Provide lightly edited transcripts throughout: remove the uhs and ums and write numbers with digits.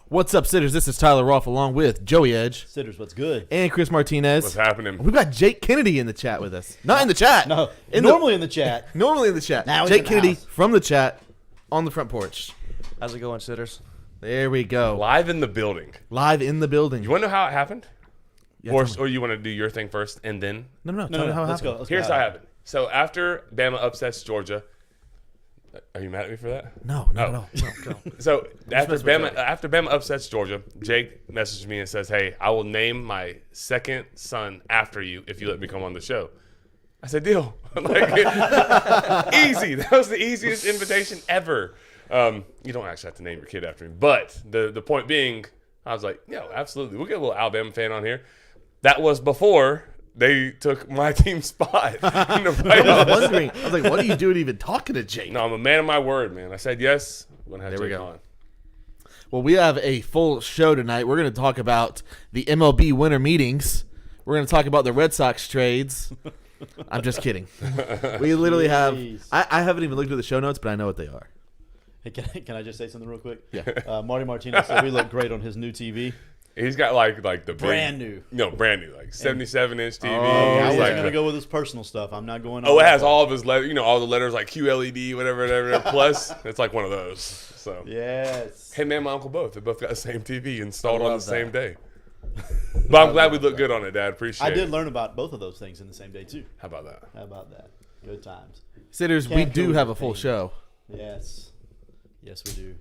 What's up, Sitters? This is Tyler Rolfe along with Joey Edge. Sitters, what's good? And Chris Martinez. What's happening? We've got Jake Kennedy in the chat with us. Not in the chat. No, normally in the chat. Normally in the chat. Now Jake in the Kennedy house. from the chat on the front porch. How's it going, Sitters? There we go. Live in the building. Live in the building. You want to know how it happened? Yeah, Or you want to do your thing first and then? No. Tell me how it Let's happened. go. Here's how it happened. So after Bama upsets Georgia, are you mad at me for that? No. So after mess with Bama upsets Georgia, Jake messaged me and says, "Hey, I will name my second son after you if you let me come on the show." I said, "Deal." Like, easy. That was the easiest invitation ever. You don't actually have to name your kid after me, but the point being, I was like, "Yeah, absolutely. We'll get a little Alabama fan on here." That was before they took my team's spot in the I was wondering. I was like, what are you doing even talking to Jake? No, I'm a man of my word, man. I said yes. I'm gonna have There we Jake go. on. Well, we have a full show tonight. We're going to talk about the MLB winter meetings. We're going to talk about the Red Sox trades. I'm just kidding. We literally have – I haven't even looked at the show notes, but I know what they are. Hey, can I just say something real quick? Yeah. Marty Martinez said we look great on his new TV. He's got like the big, Brand new. No, brand new, like 77-inch TV. I He's was like going to go with his personal stuff. I'm not going it has all of his letters, all the letters like QLED, whatever. Plus, it's like one of those. So, Yes. hey man, my uncle both. They both got the same TV installed on the love same that. day. But I'm glad we look good on it, Dad. Appreciate it. I did learn about both of those things in the same day, too. How about that? How about that? Good times. Sitters, we Can't do do have a with full pain. show. Yes. Yes, we do.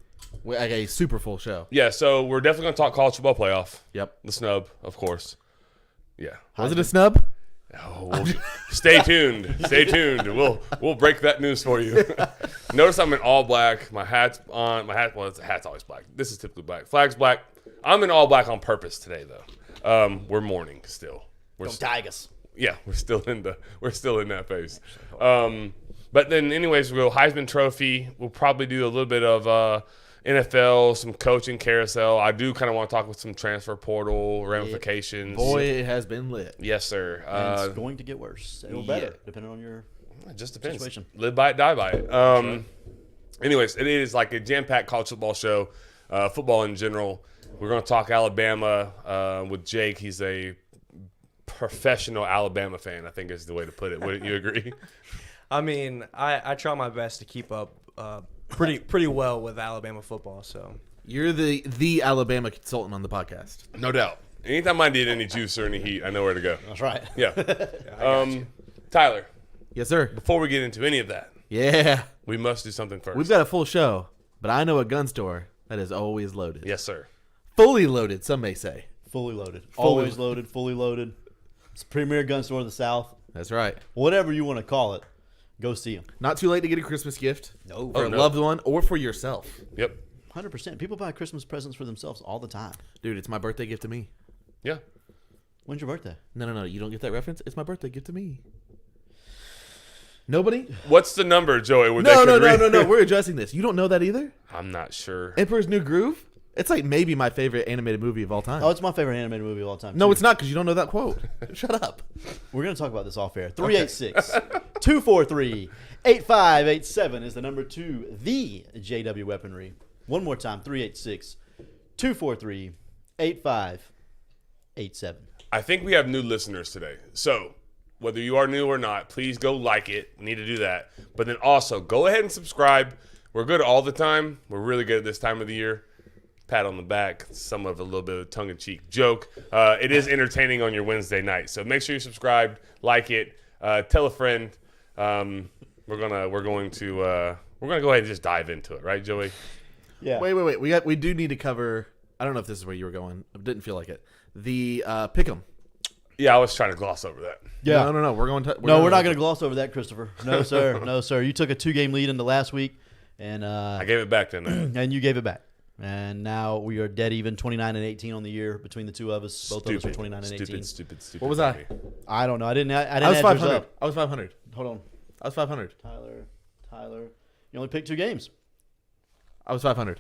Like a super full show. Yeah, so we're definitely going to talk college football playoff. Yep. The snub, of course. Yeah. Was it a snub? Oh, stay tuned. Stay tuned. We'll break that news for you. Notice I'm in all black. My hat's on. Well, the hat's always black. This is typically black. Flag's black. I'm in all black on purpose today, though. We're mourning still. We're Don't tag us. Yeah, we're still in that phase. But then, anyways, we'll Heisman Trophy. We'll probably do a little bit of NFL, some coaching carousel. I do kind of want to talk with some transfer portal ramifications. Boy, it has been lit. Yes, sir. And it's going to get worse. Or better, yeah. depending on your It just depends. situation. Live by it, die by it. Anyways, it is like a jam-packed college football show, football in general. We're going to talk Alabama with Jake. He's a professional Alabama fan, I think is the way to put it. Wouldn't you agree? I mean, I try my best to keep up pretty well with Alabama football. So You're the Alabama consultant on the podcast. No doubt. Anytime I need any juice or any heat, I know where to go. That's right. Yeah. Tyler, Yes, sir. before we get into any of that, Yeah. we must do something first. We've got a full show, but I know a gun store that is always loaded. Yes, sir. Fully loaded, some may say. Fully loaded. Always loaded, fully loaded. It's the premier gun store in the South. That's right. Whatever you want to call it, go see them. Not too late to get a Christmas gift No. for a loved one or for yourself. Yep. 100%. People buy Christmas presents for themselves all the time. Dude, it's my birthday gift to me. Yeah. When's your birthday? No. You don't get that reference? It's my birthday gift to me. Nobody? What's the number, Joey? Where No. they could read- We're addressing this. You don't know that either? I'm not sure. Emperor's New Groove? It's like maybe my favorite animated movie of all time. Oh, it's my favorite animated movie of all time. No, too. it's not because you don't know that quote. Shut up. We're going to talk about this off air. 386-243-8587 is the number to the JW Weaponry. One more time, 386-243-8587. I think we have new listeners today. So whether you are new or not, please go like it. We need to do that. But then also go ahead and subscribe. We're good all the time. We're really good at this time of the year. Pat on the back, some of a little bit of tongue-in-cheek joke. It is entertaining on your Wednesday night. So make sure you subscribe, like it, tell a friend. We're gonna go ahead and just dive into it, right, Joey? Yeah. Wait. We do need to cover. I don't know if this is where you were going. It didn't feel like it. The pick'em. Yeah, I was trying to gloss over that. Yeah. No. We're going to. We're not going to gloss over that, Christopher. No, sir. No, sir. You took a 2-game lead into last week, and I gave it back, didn't I? and you gave it back. And now we are dead even, 29-18 on the year between the two of us. Both of us are 29-18. Stupid. What was I? I don't know. I didn't I add was yours 500. up. I was 500. Hold on. I was 500. Tyler. You only picked 2 games. I was 500.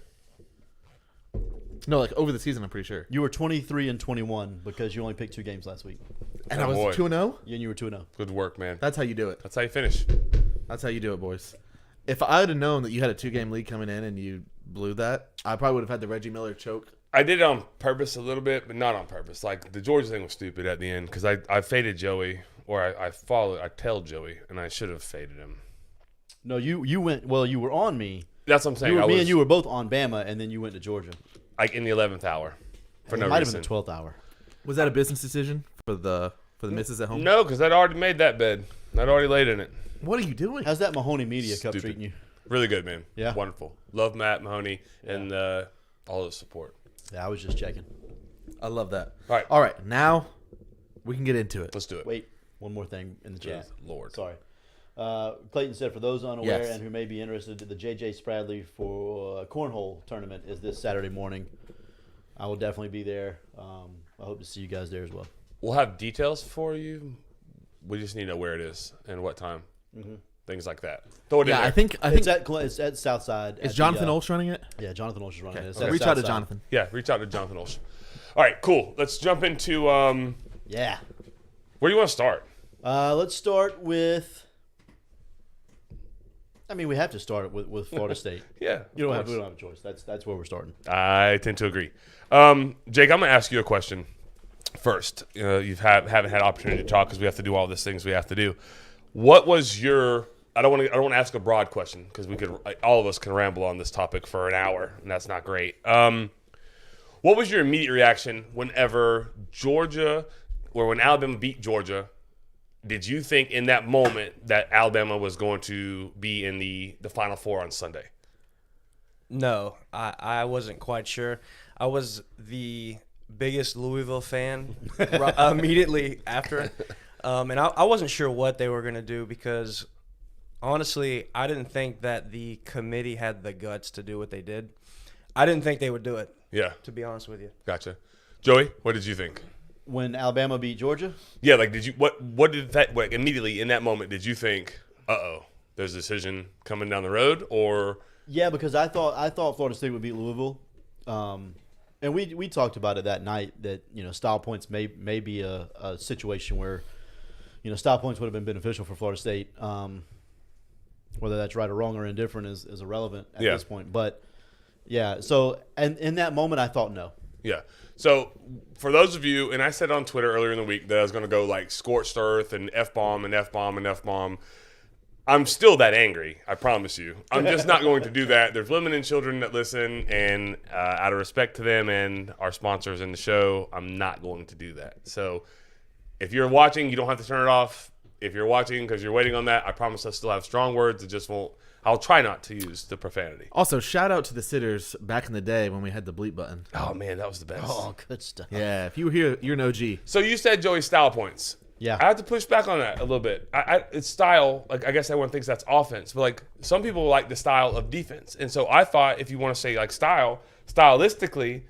No, like over the season, I'm pretty sure. You were 23-21 because you only picked 2 games last week. And I was boy. 2-0. And you were 2-0. Good work, man. That's how you do it. That's how you finish. That's how you do it, boys. If I would have known that you had a 2-game lead coming in and you blew that, I probably would have had the Reggie Miller choke I did it on purpose a little bit, but not on purpose. Like the Georgia thing was stupid at the end because I faded Joey, or I tailed Joey, and I should have faded him. No, you went. Well, you were on me. That's what I'm saying. Me and you were both on Bama, and then you went to Georgia. Like in the 11th hour, for no It might reason. have been the 12th hour. Was that a business decision for the misses at home? No, because I'd already made that bed. I'd already laid in it. What are you doing? How's that Mahoney Media Cup Stupid. treating you? Really good, man. Yeah. Wonderful. Love Matt Mahoney and all the support. Yeah, I was just checking. I love that. All right. Now we can get into it. Let's do it. Wait, one more thing in the chat. Good Lord. Sorry. Clayton said, for those unaware Yes. and who may be interested, the J.J. Spradley for Cornhole tournament is this Saturday morning. I will definitely be there. I hope to see you guys there as well. We'll have details for you. We just need to know where it is and what time. Mm-hmm. Things like that. Throw it in Yeah, there. I think It's at Southside. is at Jonathan the, Olsz running it? Yeah, Jonathan Olsz is running it. It's Okay. at Reach out to Southside. Jonathan. Yeah, reach out to Jonathan Olsz. All right, cool. Let's jump into Yeah. where do you want to start? Let's start with. I mean, we have to start with Florida State. Yeah. We don't of have course. a choice. That's where we're starting. I tend to agree. Jake, I'm going to ask you a question first. You haven't had opportunity to talk because we have to do all these things we have to do. What was your? I don't want to ask a broad question because all of us can ramble on this topic for an hour, and that's not great. What was your immediate reaction whenever when Alabama beat Georgia? Did you think in that moment that Alabama was going to be in the Final Four on Sunday? No, I wasn't quite sure. I was the biggest Louisville fan immediately after. And I wasn't sure what they were going to do because, honestly, I didn't think that the committee had the guts to do what they did. I didn't think they would do it, Yeah, to be honest with you. gotcha. Joey, what did you think? When Alabama beat Georgia, Yeah, like did you what did that like immediately in that moment did you think, there's a decision coming down the road or yeah, because I thought Florida State would beat Louisville, and we talked about it that night that style points may be a situation where style points would have been beneficial for Florida State. Whether that's right or wrong or indifferent is irrelevant at this point. But yeah, so and in that moment I thought no. Yeah. So for those of you, and I said on Twitter earlier in the week that I was going to go like scorched earth and F-bomb and F-bomb and F-bomb. I'm still that angry, I promise you. I'm just not going to do that. There's women and children that listen, and out of respect to them and our sponsors in the show, I'm not going to do that. So if you're watching, you don't have to turn it off. If you're watching because you're waiting on that, I promise I still have strong words. It just won't. I'll try not to use the profanity. Also, shout out to the sitters back in the day when we had the bleep button. Oh, man, that was the best. Oh, good stuff. Yeah, if you were here, you're an OG. So you said Joey style points. Yeah. I have to push back on that a little bit. It's style. Like I guess everyone thinks that's offense, but like some people like the style of defense. And so I thought if you want to say like stylistically,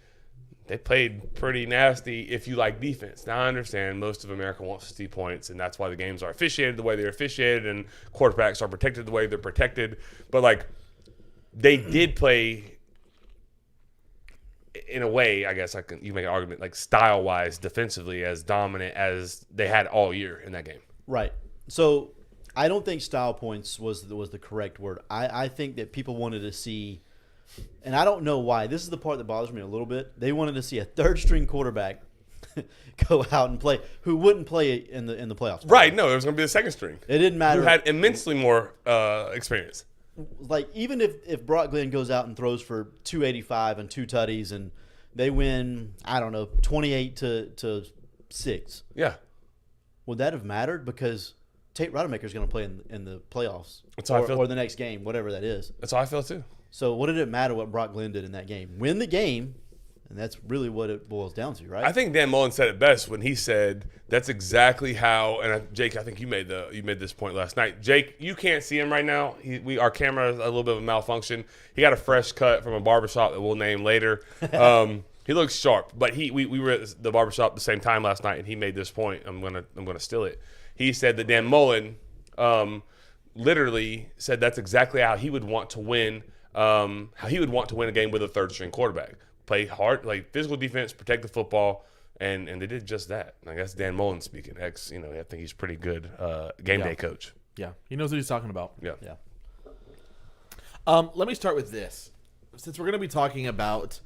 they played pretty nasty if you like defense. Now I understand most of America wants to see points, and that's why the games are officiated the way they're officiated, and quarterbacks are protected the way they're protected. But like they did play in a way, I guess you make an argument like style-wise, defensively as dominant as they had all year in that game. Right. So I don't think style points was the correct word. I think that people wanted to see, and I don't know why. This is the part that bothers me a little bit. They wanted to see a third-string quarterback go out and play who wouldn't play in the playoffs. Right. No, it was going to be the second string. It didn't matter. Who had immensely more experience. Like even if Brock Glenn goes out and throws for 285 and 2 tutties and they win, I don't know, 28-6. Yeah. Would that have mattered? Because Tate Rodemaker is going to play in the playoffs That's how I feel. or the next game, whatever that is. That's how I feel too. So what did it matter what Brock Glenn did in that game? Win the game, and that's really what it boils down to, right? I think Dan Mullen said it best when he said that's exactly how. And Jake, I think you made this point last night. Jake, you can't see him right now. Our camera is a little bit of a malfunction. He got a fresh cut from a barbershop that we'll name later. He looks sharp, but we were at the barbershop at the same time last night, and he made this point. I'm gonna steal it. He said that Dan Mullen literally said that's exactly how he would want to win. How he would want to win a game with a third string quarterback. Play hard, like physical defense, protect the football, and they did just that. I guess Dan Mullen speaking. I think he's pretty good game day coach. Yeah, he knows what he's talking about. Yeah. Let me start with this. Since we're going to be talking about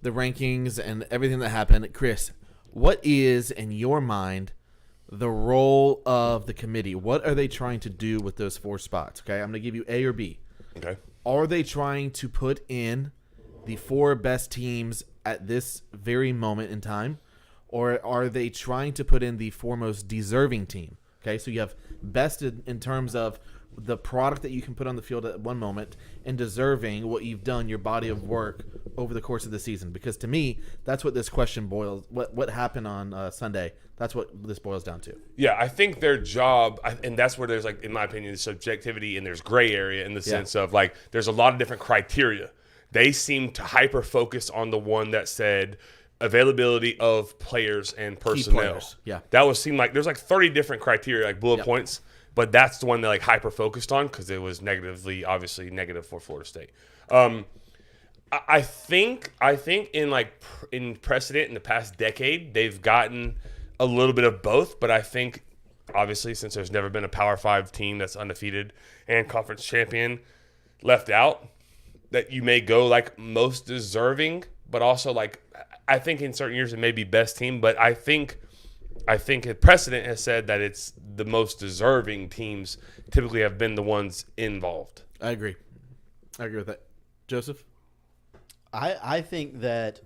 the rankings and everything that happened, Chris, what is, in your mind, the role of the committee? What are they trying to do with those 4 spots? Okay, I'm going to give you A or B. Okay. Are they trying to put in the 4 best teams at this very moment in time? Or are they trying to put in the 4 most deserving team? Okay, so you have best in terms of the product that you can put on the field at one moment and deserving what you've done, your body of work over the course of the season. Because to me, that's what this question boils. What happened on Sunday? That's what this boils down to. Yeah, I think their job, and that's where there's, like, in my opinion, the subjectivity and there's gray area in the sense of, like, there's a lot of different criteria. They seem to hyper focus on the one that said availability of players and personnel. Players. Yeah, that seemed like there's like 30 different criteria, like bullet points, but that's the one they like hyper focused on because it was obviously negative for Florida State. I think in precedent in the past decade they've gotten a little bit of both, but I think obviously since there's never been a Power 5 team that's undefeated and conference champion left out, that you may go like most deserving, but also like I think in certain years it may be best team, but I think precedent has said that it's the most deserving teams typically have been the ones involved. I agree with that. Joseph? I think that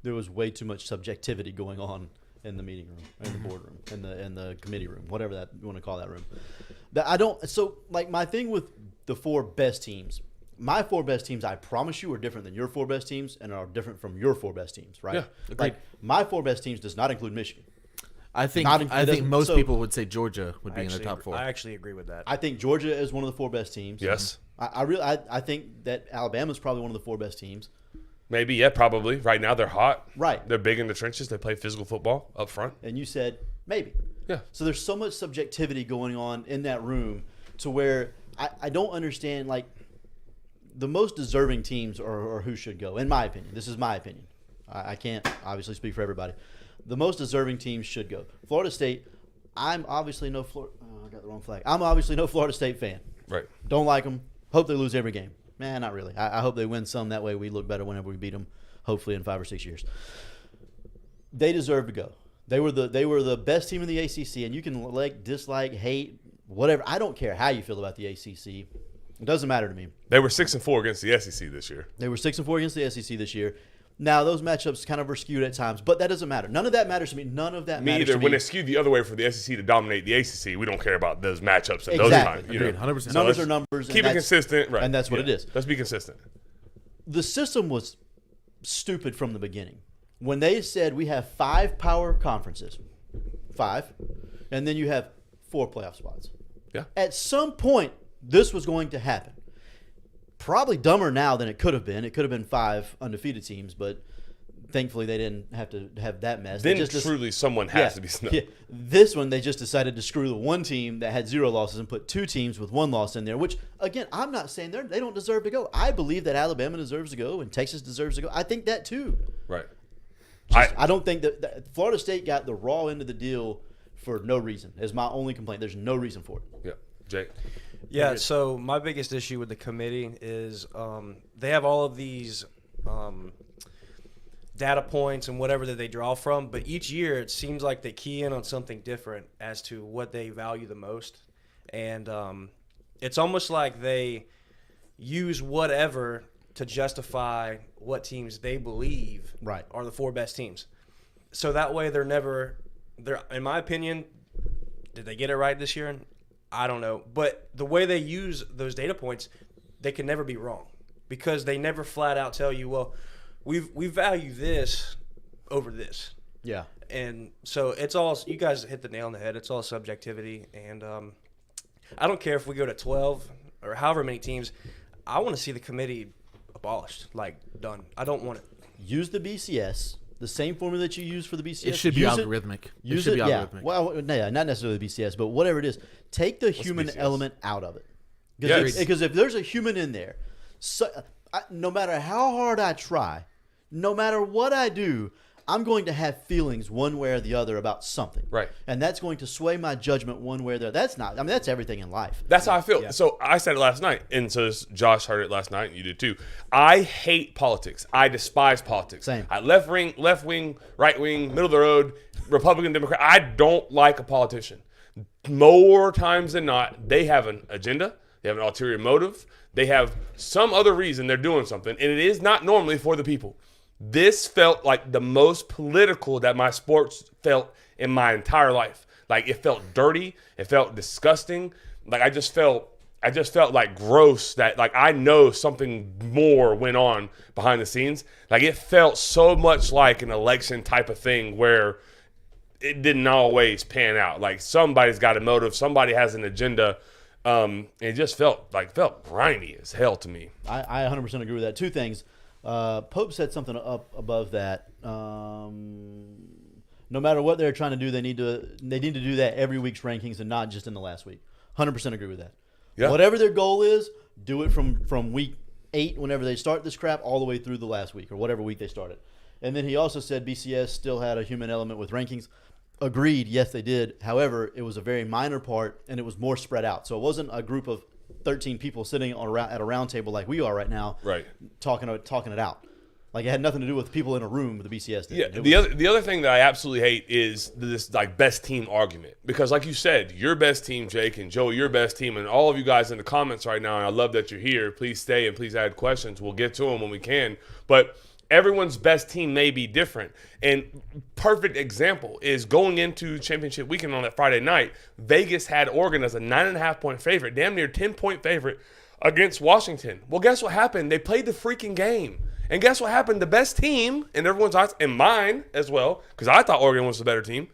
there was way too much subjectivity going on in the meeting room, in the boardroom, in the committee room, whatever that you want to call that room. So like my thing with the 4 best teams, my 4 best teams, I promise you, are different than your 4 best teams and are different from your 4 best teams, right? Yeah, agreed. Like my 4 best teams does not include Michigan. I think most people would say Georgia would be in the top 4. I actually agree with that. I think Georgia is one of the 4 best teams. Yes. I think that Alabama is probably one of the 4 best teams. Maybe, yeah, probably. Right now they're hot. Right. They're big in the trenches. They play physical football up front. And you said maybe. Yeah. So there's so much subjectivity going on in that room to where I don't understand, like, the most deserving teams are who should go, in my opinion. This is my opinion. I can't obviously speak for everybody. The most deserving teams should go. Florida State, I'm obviously no Florida. Oh, I got the wrong flag. I'm obviously no Florida State fan. Right. Don't like them. Hope they lose every game. Man, not really. I hope they win some. That way we look better whenever we beat them, hopefully in 5 or 6 years. They deserve to go. They were the best team in the ACC, and you can like, dislike, hate, whatever. I don't care how you feel about the ACC. It doesn't matter to me. They were 6-4 against the SEC this year. They were 6-4 against the SEC this year. Now, those matchups kind of are skewed at times, but that doesn't matter. None of that matters to me. None of that matters to me. When it's skewed the other way for the SEC to dominate the ACC, we don't care about those matchups at those Exactly. times. Agreed, 100%. Numbers are numbers. Keep it consistent. Right. And that's what it is. Let's be consistent. The system was stupid from the beginning. When they said we have 5 power conferences, 5, and then you have 4 playoff spots. Yeah. At some point, this was going to happen. Probably dumber now than it could have been. It could have been 5 undefeated teams, but thankfully they didn't have to have that mess. Then truly someone has to be snubbed. Yeah. This one, they just decided to screw the one team that had 0 losses and put 2 teams with 1 loss in there, which, again, I'm not saying they don't deserve to go. I believe that Alabama deserves to go and Texas deserves to go. I think that too. Right. I don't think that Florida State got the raw end of the deal for no reason. Is my only complaint. There's no reason for it. Yeah. Jake? Yeah, so my biggest issue with the committee is they have all of these data points and whatever that they draw from, but each year it seems like they key in on something different as to what they value the most. And it's almost like they use whatever to justify what teams they believe are the 4 best teams. So that way they're in my opinion, did they get it right this year? I don't know. But the way they use those data points, they can never be wrong because they never flat out tell you, well, we value this over this. Yeah. And so it's all, you guys hit the nail on the head. It's all subjectivity. And I don't care if we go to 12 or however many teams. I want to see the committee abolished, like done. I don't want it. Use the BCS. The same formula that you use for the BCS. It should be algorithmic. Use it should be yeah. algorithmic. Well, no, not necessarily the BCS, but whatever it is. Take the human BCS? element out of it. Yes. Because if there's a human in there, no matter how hard I try, no matter what I do, I'm going to have feelings one way or the other about something. Right. And that's going to sway my judgment one way or the other. That's everything in life. That's how I feel. Yeah. So I said it last night, and so Josh heard it last night, and you did too. I hate politics. I despise politics. Same. Left wing, right wing, middle of the road, Republican, Democrat. I don't like a politician. More times than not, they have an agenda. They have an ulterior motive. They have some other reason they're doing something, and it is not normally for the people. This felt like the most political that my sports felt in my entire life. Like, it felt dirty. It felt disgusting. Like, I just felt like gross that, like, I know something more went on behind the scenes. Like, it felt so much like an election type of thing where it didn't always pan out. Like, somebody's got a motive. Somebody has an agenda. It just felt grimy as hell to me. I 100% agree with that. Two things. Pope said something up above that. No matter what they're trying to do, they need to do that every week's rankings and not just in the last week. 100% agree with that. Yeah. Whatever their goal is, do it from week 8, whenever they start this crap, all the way through the last week or whatever week they started. And then he also said BCS still had a human element with rankings. Agreed, yes, they did. However, it was a very minor part, and it was more spread out. So it wasn't a group of 13 people sitting at a round table like we are right now, Right. talking it out. Like, it had nothing to do with people in a room. The BCS did. Yeah. The other thing that I absolutely hate is this like best team argument, because like you said, your best team, Jake, and Joey, your best team, and all of you guys in the comments right now. And I love that you're here. Please stay and please add questions. We'll get to them when we can. But everyone's best team may be different. And perfect example is going into championship weekend on that Friday night. Vegas had Oregon as a 9.5-point favorite, damn near 10-point favorite against Washington. Well, guess what happened? They played the freaking game. And guess what happened? The best team in everyone's eyes, and mine as well, because I thought Oregon was the better team.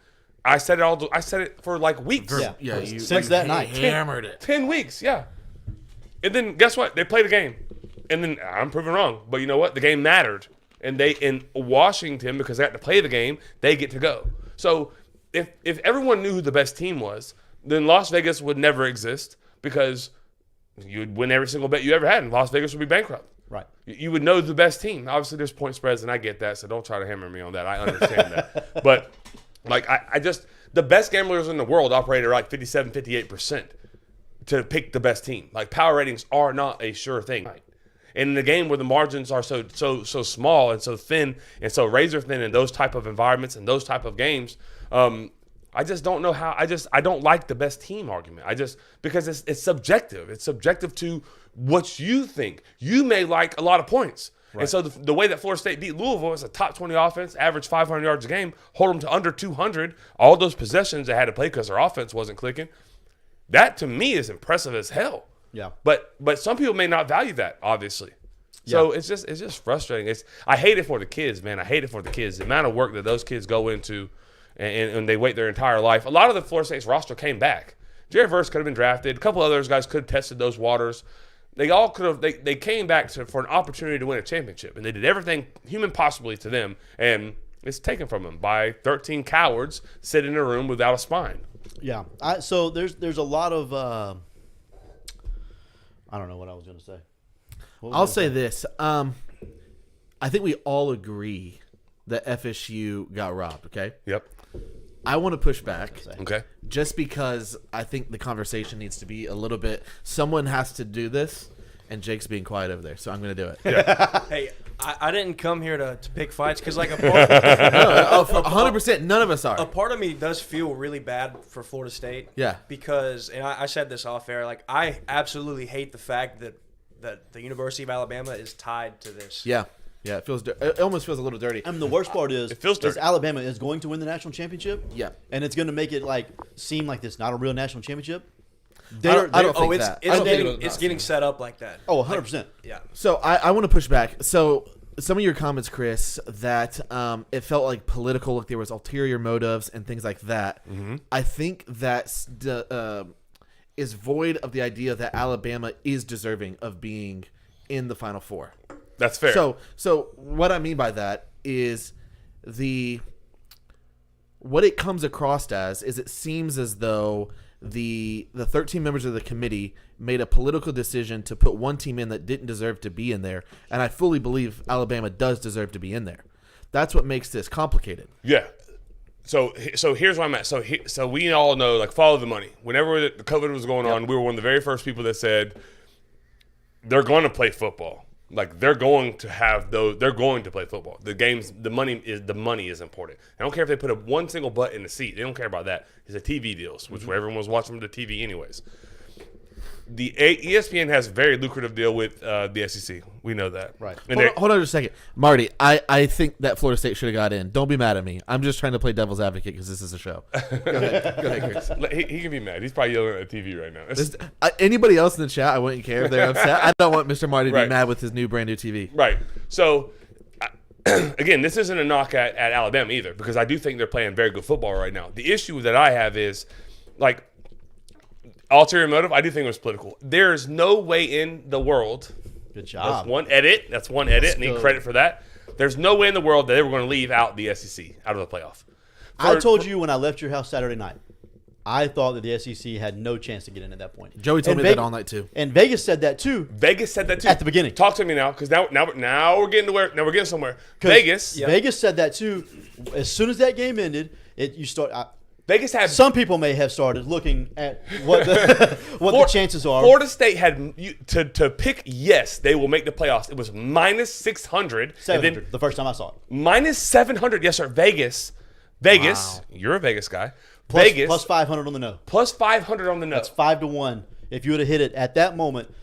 I said it for like weeks. Yeah. Since that night. Hammered it. 10 weeks, yeah. And then guess what? They played a game. And then I'm proven wrong. But you know what? The game mattered. And they, in Washington, because they had to play the game, they get to go. So if everyone knew who the best team was, then Las Vegas would never exist, because you'd win every single bet you ever had, and Las Vegas would be bankrupt. Right. You would know the best team. Obviously, there's point spreads, and I get that, so don't try to hammer me on that. I understand that. But, like, I just – the best gamblers in the world operate at like 57, 58% to pick the best team. Like, power ratings are not a sure thing. And in the game where the margins are so small and so thin and so razor thin in those type of environments and those type of games, I just don't know how. I don't like the best team argument. Because it's subjective. It's subjective to what you think. You may like a lot of points. Right. And so the way that Florida State beat Louisville is a top 20 offense, average 500 yards a game, hold them to under 200. All those possessions they had to play because their offense wasn't clicking. That to me is impressive as hell. Yeah. But some people may not value that, obviously. So it's just frustrating. I hate it for the kids, man. I hate it for the kids. The amount of work that those kids go into, and they wait their entire life. A lot of the Florida State's roster came back. Jared Verse could have been drafted. A couple others guys could have tested those waters. They all could have. They came back for an opportunity to win a championship, and they did everything human possibly to them, and it's taken from them by 13 cowards sitting in a room without a spine. Yeah. So there's a lot of I don't know what I was going to say. I'll say this. I think we all agree that FSU got robbed, okay? Yep. I want to push back. Okay. Just because I think the conversation needs to be a little bit – someone has to do this, and Jake's being quiet over there, so I'm going to do it. Yeah. Hey, I didn't come here to pick fights, because like a part 100%, none of us are. A part of me does feel really bad for Florida State. Yeah. Because, and I said this off air, like, I absolutely hate the fact that the University of Alabama is tied to this. Yeah. Yeah, it almost feels a little dirty. The worst part is, it feels dirty. Alabama is going to win the national championship. Yeah. And it's going to make it seem like this not a real national championship. I don't think that. It's getting set up like that. Oh, 100%. Yeah. So I want to push back. So some of your comments, Chris, that it felt like political, like there was ulterior motives and things like that. Mm-hmm. I think that is void of the idea that Alabama is deserving of being in the Final Four. That's fair. So what I mean by that is what it comes across as is it seems as though the 13 members of the committee made a political decision to put one team in that didn't deserve to be in there, and I fully believe Alabama does deserve to be in there. That's what makes this complicated. Yeah. So here's where I'm at. So we all know, like, follow the money. Whenever the COVID was going on, we were one of the very first people that said they're going to play football. Like, they're going to have those. They're going to play football. The games, the money is important. I don't care if they put up one single butt in the seat. They don't care about that. It's the TV deals, which where everyone was watching the TV anyways. The ESPN has a very lucrative deal with the SEC. We know that. Right. And Hold on just a second. Marty, I think that Florida State should have got in. Don't be mad at me. I'm just trying to play devil's advocate because this is a show. Go ahead, Chris. he can be mad. He's probably yelling at the TV right now. Anybody else in the chat, I wouldn't care if they're upset. I don't want Mr. Marty to be mad with his brand new TV. Right. So, again, this isn't a knock at Alabama either, because I do think they're playing very good football right now. The issue that I have is, like, ulterior motive, I do think it was political. There's no way in the world. Good job. That's one edit. I need credit for that. There's no way in the world that they were going to leave out the SEC out of the playoff. I told you when I left your house Saturday night, I thought that the SEC had no chance to get in at that point. Joey told me that all night too. And Vegas said that too. At the beginning. Talk to me now, because now we're getting to where. Now we're getting somewhere. Vegas said that too. As soon as that game ended, Vegas had some people may have started looking at what the chances are. Florida State had to pick. Yes, they will make the playoffs. It was minus 600. 700. The first time I saw it. Minus 700. Yes, sir. Vegas. Wow. You're a Vegas guy. Plus 500 on the no. Plus 500 on the no. That's 5-1. If you would have hit it at that moment,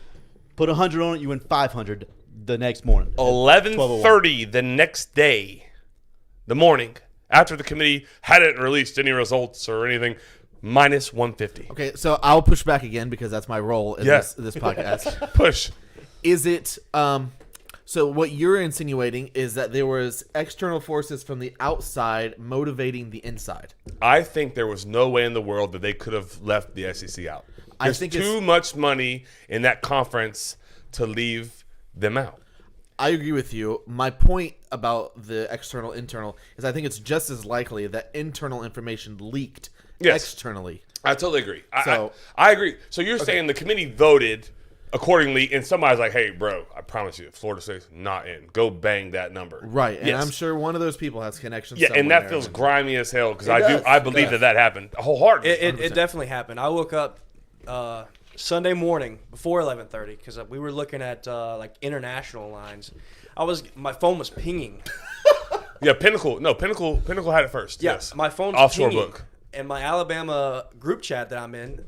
put 100 on it, you win 500 the next morning. 11:30 the next day, the morning after the committee hadn't released any results or anything, minus 150. Okay, so I'll push back again because that's my role in this podcast. Push. Is it so what you're insinuating is that there was external forces from the outside motivating the inside? I think there was no way in the world that they could have left the SEC out. There's too much money in that conference to leave them out. I agree with you. My point about the external internal is I think it's just as likely that internal information leaked externally. I totally agree. So I agree. So you're saying the committee voted accordingly, and somebody's like, "Hey, bro, I promise you, Florida State's not in. Go bang that number." Right, and I'm sure one of those people has connections. Yeah, and that feels grimy as hell because I believe that happened wholeheartedly. It definitely happened. I woke up Sunday morning before 11:30 because we were looking at like international lines. My phone was pinging. Yeah, Pinnacle had it first. Yeah, yes, my phone's offshore pinging, book. And my Alabama group chat that I'm in,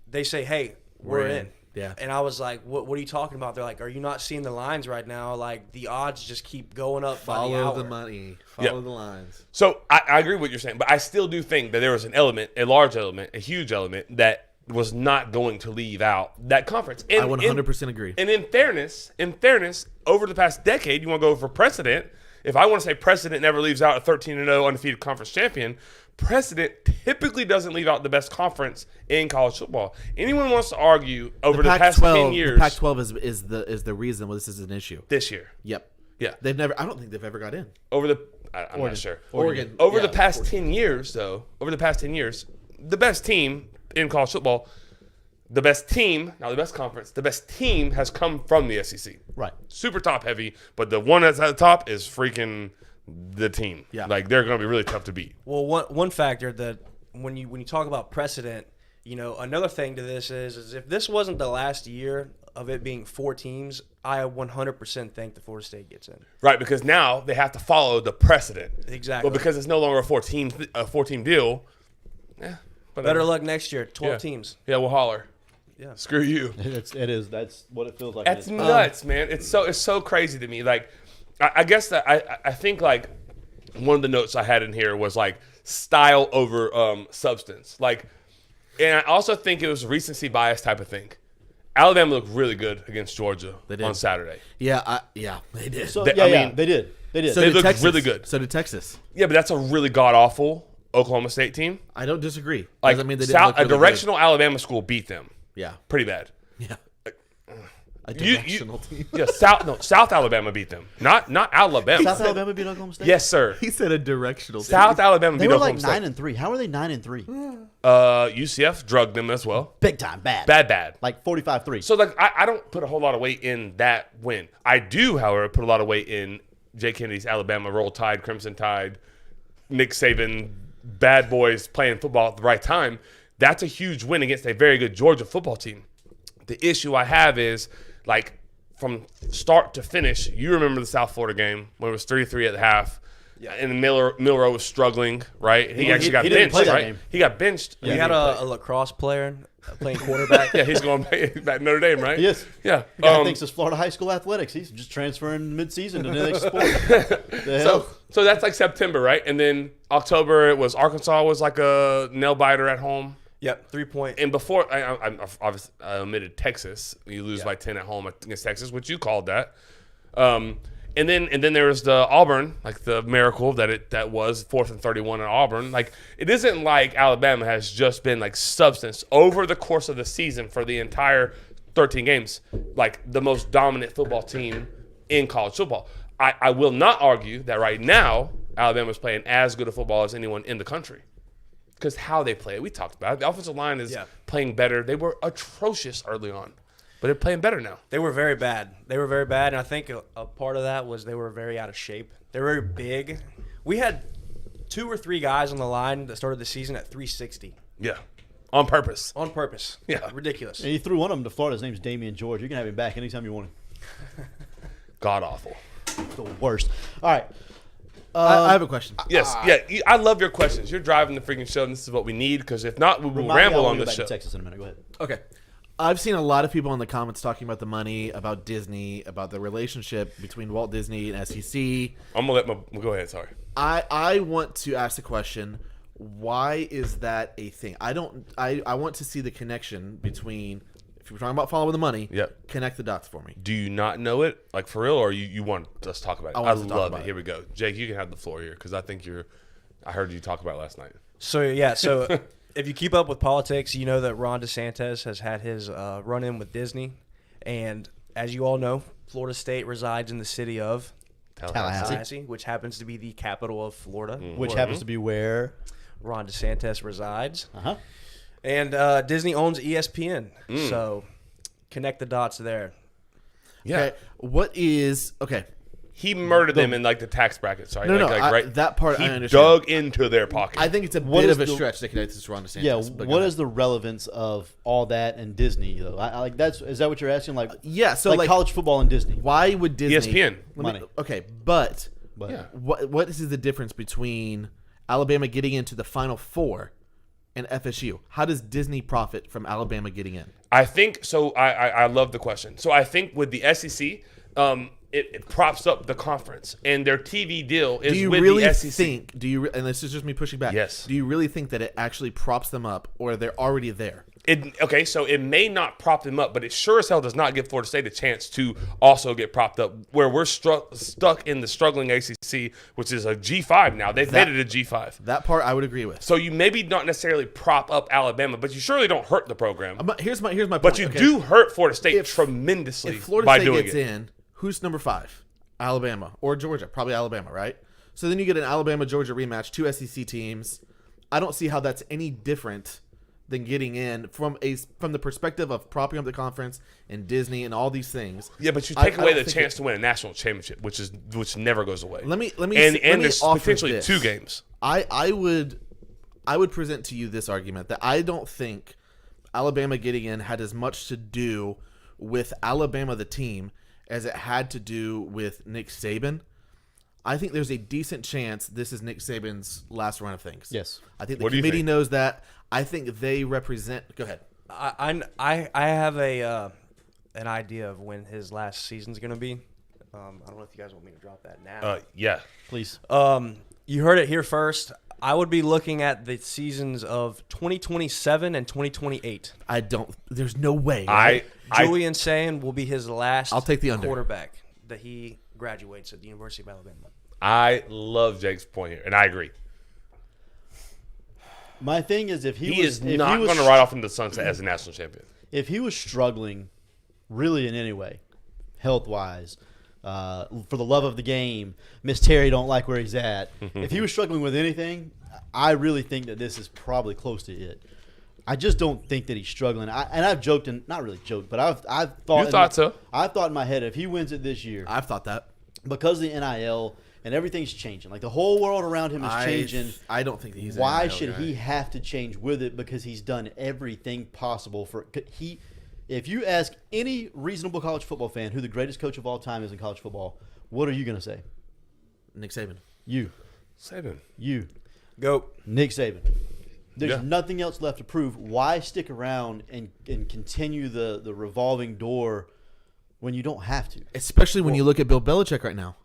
they say, "Hey, we're in." Yeah. And I was like, what are you talking about? They're like, are you not seeing the lines right now? Like, the odds just keep going up by the hour. Follow the money. Follow the lines. So I agree with what you're saying, but I still do think that there was an element, a large element, a huge element that was not going to leave out that conference. And, I 100% agree. And in fairness, over the past decade, you want to go for precedent. If I want to say precedent never leaves out a 13-0 undefeated conference champion, precedent typically doesn't leave out the best conference in college football. Anyone wants to argue over the past 10 years. The Pac-12 is the reason why this is an issue. This year. Yep. Yeah. I don't think they've ever got in. I'm not sure. Oregon. Over the past 10 years, though, the best team in college football, the best team, not the best conference, the best team has come from the SEC. Right. Super top heavy, but the one that's at the top is freaking the team. Yeah. Like, they're going to be really tough to beat. Well, one factor that when you talk about precedent, another thing to this is if this wasn't the last year of it being 4 teams, I 100% think the Florida State gets in. Right, because now they have to follow the precedent. Exactly. But because it's no longer a 4-team deal, better luck next year. 12 teams. Yeah, we'll holler. Yeah. Screw you. It is. That's what it feels like. That's nuts, man. It's so crazy to me. Like, I guess that I think like one of the notes I had in here was like style over substance. Like, and I also think it was recency bias type of thing. Alabama looked really good against Georgia on Saturday. Yeah, they did. So, they did. They did. So they did looked Texas. really good. So did Texas. Yeah, but that's a really god awful Oklahoma State team. I don't disagree. Like, Doesn't mean they didn't look a really directional Alabama school beat them. Yeah. Pretty bad. Yeah. A directional team. Yeah, South Alabama beat them. Not Alabama. South Alabama beat Oklahoma State? Yes, sir. He said a directional team. South Alabama They beat were Oklahoma like State. 9-3. How are they 9-3? UCF drugged them as well. Big time. Bad. Bad. Like 45-3. So, like, I don't put a whole lot of weight in that win. I do, however, put a lot of weight in Jay Kennedy's Alabama, Roll Tide, Crimson Tide, Nick Saban, bad boys playing football at the right time. That's a huge win against a very good Georgia football team. The issue I have is, like, from start to finish, you remember the South Florida game when it was 3-3 at the half, and Milroe was struggling, right? He actually got benched, right? Game. He got benched. We had a lacrosse player playing quarterback. Yeah, he's going back to Notre Dame, right? Yes. Yeah. The guy thinks it's Florida high school athletics. He's just transferring mid-season to the next sport. So that's like September, right? And then October, it was Arkansas was like a nail biter at home. Yep, 3-point. And before, I obviously omitted Texas. You lose by 10 at home against Texas, which you called that. And then there was the Auburn, like the miracle that was 4th and 31 at Auburn. Like, it isn't like Alabama has just been like substance over the course of the season for the entire 13 games, like the most dominant football team in college football. I will not argue that right now Alabama's playing as good a football as anyone in the country. Because how they play it, we talked about it. The offensive line is playing better. They were atrocious early on, but they're playing better now. They were very bad. And I think a part of that was they were very out of shape. They were very big. We had 2 or 3 guys on the line that started the season at 360. Yeah, on purpose. On purpose. Yeah. Ridiculous. And he threw one of them to Florida. His name's Damian George. You can have him back anytime you want him. God awful. The worst. All right. I have a question. Yes, I love your questions. You're driving the freaking show, and this is what we need, because if not, we will ramble on this show. Texas in a minute. Go ahead. Okay. I've seen a lot of people in the comments talking about the money, about Disney, about the relationship between Walt Disney and SEC. I'm going to go ahead, sorry. I want to ask the question, why is that a thing? I want to see the connection between, if you're talking about following the money, connect the dots for me. Do you not know it, like for real, or you want us to talk about it? I love it. Here we go. Jake, you can have the floor here, because I think I heard you talk about it last night. So if you keep up with politics, you know that Ron DeSantis has had his run-in with Disney. And as you all know, Florida State resides in the city of Tallahassee, which happens to be the capital of Florida. Which happens to be where Ron DeSantis resides. Uh-huh. And Disney owns ESPN. So connect the dots there. Yeah. Okay. He murdered them in like the tax brackets, right? Right? That part he I understand. dug into their pocket. I think it's a bit of a stretch to connect this to Ron DeSantis. Yeah, what is the relevance of all that and Disney though? Is that what you're asking? Like, yeah, so like college football and Disney. Why would Disney ESPN money? Okay, but yeah. what is the difference between Alabama getting into the Final Four and FSU? How does Disney profit from Alabama getting in? I think so. I love the question. So I think with the SEC, it props up the conference, and their TV deal is with the SEC. And this is just me pushing back. Yes. Do you really think that it actually props them up, or they're already there? Okay, so it may not prop them up, but it sure as hell does not give Florida State a chance to also get propped up, where we're stuck in the struggling ACC, which is a G5 now. They've made it a G5. That part I would agree with. So you maybe not necessarily prop up Alabama, but you surely don't hurt the program. Here's my point. But you do hurt Florida State tremendously if Florida by State doing gets it. in, who's number 5? Alabama or Georgia? Probably Alabama, right? So then you get an Alabama-Georgia rematch, 2 SEC teams. I don't see how that's any different than getting in from the perspective of propping up the conference and Disney and all these things. Yeah, but you take away the chance to win a national championship, which never goes away. Let me there's offer potentially this. 2 games. I would present to you this argument that I don't think Alabama getting in had as much to do with Alabama the team as it had to do with Nick Saban. I think there's a decent chance this is Nick Saban's last run of things. Yes. I think the committee knows that. I think they represent. Go ahead. I have an idea of when his last season's going to be. I don't know if you guys want me to drop that now. Yeah. Please. You heard it here first. I would be looking at the seasons of 2027 and 2028. There's no way. Right? Julian Sayin will be his last I'll take the under. quarterback that he graduates at the University of Alabama. I love Jake's point here, and I agree. My thing is, if he is not going to ride off into the sunset as a national champion. If he was struggling really in any way, health-wise, for the love of the game, Miss Terry don't like where he's at. If he was struggling with anything, I really think that this is probably close to it. I just don't think that he's struggling. I've joked, and not really joked, but I've thought. You thought so? I've thought in my head, if he wins it this year, I've thought that. because of the NIL and everything's changing. Like the whole world around him is changing. I don't think he's. Why an NIL should guy. he have to change with it? Because he's done everything possible for he. If you ask any reasonable college football fan who the greatest coach of all time is in college football, what are you going to say? Nick Saban. You. Saban. You. Go. Nick Saban. There's Yeah. nothing else left to prove. Why stick around and continue the revolving door when you don't have to? Especially when you look at Bill Belichick right now.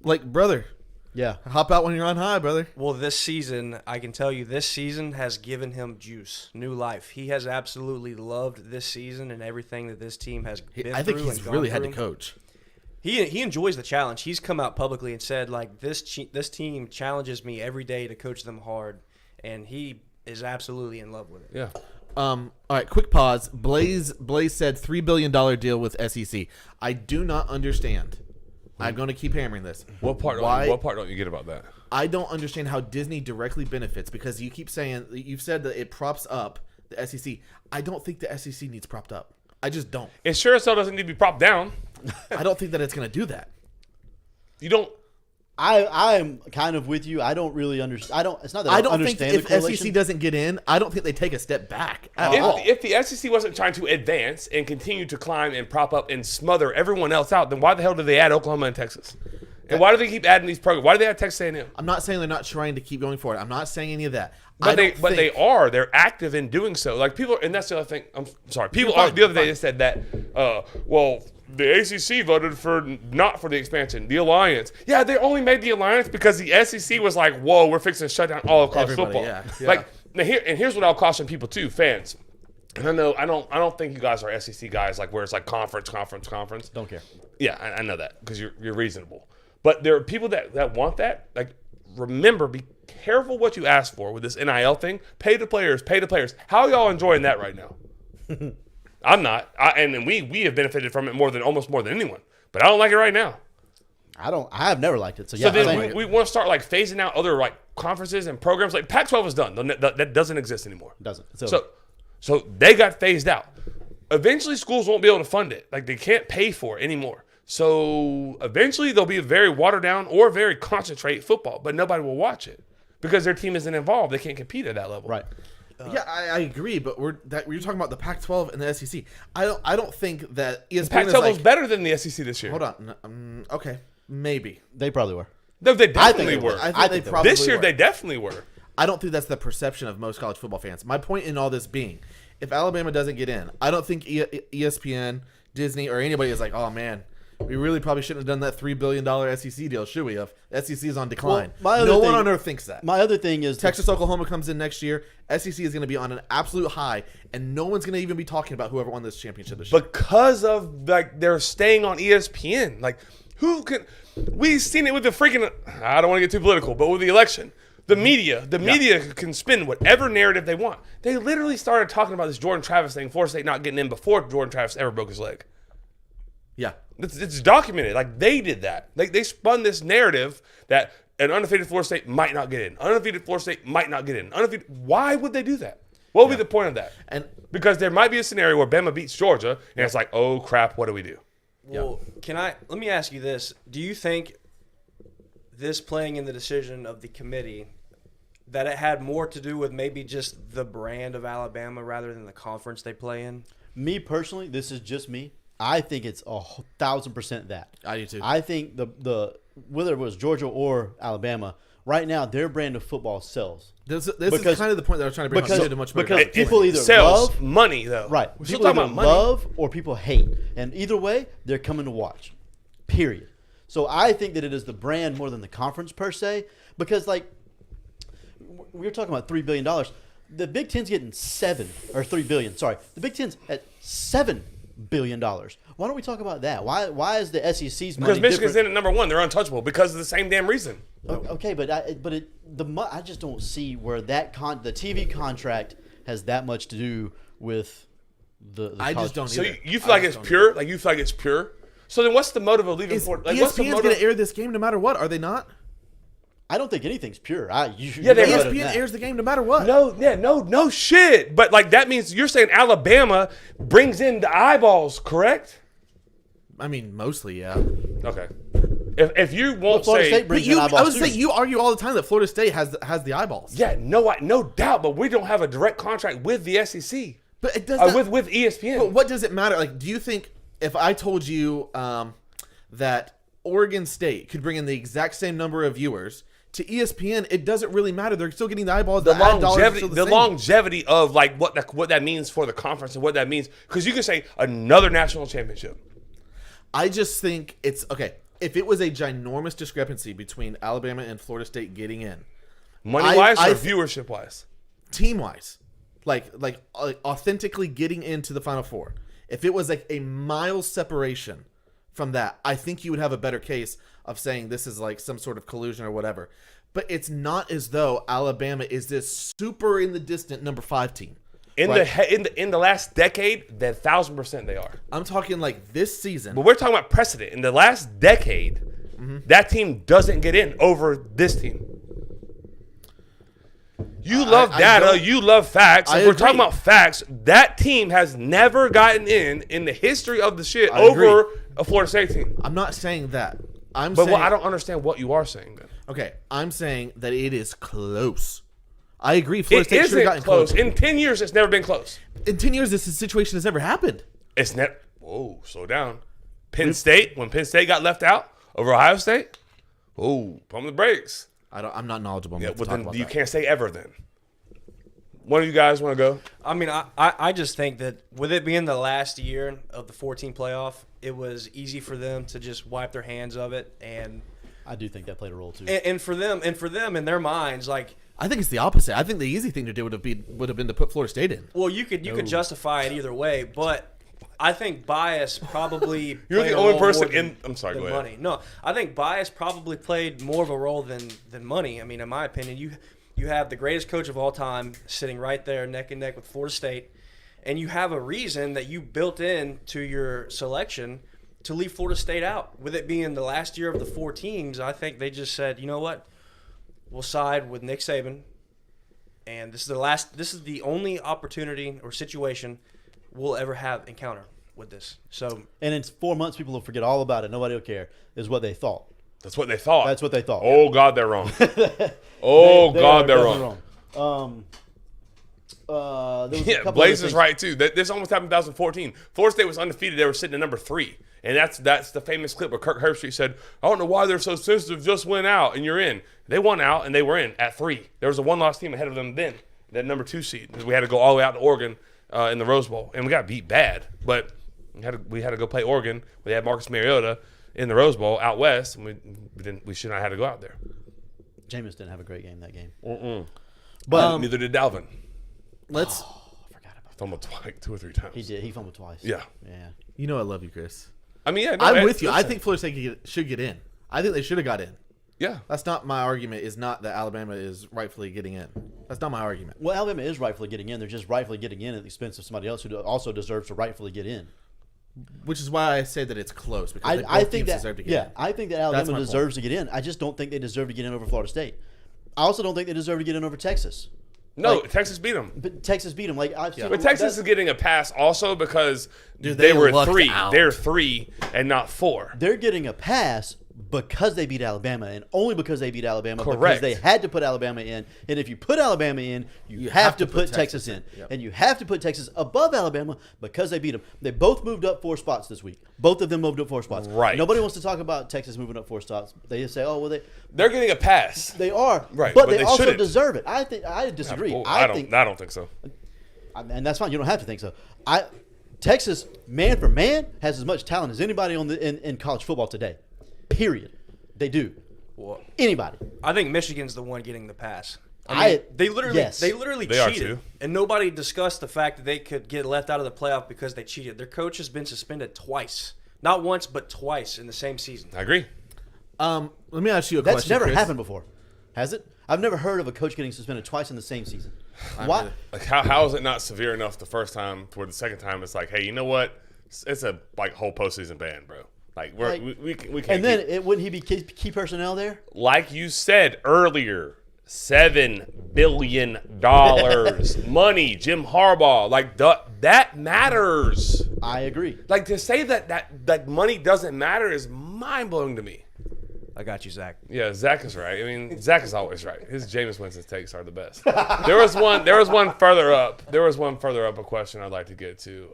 Like, brother, Yeah. hop out when you're on high, brother. Well, this season, I can tell you, this season has given him juice, new life. He has absolutely loved this season and everything that this team has been I think through he's and gone really had to through. coach. He enjoys the challenge. He's come out publicly and said, like, this team challenges me every day to coach them hard, and he is absolutely in love with it. Yeah. All right, quick pause. Blaze said $3 billion deal with SEC. I do not understand. I'm going to keep hammering this. What part don't you get about that? I don't understand how Disney directly benefits because you keep saying you've said that it props up the SEC. I don't think the SEC needs propped up. I just don't. It sure as hell doesn't need to be propped down. I don't think that it's going to do that. You don't. I am kind of with you. I don't really understand. It's not that I don't think understand if the correlation. SEC doesn't get in, I don't think they take a step back at all. If the SEC wasn't trying to advance and continue to climb and prop up and smother everyone else out, then why the hell do they add Oklahoma and Texas? And why do they keep adding these programs? Why do they add Texas A&M? I'm not saying they're not trying to keep going forward. I'm not saying any of that. But they are. They're active in doing so. Like people, and that's the other thing. I'm sorry. People the other day they said that. Well, the ACC voted not for the expansion, the alliance. Yeah, they only made the alliance because the SEC was like, "Whoa, we're fixing to shut down all of college Everybody, football." yeah. Like now here's what I'll caution people too, fans. And I don't think you guys are SEC guys like where it's like conference. Don't care. Yeah, I know that because you're reasonable. But there are people that want that. Like, remember, be careful what you ask for with this NIL thing. Pay the players. How are y'all enjoying that right now? I'm not. And we have benefited from it almost more than anyone. But I don't like it right now. I have never liked it. So So yeah. then we want to start like phasing out other like conferences and programs. Like Pac-12 is done. That doesn't exist anymore. Doesn't. It's over. So they got phased out. Eventually, schools won't be able to fund it. Like they can't pay for it anymore. So eventually, there'll be a very watered down or very concentrated football, but nobody will watch it because their team isn't involved. They can't compete at that level. Right. Yeah, I agree, but we're talking about the Pac-12 and the SEC. I don't think that ESPN Pac-12 is like, was better than the SEC this year. Hold on, okay, maybe. They probably were. No, they definitely they were. I think I they think they probably This year, were. they definitely were. I don't think that's the perception of most college football fans. My point in all this being, if Alabama doesn't get in, I don't think ESPN, Disney, or anybody is like, oh man, we really probably shouldn't have done that $3 billion SEC deal, should we have? SEC is on decline. Well, no one on earth thinks that. My other thing is Texas, Oklahoma comes in next year. SEC is going to be on an absolute high, and no one's going to even be talking about whoever won this championship this year. Because of like they're staying on ESPN. Like who can? We've seen it with the freaking. I don't want to get too political, but with the election, the media can spin whatever narrative they want. They literally started talking about this Jordan Travis thing, Florida State not getting in before Jordan Travis ever broke his leg. Yeah. It's documented. Like they did that. Like they spun this narrative that an undefeated Florida State might not get in. Undefeated Florida State might not get in. Why would they do that? What would be the point of that? And because there might be a scenario where Bama beats Georgia, and it's like, oh crap, what do we do? Well, let me ask you this. Do you think this playing in the decision of the committee, that it had more to do with maybe just the brand of Alabama rather than the conference they play in? me personally. This is just me. I think it's 1,000% that. I do too. I think the whether it was Georgia or Alabama, right now their brand of football sells. This Because- is kind of the point that I was trying to bring because- home to much better. because point. people either sells love- money though. Right. We're still People talking either about money. love or people hate. And either way, they're coming to watch. Period. So I think that it is the brand more than the conference per se. Because like we were talking about $3 billion. The Big Ten's getting $3 billion. Sorry. The Big Ten's at $7 billion. Why don't we talk about that? Why is the SEC's money Because Michigan's different? in at number one. They're untouchable because of the same damn reason. Okay, but I just don't see where the TV contract has that much to do with the I college. just don't So either. you feel like it's pure? Like you feel like it's pure? So then what's the motive of leaving Is for? Like, what's the ESPN's motive? going to air this game no matter what? Are they not? I don't think anything's pure. Yeah, you're they- better than ESPN that. airs the game no matter what. No shit. But like that means you're saying Alabama brings in the eyeballs, correct? I mean, mostly, yeah. Okay. If you won't Florida say, State But brings you, in I eyeballs would too. say you argue all the time that Florida State has the eyeballs. yeah, no doubt, but we don't have a direct contract with the SEC. But it does not, with ESPN. But what does it matter? Like, do you think if I told you that Oregon State could bring in the exact same number of viewers to ESPN, it doesn't really matter. They're still getting the eyeballs. the ad dollars are longevity, still the same. longevity of like what that means for the conference and what that means, because you can say another national championship. I just think it's okay. If it was a ginormous discrepancy between Alabama and Florida State getting in, Money wise I or th- viewership wise? team wise, like authentically getting into the Final Four, if it was like a mile separation from that, I think you would have a better case of saying this is like some sort of collusion or whatever. But it's not as though Alabama is this super in the distant number 5 team. In Right. in the last decade, then 1,000% they are. I'm talking like this season. But we're talking about precedent. In the last decade, that team doesn't get in over this team. You love I data. don't- You love facts. I If we're agree. talking about facts, that team has never gotten in the history of the shit I over agree. a Florida State team. I'm not saying that. I'm But saying I don't understand what you are saying then. okay. I'm saying that it is close. I agree. Florida It State should have isn't gotten close. close. In 10 years, it's never been close. In 10 years, this situation has never happened. It's never. Whoa, slow down. Penn State, when Penn State got left out over Ohio State, oh, pump the brakes. I'm not knowledgeable Yeah, enough to well, talk then about you that. can't say ever then. One of you guys want to go? I mean, I just think that with it being the last year of the 14 playoff, it was easy for them to just wipe their hands of it, and I do think that played a role too. for them in their minds, like, I think it's the opposite. I think the easy thing to do would have been to put Florida State in. well, you could justify it either way, but I think bias probably You're played the a only role person more than- in. I'm sorry, than go ahead. money. No, I think bias probably played more of a role than money. I mean, in my opinion, you have the greatest coach of all time sitting right there neck and neck with Florida State, and you have a reason that you built in to your selection to leave Florida State out. With it being the last year of the 4 teams, I think they just said, you know what, we'll side with Nick Saban, and this is the only opportunity or situation we'll ever have encounter with this. So And in 4 months, people will forget all about it. Nobody will care. Is what they thought. That's what they thought. That's what they thought. Oh, God, they're wrong. Oh, They God, are they're definitely wrong. There was a Yeah, couple Blaze other is things. right, too. This almost happened in 2014. Florida State was undefeated. They were sitting at number 3. And that's the famous clip where Kirk Herbstreit said, I don't know why they're so sensitive. Just win out, and you're in. They won out, and they were in at 3. There was a one-loss team ahead of them then, that number 2 seed. We had to go all the way out to Oregon in the Rose Bowl. And we got beat bad. But we had to go play Oregon. We had Marcus Mariota in the Rose Bowl out west, and we should not have to go out there. Jameis didn't have a great game that game. But neither did Dalvin. Let's. I forgot about Fumbled twice, 2 or 3 times. He did. He fumbled twice. Yeah. Yeah. You know I love you, Chris. I mean, yeah. No, I'm with you. I think Florida State should get in. I think they should have got in. Yeah. That's not my argument. Is not that Alabama is rightfully getting in. That's not my argument. Well, Alabama is rightfully getting in. They're just rightfully getting in at the expense of somebody else who also deserves to rightfully get in. Which is why I say that it's close because I both think teams that deserve to get in. I think that That's Alabama my deserves to get in. I just don't think they deserve to get in over Florida State. I also don't think they deserve to get in over Texas. No, Like- Texas beat them. But Texas beat them. Like I've seen, But Texas is getting a pass also because Dude, they they were lucked 3. out. They're 3 and not 4. they're getting a pass because they beat Alabama, and only because they beat Alabama. Because Correct. they had to put Alabama in, and if you put Alabama in, you have to put Texas in, Yep. and you have to put Texas above Alabama because they beat them. They both moved up 4 spots this week. Both of them moved up 4 spots. Right. Nobody wants to talk about Texas moving up 4 spots. They just say, "Oh, well, They're getting a pass. they are." Right, but, but they they also shouldn't. deserve it. I disagree. Well, I don't think so. and that's fine. You don't have to think so. Texas, man for man, has as much talent as anybody in college football today. Period. They do. well, Anybody. I think Michigan's the one getting the pass. They literally yes. they They are cheated, too. and nobody discussed the fact that they could get left out of the playoff because they cheated. Their coach has been suspended twice, not once but twice in the same season. I agree. Let me ask you a That's question. never Chris. happened before, has it? I've never heard of a coach getting suspended twice in the same season. Why? Like how is it not severe enough the first time toward the second time? It's like, hey, you know what? It's a whole postseason ban, bro. Like we can't. And then wouldn't he be key personnel there? like you said earlier, $7 billion money. Jim Harbaugh, like that matters. I agree. Like to say that money doesn't matter is mind blowing to me. I got you, Zach. Yeah, Zach is right. I mean, Zach is always right. His Jameis Winston takes are the best. There was one further up. A question I'd like to get to.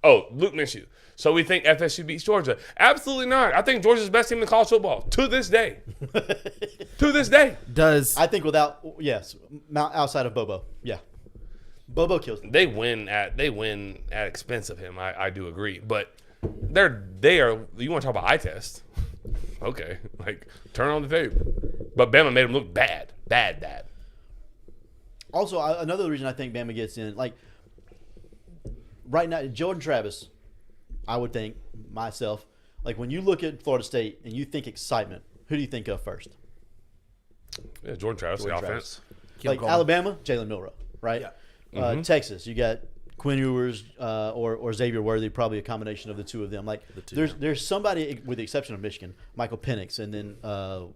Luke Minshew. So we think FSU beats Georgia? Absolutely not. I think Georgia's the best team in college football to this day. To this day. I think outside of Bobo, yeah, Bobo kills them. They win at expense of him. I do agree, but they are. You want to talk about eye test? Okay, like turn on the tape. But Bama made him look bad. Also, another reason I think Bama gets in, like right now, Jordan Travis. I would think myself, like when you look at Florida State and you think excitement, who do you think of first? Yeah, Jordan Travis, the offense. Like Alabama, Jalen Milroe, right? Yeah. Texas, you got Quinn Ewers or Xavier Worthy, probably a combination of the two of them. Like there's somebody, with the exception of Michigan, Michael Penix, and then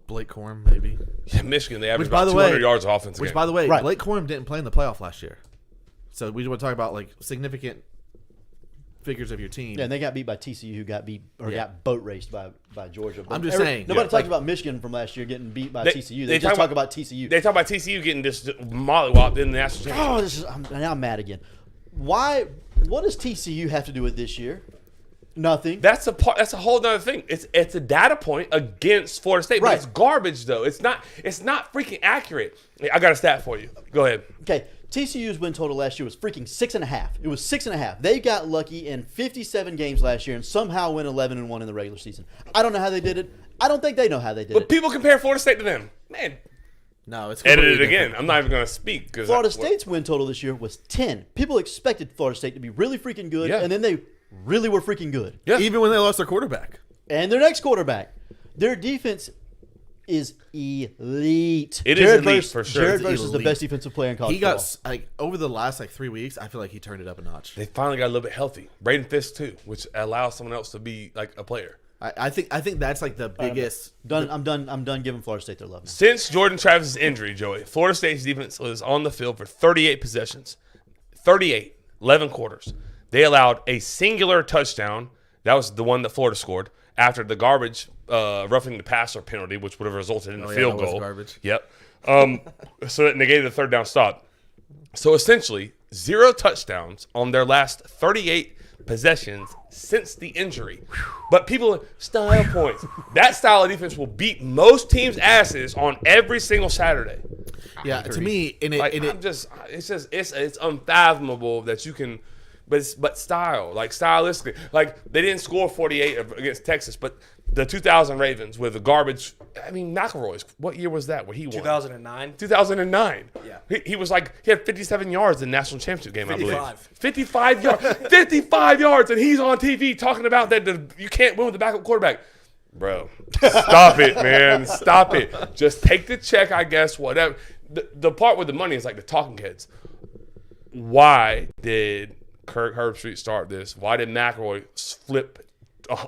Blake Corum, maybe. Yeah, Michigan, they average about 200 yards of offense. By the way, Blake Corum didn't play in the playoff last year. So we want to talk about like significant figures of your team. Yeah, and they got beat by TCU, who got boat raced by Georgia. But I'm just saying. Nobody talked about Michigan from last year getting beat by TCU. They just talk about TCU. They talk about TCU getting just mollywopped in the national championship. Now I'm mad again. Why? What does TCU have to do with this year? Nothing. That's a whole other thing. It's a data point against Florida State, but it's garbage though. It's not freaking accurate. I got a stat for you. Go ahead. Okay. TCU's win total last year was freaking 6.5. It was 6.5. They got lucky in 57 games last year and somehow went 11-1 in the regular season. I don't know how they did it. I don't think they know how they did it. But people compare Florida State to them. Man. No, it's edited again. I'm not even going to speak. Florida State's win total this year was 10. People expected Florida State to be really freaking good, and then they really were freaking good. Yeah. Even when they lost their quarterback. And their next quarterback. Their defense is elite. It is elite for sure. Jared Verse is the best defensive player in college football. He got over the last 3 weeks. I feel like he turned it up a notch. They finally got a little bit healthy. Braden Fisk too, which allows someone else to be like a player. I think that's like the biggest. I'm done giving Florida State their love now. Since Jordan Travis' injury, Joey, Florida State's defense was on the field for 38 possessions, 11 quarters. They allowed a singular touchdown. That was the one that Florida scored after the garbage roughing the passer penalty, which would have resulted in a field goal. Was garbage. Yep. So it negated the third down stop. So essentially, 0 touchdowns on their last 38 possessions since the injury. But people, style points. That style of defense will beat most teams' asses on every single Saturday. Yeah, to me, it's unfathomable that you can. But style, like stylistically, like they didn't score 48 against Texas, but the 2000 Ravens with the garbage. I mean, McElroy's. What year was that? Where he won? 2009. 2009. Yeah. He was like he had 57 yards in the national championship game. 55. I believe 55 yards. 55 yards, and he's on TV talking about that you can't win with the backup quarterback. Bro, stop it, man. Stop it. Just take the check, I guess. Whatever. The part with the money is like the talking heads. Why did Kirk Herbstreit start this? Why did McElroy flip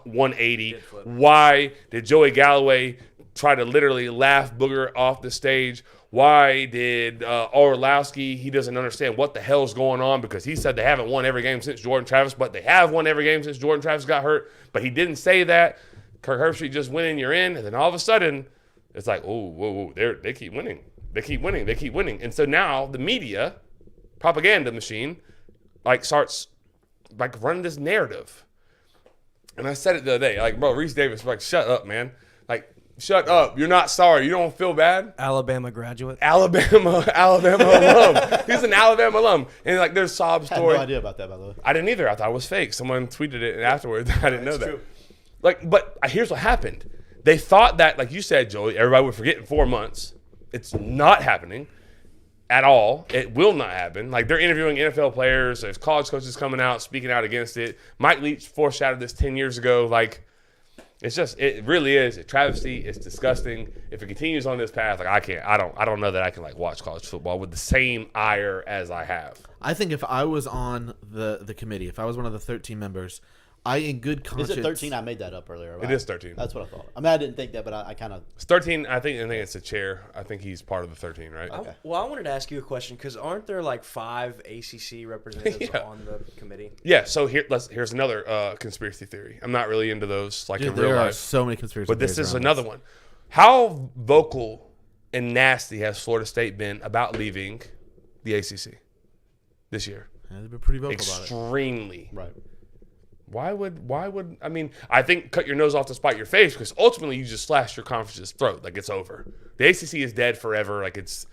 180? Why did Joey Galloway try to literally laugh Booger off the stage? Why did Orlowski, he doesn't understand what the hell's going on because he said they haven't won every game since Jordan Travis, but they have won every game since Jordan Travis got hurt. But he didn't say that. Kirk Herbstreit just went in, you're in, and then all of a sudden, it's like, oh, whoa, they keep winning. They keep winning. And so now the media, propaganda machine, like starts like running this narrative. And I said it the other day, like, bro, Reese Davis was like, shut up, man. Like, shut up. You're not sorry. You don't feel bad. Alabama graduate. Alabama alum. He's an Alabama alum. And like there's sob story. I had no idea about that, by the way. I didn't either. I thought it was fake. Someone tweeted it afterwards. I didn't know that. True. Like, but here's what happened. They thought that, like you said, Joey, everybody would forget in 4 months. It's not happening at all. It will not happen. Like, they're interviewing NFL players. There's college coaches coming out, speaking out against it. Mike Leach foreshadowed this 10 years ago. Like, it really is a travesty. It's disgusting. If it continues on this path, like, I don't know that I can, like, watch college football with the same ire as I have. I think if I was on the committee, if I was one of the 13 members, I, in good Is conscience, it 13? I made that up earlier. Right? It is 13. That's what I thought. I mean, I didn't think that, but I kind of. It's 13. I think it's a chair. I think he's part of the 13, right? Okay. Well, I wanted to ask you a question because aren't there like 5 ACC representatives Yeah. on the committee? Yeah. So here's another conspiracy theory. I'm not really into those like Dude, in real there are life, so many conspiracy but this theories is around another one. How vocal and nasty has Florida State been about leaving the ACC this year? Yeah, they've been pretty vocal about it. Extremely. Right. Why would I mean, I think cut your nose off to spite your face because ultimately you just slashed your conference's throat. Like, it's over. The ACC is dead forever. Like, it's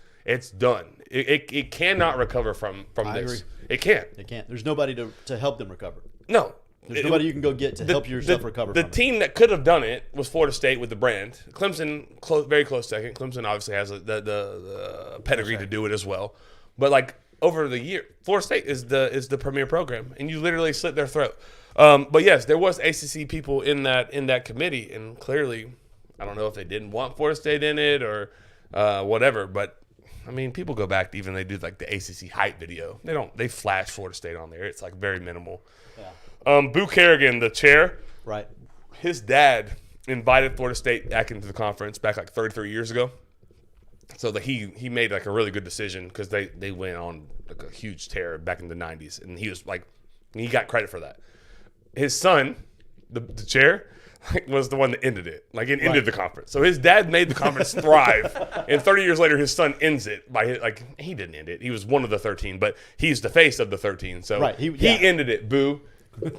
done. It cannot recover from I this. agree. it can't. They can't. There's nobody to help them recover. No. There's nobody you can go get to help yourself recover The from team that could have done it was Florida State with the brand. Clemson, very close second. Clemson obviously has the pedigree to do it as well. But like over the year, Florida State is the premier program, and you literally slit their throat. But yes, there was ACC people in that committee, and clearly, I don't know if they didn't want Florida State in it or whatever. But I mean, people go back to even they do like the ACC hype video. They flash Florida State on there. It's like very minimal. Yeah. Boo Kerrigan, the chair, Right. his dad invited Florida State back into the conference back like 33 years ago. So that he made like a really good decision because they went on like a huge tear back in the 90s, and he got credit for that. His son, the chair, was the one that ended it. Like, it ended the conference. So his dad made the conference thrive, and 30 years later, his son ends it by he didn't end it. He was one of the 13, but he's the face of the 13. So Right, he yeah. ended it. Boo.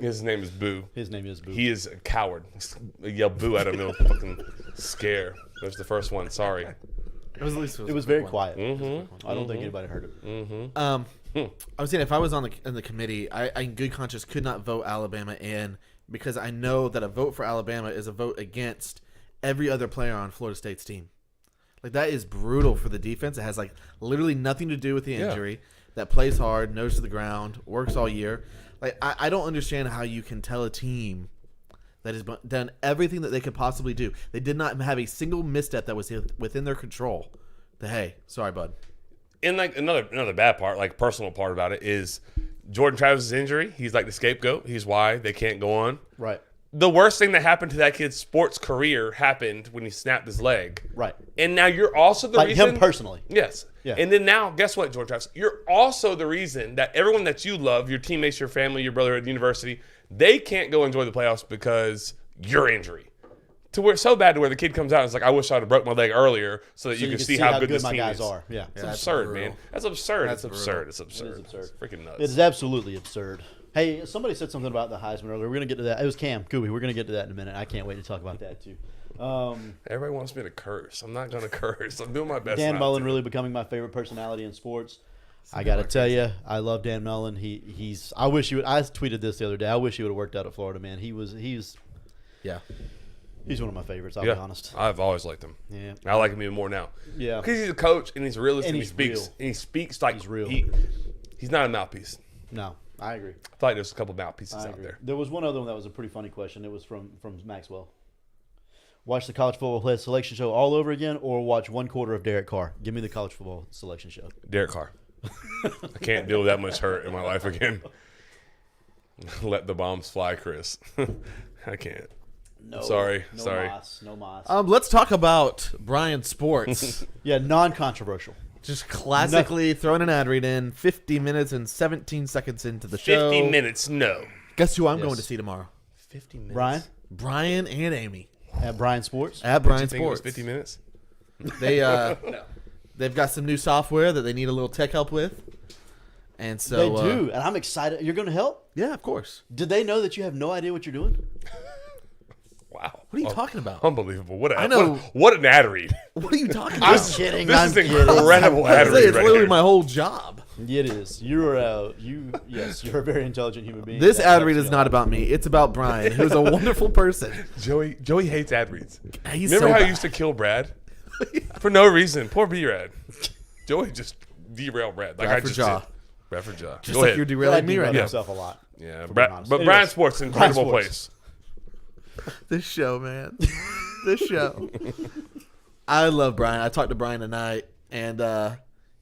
His name is Boo. His name is Boo. He is a coward. Yell boo at him, he'll fucking scare. There's the first one. Sorry. It was at least It was very quiet. Mm-hmm. I don't think anybody heard it. I was saying if I was in the committee, I in good conscience could not vote Alabama in because I know that a vote for Alabama is a vote against every other player on Florida State's team. Like, that is brutal for the defense. It has like literally nothing to do with the injury. That plays hard, nose to the ground, works all year. Like, I don't understand how you can tell a team that has done everything that they could possibly do. They did not have a single misstep that was within their control. Hey, sorry, bud. And like another bad part, like personal part about it, is Jordan Travis's injury. He's like the scapegoat. He's why they can't go on. Right. The worst thing that happened to that kid's sports career happened when he snapped his leg. Right. And now you're also the Like reason. him personally. Yes. Yeah. And then now, guess what, Jordan Travis? You're also the reason that everyone that you love, your teammates, your family, your brother at the university, they can't go enjoy the playoffs because your injury. To where it's so bad to where the kid comes out and it's like, I wish I'd have broke my leg earlier so that you can see how good this my team guys is. are. Yeah. It's that's absurd, brutal. man. That's absurd. That's It's absurd. brutal. It's absurd. It is absurd. It's freaking nuts. It is absolutely absurd. Hey, somebody said something about the Heisman earlier. We're going to get to that. It was Cam Cooey. We're going to get to that in a minute. I can't wait to talk about that, too. Everybody wants me to curse. I'm not going to curse. I'm doing my best. Dan not Mullen to. really becoming my favorite personality in sports. I got to tell you, I love Dan Mullen. He's. I wish he would. I tweeted this the other day. I wish he would have worked out at Florida, man. He's one of my favorites. I'll be honest. I've always liked him. Yeah. I like him even more now. Yeah. Because he's a coach and he's realistic And and, he's he speaks. real. And he speaks like He's real. He's not a mouthpiece. No, I agree. I feel like there's a couple mouthpieces I out agree. there. There was one other one that was a pretty funny question. It was from Maxwell. Watch the college football selection show all over again, or watch one quarter of Derek Carr. Give me the college football selection show. Derek Carr. I can't deal with that much hurt in my life again. Let the bombs fly, Chris. I can't. No, Sorry. No mas. Let's talk about Brian Sports. Yeah, non-controversial. Just classically throwing an ad read in 50 minutes and 17 seconds into the 50 show. minutes, no. Guess who I'm Yes. going to see tomorrow? 50 minutes. Brian Brian and Amy at Brian Sports. at Did Brian you think it was Sports. 50 minutes? They've got some new software that they need a little tech help with. And so They do, and I'm excited. You're going to help? Yeah, of course. Did they know that you have no idea what you're doing? Wow. What are you talking about? Unbelievable. I know. What an ad read. What are you talking I'm about? kidding. This I'm is kidding. incredible ad It's read right literally here. my whole job. It is. You're a very intelligent human being. This That ad helps read me is a not lot. about me. It's about Brian, who's a wonderful person. Joey hates ad reads. He's Remember so how bad. he used to kill Brad? For no reason. Poor B-Rad. Joey just derailed Brad. Like Bradford I just Jaw. did. Bradford Jaw. Just Go like ahead. you're Brad derailing me right derailed now. himself a lot. Yeah, being Brad, honest. but Anyways, Brian Sports, incredible Sports. place. This show, man. This show. I love Brian. I talked to Brian tonight, and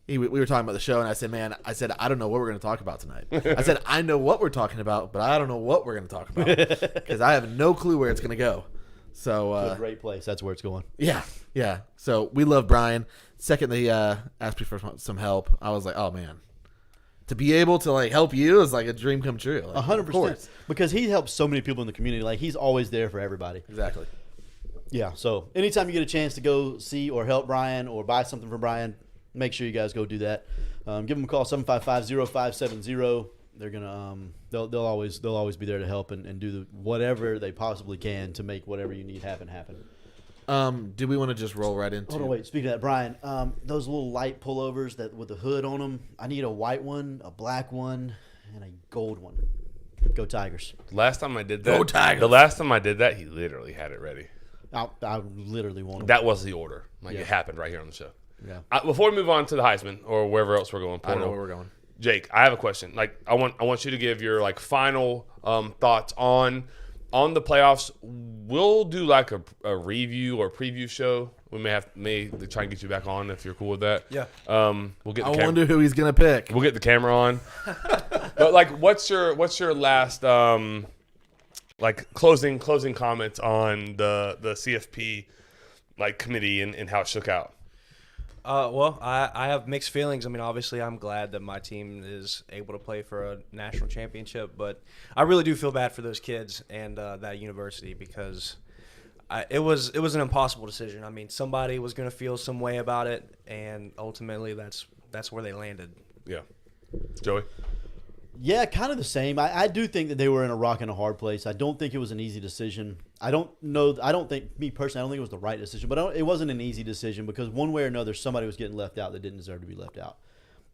we were talking about the show, and I said, man, I don't know what we're going to talk about tonight. I said, I know what we're talking about, but I don't know what we're going to talk about because I have no clue where it's going to go. So To a great place. That's where it's going. yeah. So we love Brian. Second, they asked me for some help. I was like, oh man, to be able to like help you is like a dream come true. Like, 100%. Because he helps so many people in the community. Like he's always there for everybody. Exactly. Yeah. So anytime you get a chance to go see or help Brian or buy something for Brian, make sure you guys go do that. Give them a call 755-0570. They're gonna they'll always be there to help and do whatever they possibly can to make whatever you need happen. Do we want to just roll right into? Hold on, wait. Speaking of that, Brian, those little light pullovers that with the hood on them, I need a white one, a black one, and a gold one. Go Tigers! Last time I did that, Go Tigers! The last time I did that, he literally had it ready. I literally want them. That was the order. Like Yeah. it happened right here on the show. Yeah. Before we move on to the Heisman or wherever else we're going, I don't know where we're going. Jake, I have a question. Like I want you to give your like final thoughts on the playoffs. We'll do like a review or preview show. We may try and get you back on if you're cool with that. Yeah. We'll get. I wonder who he's gonna pick. We'll get the camera on. But like, what's your last like closing comments on the CFP like committee and how it shook out? Well, I have mixed feelings. I mean, obviously, I'm glad that my team is able to play for a national championship, but I really do feel bad for those kids and that university because it was an impossible decision. I mean, somebody was going to feel some way about it, and ultimately, that's where they landed. Yeah, Joey. Yeah, kind of the same. I do think that they were in a rock and a hard place. I don't think it was an easy decision. I don't think, me personally, I don't think it was the right decision. But it wasn't an easy decision because one way or another, somebody was getting left out that didn't deserve to be left out.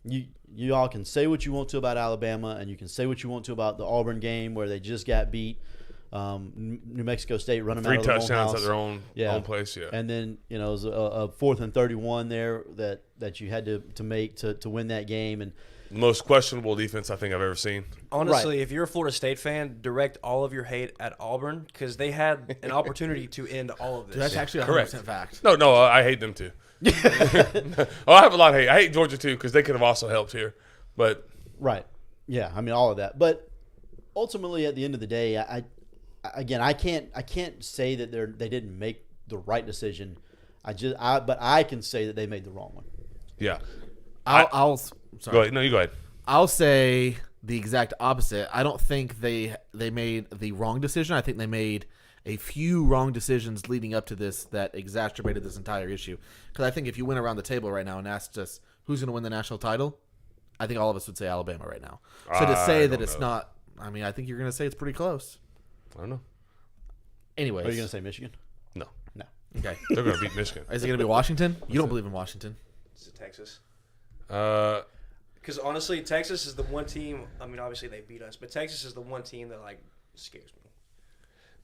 You all can say what you want to about Alabama, and you can say what you want to about the Auburn game where they just got beat. New Mexico State run them 3 out of their touchdowns own at house. their own place. Yeah. And then, it was a 4th and 31 there that you had to make to win that game. And Most questionable defense I think I've ever seen. Honestly, Right. if you're a Florida State fan, direct all of your hate at Auburn because they had an opportunity to end all of this. That's actually 100% Correct. fact. No, I hate them too. I have a lot of hate. I hate Georgia too because they could have also helped here, but Right. Yeah, I mean all of that. But ultimately at the end of the day, I can't say that they didn't make the right decision. But I can say that they made the wrong one. yeah. I'll sorry. Go ahead. No, you go ahead. I'll say the exact opposite. I don't think they made the wrong decision. I think they made a few wrong decisions leading up to this that exacerbated this entire issue. Because I think if you went around the table right now and asked us who's going to win the national title, I think all of us would say Alabama right now. So to say that it's not, I mean, I think you're going to say it's pretty close. I don't know. Are Anyways. you going to say Michigan? No. No. Okay. They're going to beat Michigan. Is it going to be Washington? You don't believe in Washington. Is it Texas? Because Because honestly, Texas is the one team. I mean, obviously they beat us, but Texas is the one team that like scares me.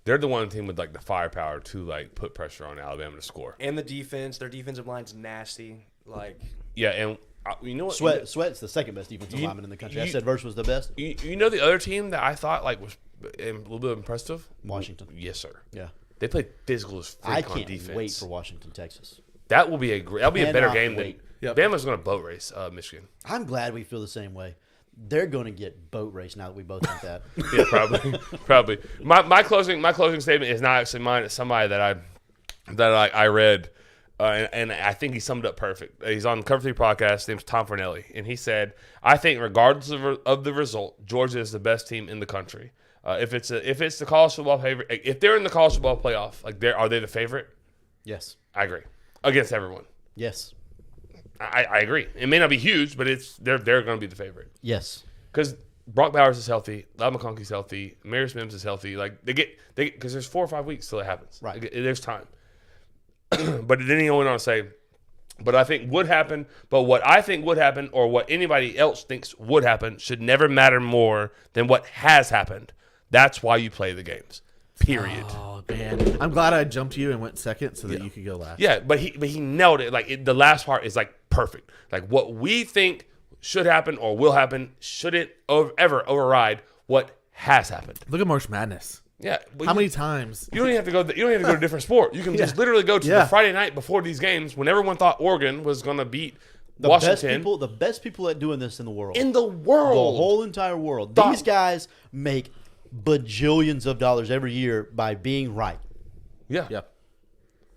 they're the one team with like the firepower to like put pressure on Alabama to score. And the defense, their defensive line's nasty. Like, Yeah, and you know what? Sweat's the second best defensive lineman in the country. I you- said Verse was the best. You know the other team that I thought like was a little bit impressive? Washington. Yes, sir. Yeah. They played physical as freak I on can't defense. wait for Washington, Texas. That will be a better Cannot game wait. than Yep. Bama's going to boat race Michigan. I'm glad we feel the same way. They're going to get boat race now that we both think that. Yeah, probably. My closing statement is not actually mine. It's somebody that I read, and I think he summed it up perfect. He's on the Cover 3 podcast. His name's Tom Fornelli, and he said, "I think regardless of the result, Georgia is the best team in the country. If it's the college football favorite, if they're in the college football playoff, like are they the favorite? Yes. I agree against everyone. Yes. I agree. It may not be huge, but they're going to be the favorite." Yes. Because Brock Bowers is healthy, Loud McConkey's healthy, Marius Mims is healthy. Like they get because there's 4 or 5 weeks till it happens. Right. There's time. But then he went on to say, "But I think would happen. But what I think would happen, or what anybody else thinks would happen, should never matter more than what has happened. That's why you play the games. Period." Oh, man. I'm glad I jumped you and went second so that you could go last. Yeah, but he nailed it. Like the last part is like perfect. Like what we think should happen or will happen shouldn't ever override what has happened. Look at March Madness. Yeah. but How you- many times? You don't even have to go. You don't even have to go to a different sport. You can just literally go to Yeah. the Friday night before these games when everyone thought Oregon was going to beat Washington. The best people at doing this in the world. In the world. The whole entire world. Stop. These guys make bajillions of dollars every year by being right. Yeah. Yeah.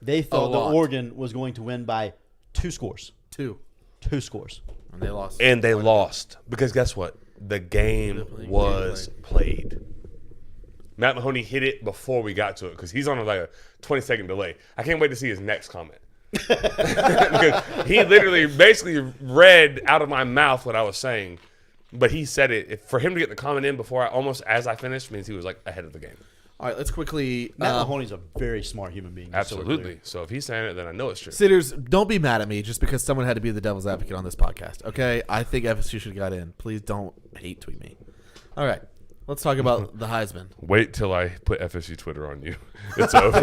They thought that lot. Oregon was going to win by 2 scores. 2. 2 scores. And they lost. And they lost because guess what? The game was played. Matt Mahoney hit it before we got to it because he's on like a 20-second delay. I can't wait to see his next comment. Because he literally basically read out of my mouth what I was saying, but he said it. For him to get the comment in before as I finished means he was like ahead of the game. All right, let's quickly. Matt Mahoney's a very smart human being. Absolutely. So if he's saying it, then I know it's true. Sitters, don't be mad at me just because someone had to be the devil's advocate on this podcast. Okay, I think FSU should have got in. Please don't hate tweet me. All right, let's talk about the Heisman. Wait till I put FSU Twitter on you. It's over.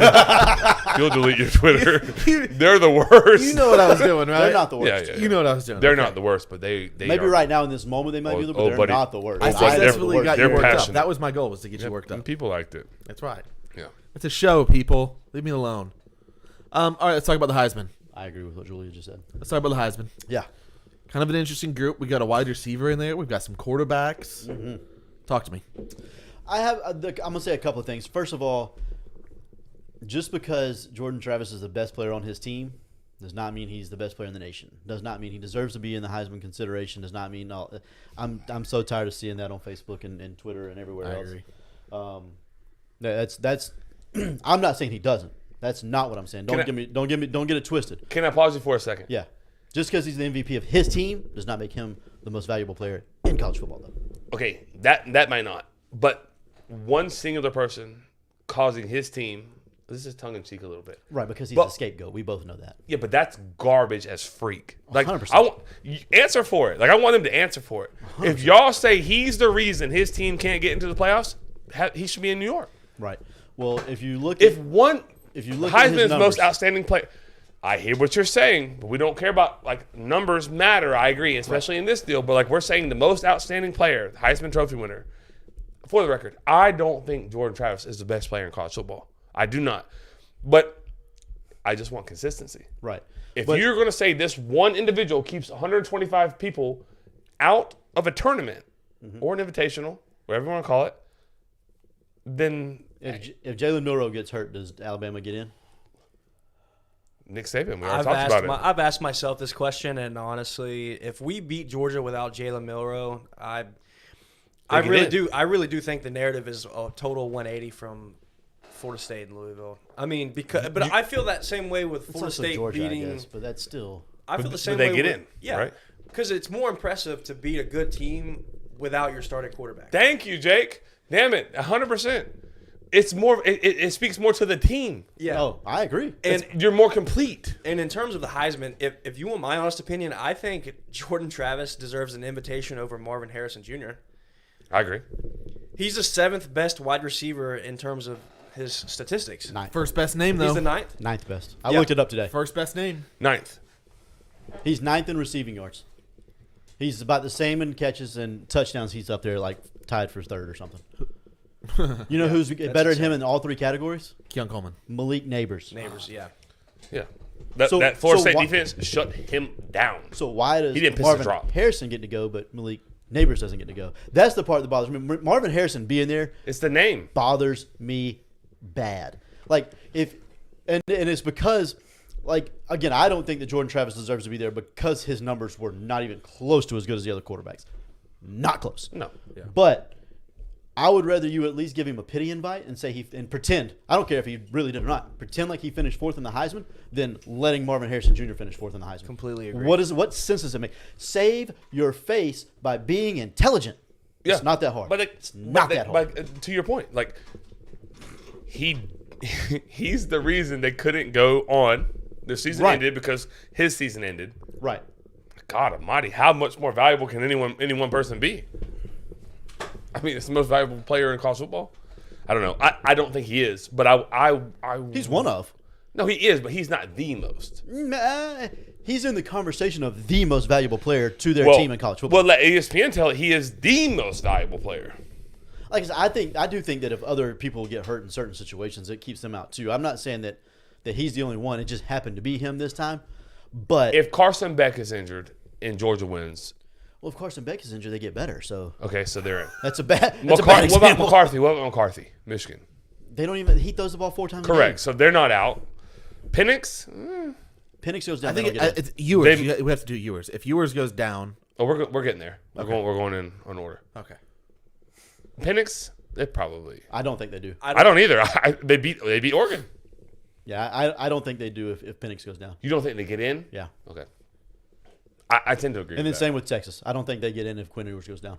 You'll delete your Twitter. They're the worst. You know what I was doing, right? They're not the worst. Yeah. You know what I was doing. They're okay. not the worst, but they Maybe are. right now in this moment they might be, but they're buddy. not the worst. I buddy, successfully got you they're worked up. passionate. That was my goal, was to get you worked And up. people liked it. That's right. Yeah. It's a show, people. Leave me alone. All right, let's talk about the Heisman. I agree with what Julia just said. Let's talk about the Heisman. Yeah. Kind of an interesting group. We got a wide receiver in there. We've got some quarterbacks. Mm-hmm. Talk to me. I'm going to say a couple of things. First of all, just because Jordan Travis is the best player on his team does not mean he's the best player in the nation. Does not mean he deserves to be in the Heisman consideration. Does not mean all. I'm so tired of seeing that on Facebook and Twitter and everywhere I else. agree. That's I'm not saying he doesn't. That's not what I'm saying. Don't get it twisted. Can I pause you for a second? Yeah. Just because he's the MVP of his team does not make him the most valuable player in college football, though. Okay, that might not. But one singular person causing his team, this is tongue in cheek a little bit. Right, because he's But- the scapegoat. We both know that. Yeah, but that's garbage as freak. Like 100%. I want answer for it. Like I want him to answer for it. 100%. If y'all say he's the reason his team can't get into the playoffs, he should be in New York. Right. Well, if you look If at one if you look at his Heisman's numbers, most outstanding player, I hear what you're saying, but we don't care about like numbers matter. I agree, especially in this deal. But like we're saying, the most outstanding player, Heisman Trophy winner. For the record, I don't think Jordan Travis is the best player in college football. I do not. But I just want consistency. right. If But- you're going to say this one individual keeps 125 people out of a tournament or an invitational, whatever you want to call it, then if Jalen Milroe gets hurt, does Alabama get in? Nick Saban, we already talked about it. I've asked myself this question, and honestly, if we beat Georgia without Jalen Milroe, I really do think the narrative is a total 180 from Florida State and Louisville. I mean, but I feel that same way with It's Florida also State Georgia, beating. I guess, but that's still. I feel the same they way. get with, in, yeah, right? Because it's more impressive to beat a good team without your starting quarterback. Thank you, Jake. Damn it, 100%. It's more. It speaks more to the team, Yeah. Oh, I agree. And you're more complete. And in terms of the Heisman, if you want my honest opinion, I think Jordan Travis deserves an invitation over Marvin Harrison Jr. I agree. He's the 7th best wide receiver in terms of his statistics. Ninth. First best name, though. He's the 9th. Ninth best. I Yeah. looked it up today. First best name. 9th. He's 9th in receiving yards. He's about the same in catches and touchdowns. He's up there like tied for 3rd or something. You know who's better than him in all 3 categories? Keon Coleman. Malik Neighbors. Neighbors, yeah. Yeah. That Florida State defense shut him down. So why does He didn't piss Marvin a drop. Harrison get to go, but Malik Neighbors doesn't get to go? That's the part that bothers me. Marvin Harrison being there It's the name. bothers me bad. Like and it's because, like, again, I don't think that Jordan Travis deserves to be there because his numbers were not even close to as good as the other quarterbacks. Not close. No. Yeah. But I would rather you at least give him a pity invite and say and pretend. I don't care if he really did or not. Pretend like he finished 4th in the Heisman, than letting Marvin Harrison Jr. finish 4th in the Heisman. Completely agree. What sense does it make? Save your face by being intelligent. Yeah. It's not that hard. But it's not that hard. But to your point, like he's the reason they couldn't go on. Their season Right. ended because his season ended. Right. God Almighty, how much more valuable can any one person be? I mean, it's the most valuable player in college football. I don't know. I don't think he is, but I He's one of. No, he is, but he's not the most. He's in the conversation of the most valuable player to their Well, team in college football. Well, let ESPN tell it he is the most valuable player. Like I said, I do think that if other people get hurt in certain situations, it keeps them out too. I'm not saying that he's the only one. It just happened to be him this time. But If Carson Beck is injured, and Georgia wins. Well, if Carson Beck is injured, they get better. So Okay, so they're in. that's a bad. That's What a bad about example. McCarthy? What about McCarthy? Michigan. They don't even. He throws the ball 4 times. Correct. So they're not out. Penix? A game. Penix goes down. I think they don't get in. it's Ewers. They- We have to do Ewers. If Ewers goes down, Oh, we're getting there. We're going in on order. okay. Penix? They probably. I don't think they do. I don't either. They beat Oregon. Yeah, I don't think they do if Penix goes down. You don't think they get in? Yeah. Okay. I tend to agree. And with then that. same with Texas. I don't think they get in if Quinn Ewers goes down.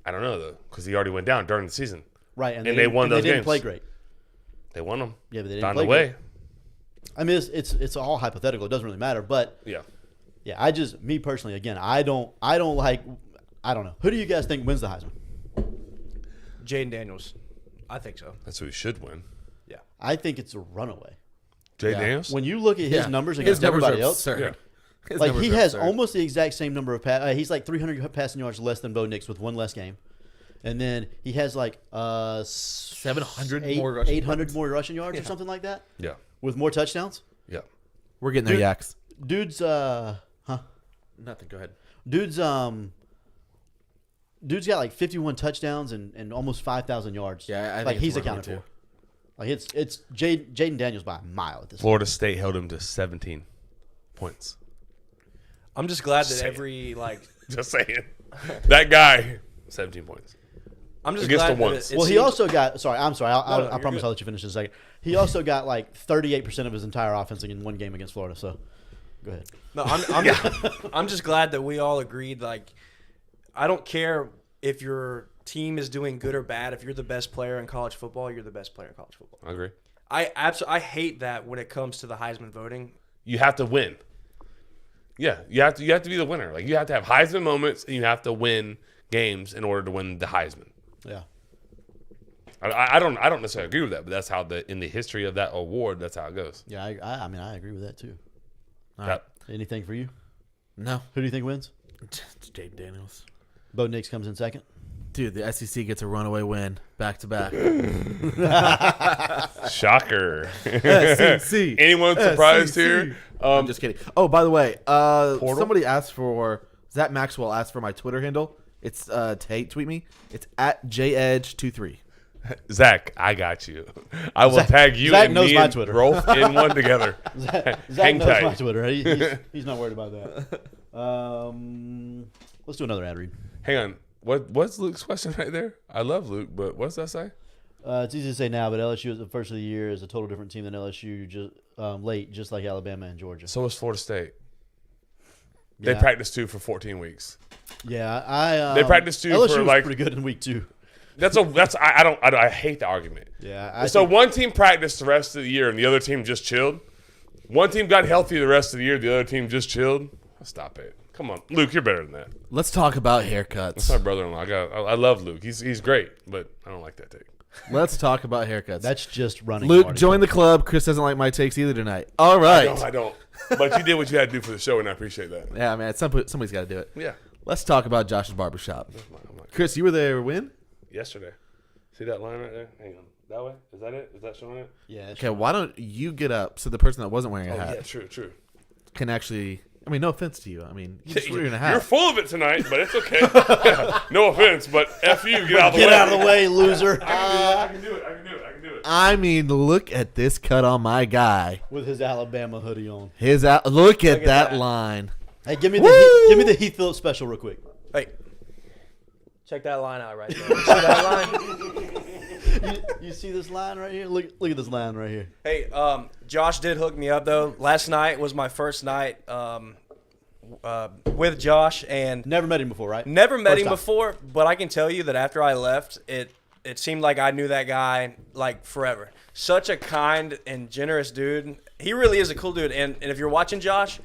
I don't know though, because he already went down during the season. Right, And they didn't- won and those they didn't games. play great. They won them. Yeah, but they didn't Found play a way. great. I mean, it's all hypothetical. It doesn't really matter. But Yeah. yeah, me personally, again, I don't know. Who do you guys think wins the Heisman? Jaden Daniels. I think so. That's who he should win. Yeah. I think it's a runaway. Jay Daniels? When you look at his numbers His against numbers everybody are else, absurd. Yeah. His like numbers he are has absurd. almost the exact same number of he's like 300 passing yards less than Bo Nix with one less game, and then he has like 700 more rushing 800 yards. more rushing yards or something like that Yeah. with more touchdowns. Yeah. We're getting there, Dude- Yaks. Dude's Nothing. Go ahead. Dude's got like 51 touchdowns and almost 5,000 yards. Yeah, I think like it's he's worth it accounted too. for. Like it's Jaden Daniels by a mile at this point. Florida State held him to 17 points. I'm just glad that Say it. every Just saying. That guy, 17 points. I'm just Against glad the that ones. it Well, he seems- also got. Sorry, I'm sorry. No, I you're promise good. I'll let you finish in a second. He also got like 38% of his entire offense in one game against Florida. So, go ahead. No, I'm just glad that we all agreed. Like, I don't care if your team is doing good or bad. If you're the best player in college football, you're the best player in college football. I agree. I hate that when it comes to the Heisman voting. You have to win. Yeah, you have to be the winner. Like you have to have Heisman moments, and you have to win games in order to win the Heisman. Yeah. I don't necessarily agree with that, but that's how in the history of that award, that's how it goes. Yeah. I mean, I agree with that too. That- Anything for you? No. Who do you think wins? It's Jaden Daniels. Bo Nix comes in second. Dude, the SEC gets a runaway win back to back. Shocker. SEC. Anyone surprised SEC. here? I'm just kidding. Oh, by the way, somebody asked for Zach Maxwell asked for my Twitter handle. It's tweet me. It's at JEdge23. Zach, I got you. I will tag you Zach and knows me my and Twitter. Rolf in one together. Zach Hang knows tight. my Twitter. He's not worried about that. Let's do another ad read. Hang on. What's Luke's question right there? I love Luke, but what's that say? It's easy to say now, but LSU at the first of the year is a total different team than LSU just late, just like Alabama and Georgia. So is Florida State. They Yeah. practiced 2 for 14 weeks. Yeah, They practiced 2 LSU for was like. pretty good in week 2. I hate the argument. Yeah, So one team practiced the rest of the year and the other team just chilled. One team got healthy the rest of the year, the other team just chilled. Stop it. Come on, Luke, you're better than that. Let's talk about That's haircuts. my brother-in-law. I love Luke. He's great, but I don't like that take. Let's talk about haircuts. that's just running. Luke, Marty. join the club. Chris doesn't like my takes either tonight. All right. No, I don't. But you did what you had to do for the show, and I appreciate that. Yeah, man. Somebody's got to do it. Yeah. Let's talk about Josh's barbershop. I'm like, Chris, you were there when? yesterday. See that line right there? Hang on. That way? Is that it? Is that showing it? Yeah. Okay, why don't you get up so the person that wasn't wearing a Oh, hat yeah, true. can actually. I mean, no offense to you. I mean, you just wearing a hat. You're full of it tonight, but it's okay. No offense, but F you. Get out of the way. Get out of the way, loser. I can do it. I mean, look at this cut on my guy. With his Alabama hoodie on. Look at at that that. line. Hey, give me Woo! the Heath Phillips special real quick. Hey, check that line out right there. You see that line? You see this line right here? Look at this line right here. Hey, Josh did hook me up though. Last night was my first night with Josh, and Never met him before, right? never met First him time. before. But I can tell you that after I left, it seemed like I knew that guy like forever. Such a kind and generous dude. He really is a cool dude. And if you're watching Josh,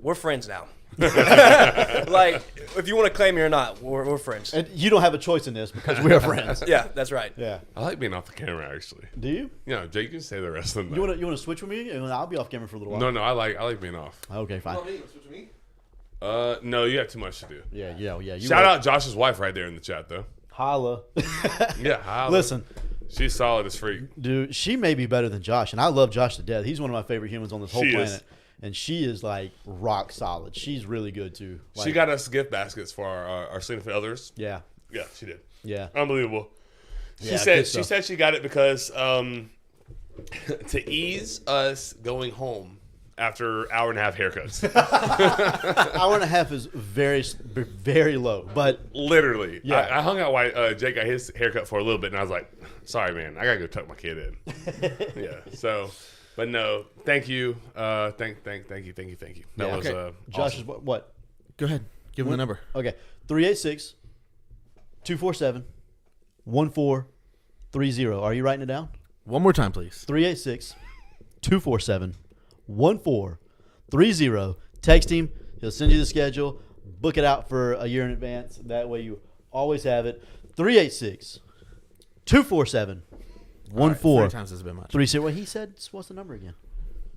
we're friends now. Like, if you want to claim me or not, we're friends. And you don't have a choice in this because we are friends. Yeah, that's right. Yeah. I like being off the camera, actually. Do you? Yeah, Jake, you can say the rest of the You night. want to switch with me? And I'll be off camera for a little while. No, I like being off. Okay, fine. No, you got too much to do. Yeah. You Shout out Josh's wife right there in the chat, though. Holla. Yeah, holla. Listen, She's solid as freak. dude, she may be better than Josh, and I love Josh to death. He's one of my favorite humans on this whole She planet. is. and she is like rock solid. She's really good too. Like, She got us gift baskets for our significant others. yeah, Yeah, she did. yeah. Unbelievable. Yeah, She good said stuff. she got it because to ease us going home after hour and a half haircuts. Hour and a half is very low, but Literally. Yeah. I hung out while Jake got his haircut for a little bit, and I was like, sorry, man, I got to go tuck my kid in. Yeah, so, but no, thank you. Thank you. That Yeah. was Okay. Josh awesome. is what? Go ahead. Give him the number. Okay, 386-247-1430. Are you writing it down? One more time, please. 386-247-1430. Text him. He'll send you the schedule. Book it out for a year in advance. That way you always have it. 386-247-1430. All right, 3 times has been much. Well, he said, what's the number again?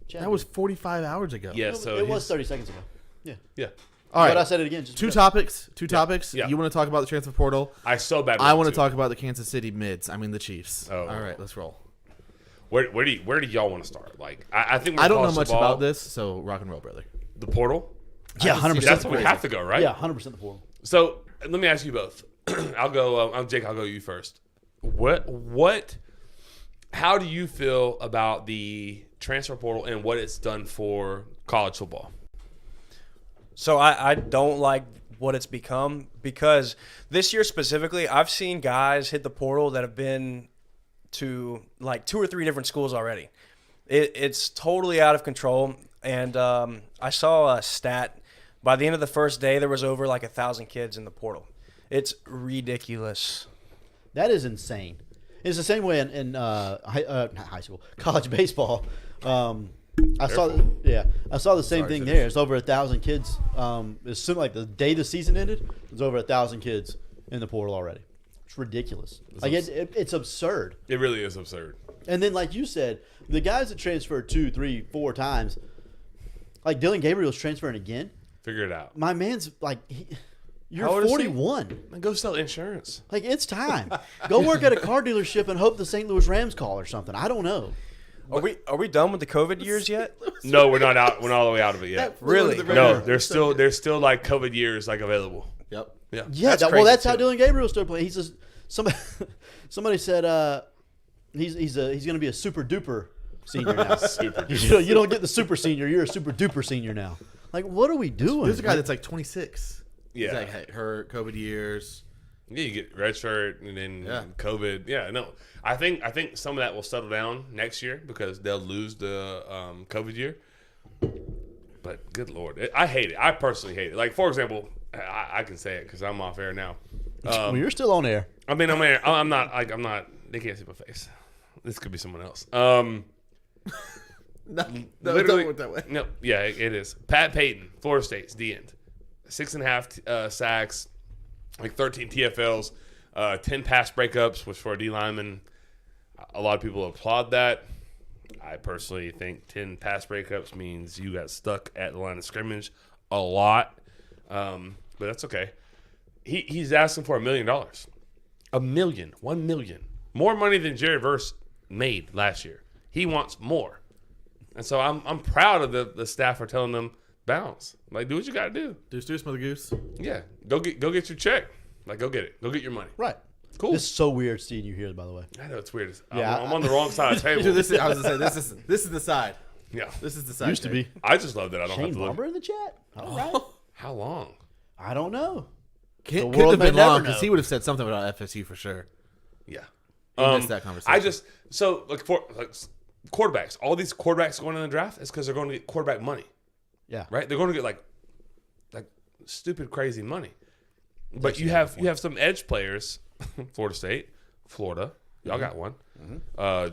Chad, That was 45 hours ago. Yeah, so it was his- 30 seconds ago. Yeah. Yeah. All But I right. said it again. Just Two because. topics. Two topics. Yeah. You want to talk about the transfer portal? I so badly I want to to. talk about the Kansas City mids. I mean the Chiefs. Oh. All right, let's roll. Where do y'all want to start? Like, I think we're I don't know college much football, about this, so rock and roll, brother. the portal. Yeah, 100%. That's where we have to go, right? Yeah, 100% the portal. So let me ask you both. I'll go. Jake. I'll go you first. What? How do you feel about the transfer portal and what it's done for college football? So I don't like what it's become because this year specifically, I've seen guys hit the portal that have been to like 2 or 3 different schools already. It's totally out of control. And I saw a stat. By the end of the first day, there was over like 1,000 kids in the portal. It's ridiculous. That is insane. It's the same way in not high school, college baseball. I saw the same thing there. It's over 1,000 kids. It's something like the day the season ended, there's over 1,000 kids in the portal already. It's ridiculous. It's absurd. It really is absurd. And then, like you said, the guys that transferred 2, 3, 4 times, like Dylan Gabriel's transferring again. Figure it out. My man's like, you're How old is he? 41. And go sell insurance. Like, it's time. Go work at a car dealership and hope the St. Louis Rams call or something. I don't know. Are we done with the COVID years yet? No, we're not out. We're not all the way out of it yet. Really? No, there's still like COVID years like available. Yep. Yeah. Yeah, That's well, crazy, that's how too. Dylan Gabriel started playing. He's just somebody said he's going to be a super duper senior now. Super. You don't get the super senior. You're a super duper senior now. Like, what are we doing? There's a guy that's like 26. Yeah. He's like, hey, her COVID years. Yeah, you get red shirt and then Yeah. COVID. Yeah, no. I think some of that will settle down next year because they'll lose the COVID year. But good Lord, I hate it. I personally hate it. Like, for example, I can say it because I'm off air now. well, you're still on air. I mean, I'm not. They can't see my face. This could be someone else. No, Literally, don't work that way. No, yeah, it is. Pat Payton, Florida State's the end. 6.5 sacks, like 13 TFLs, 10 pass breakups, which for a D lineman, a lot of people applaud that. I personally think 10 pass breakups means you got stuck at the line of scrimmage a lot, but that's okay. He's asking for $1 million. $1 million. More money than Jerry Verse made last year. He wants more. And so I'm proud of the staff for telling them, bounce. Like, do what you got to do. Deuce, Mother Goose. Yeah. Go get your check. Like, go get it. Go get your money. Right. Cool. This is so weird seeing you here, by the way. I know it's weird. Yeah, I'm on the wrong side of the table. Dude, I was gonna say this is the side. Yeah. This is the side. Used to be. I just love that I don't have Shane to look. Barber in the chat? All right. How long? I don't know. Couldn't world have may been never long because know. he would have said something about FSU for sure. Yeah. We missed that conversation. Quarterbacks. All these quarterbacks going in the draft is because they're going to get quarterback money, Yeah. right? They're going to get like stupid crazy money. But you have some edge players, Florida State, Florida. Y'all got one.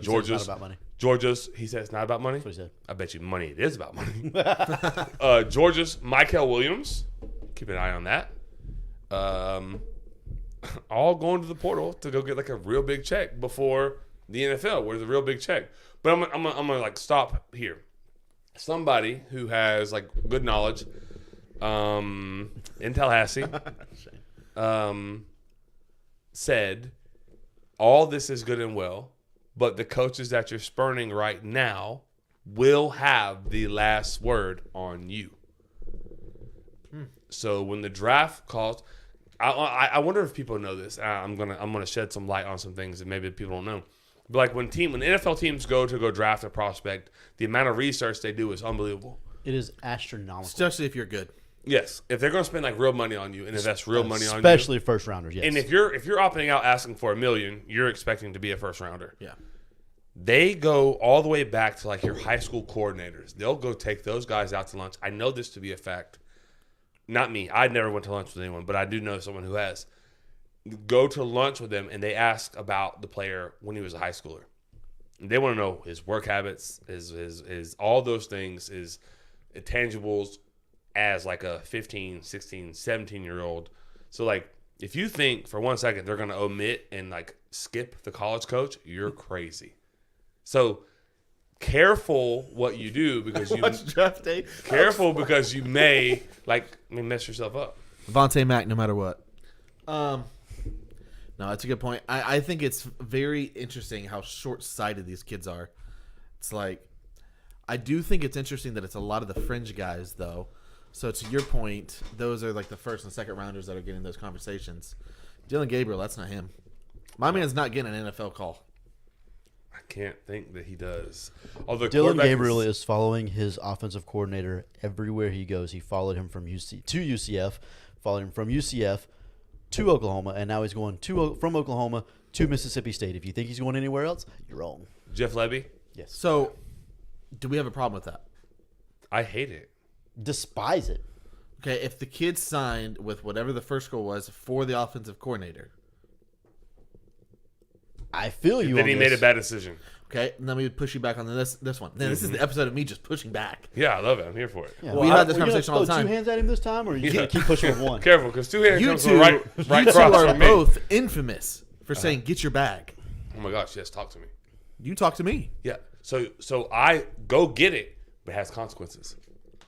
Georgia's It's not about money. Georgia's. He said it's not about money. That's what he said. I bet you money it is about money. Georgia's Michael Williams. Keep an eye on that. All going to the portal to go get like a real big check before the NFL, where there's a real big check. But I'm gonna like stop here. Somebody who has like good knowledge in Tallahassee said all this is good and well, but the coaches that you're spurning right now will have the last word on you. So when the draft calls, I wonder if people know this. I'm gonna shed some light on some things that maybe people don't know. But like when NFL teams go draft a prospect, the amount of research they do is unbelievable. It is astronomical. Especially if you're good. Yes, if they're going to spend like real money on you and invest real money on you, especially first rounders. Yes, and if you're opting out asking for $1 million, you're expecting to be a first rounder. Yeah. They go all the way back to like your high school coordinators. They'll go take those guys out to lunch. I know this to be a fact. Not me. I never went to lunch with anyone, but I do know someone who has. Go to lunch with them, and they ask about the player when he was a high schooler. And they want to know his work habits, his all those things, his intangibles as like a 15, 16, 17-year-old. So like if you think for 1 second they're going to omit and like skip the college coach, you're crazy. So careful what you do because you draft day. Careful because you may mess yourself up. Vontae Mack, no matter what. No, that's a good point. I think it's very interesting how short-sighted these kids are. It's like, I do think it's interesting that it's a lot of the fringe guys, though. So to your point, those are like the first and second rounders that are getting those conversations. Dylan Gabriel, that's not him. My man's not getting an NFL call. I can't think that he does. Although Dylan Gabriel is following his offensive coordinator everywhere he goes. He followed him from UC to UCF, followed him from UCF to Oklahoma, and now he's going from Oklahoma to Mississippi State. If you think he's going anywhere else, you're wrong. Jeff Lebby? Yes. So, do we have a problem with that? I hate it. Despise it. Okay, if the kid signed with whatever the first goal was for the offensive coordinator. I feel you. Then he made a bad decision. Okay, and then we would push you back on this one. Then this is the episode of me just pushing back. Yeah, I love it. I'm here for it. Yeah. We had this conversation all the Throw time. 2 hands at him this time, or you gonna keep pushing with one? Careful, because 2 hands You comes two, from right you two across are from me. both infamous for saying "get your bag." Oh my gosh, yes, talk to me. You talk to me. Yeah, so I go get it, but it has consequences.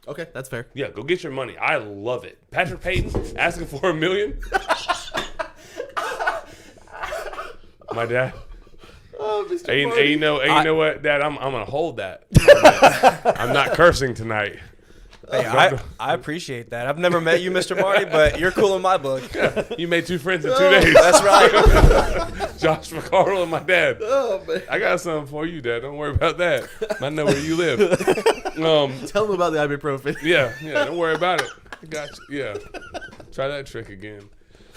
Okay, that's fair. Yeah, go get your money. I love it. Patrick Payton asking for $1 million. My dad. Oh, Mr. Hey, Marty. you know what, Dad? I'm gonna hold that. I'm not cursing tonight. Hey, I appreciate that. I've never met you, Mr. Marty, but you're cool in my book. You made 2 friends in 2 days. That's right. Josh McCardle and my dad. Oh man. I got something for you, Dad. Don't worry about that. I know where you live. Tell them about the ibuprofen. Yeah. Don't worry about it. I got you. Yeah. Try that trick again.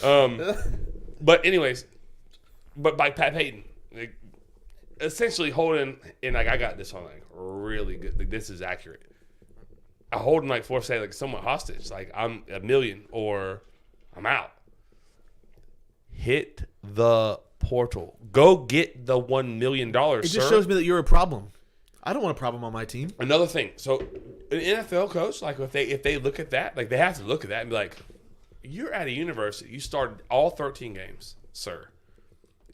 But anyways, but by Pat Payton, like, essentially holding and like I got this on like really good. Like, this is accurate. I hold him like for say like somewhat hostage. Like I'm $1 million or I'm out. Hit the portal. Go get the $1 million. It just shows me that you're a problem. I don't want a problem on my team. Another thing. So an NFL coach, like if they look at that, like they have to look at that and be like, you're at a university. You started all 13 games, sir.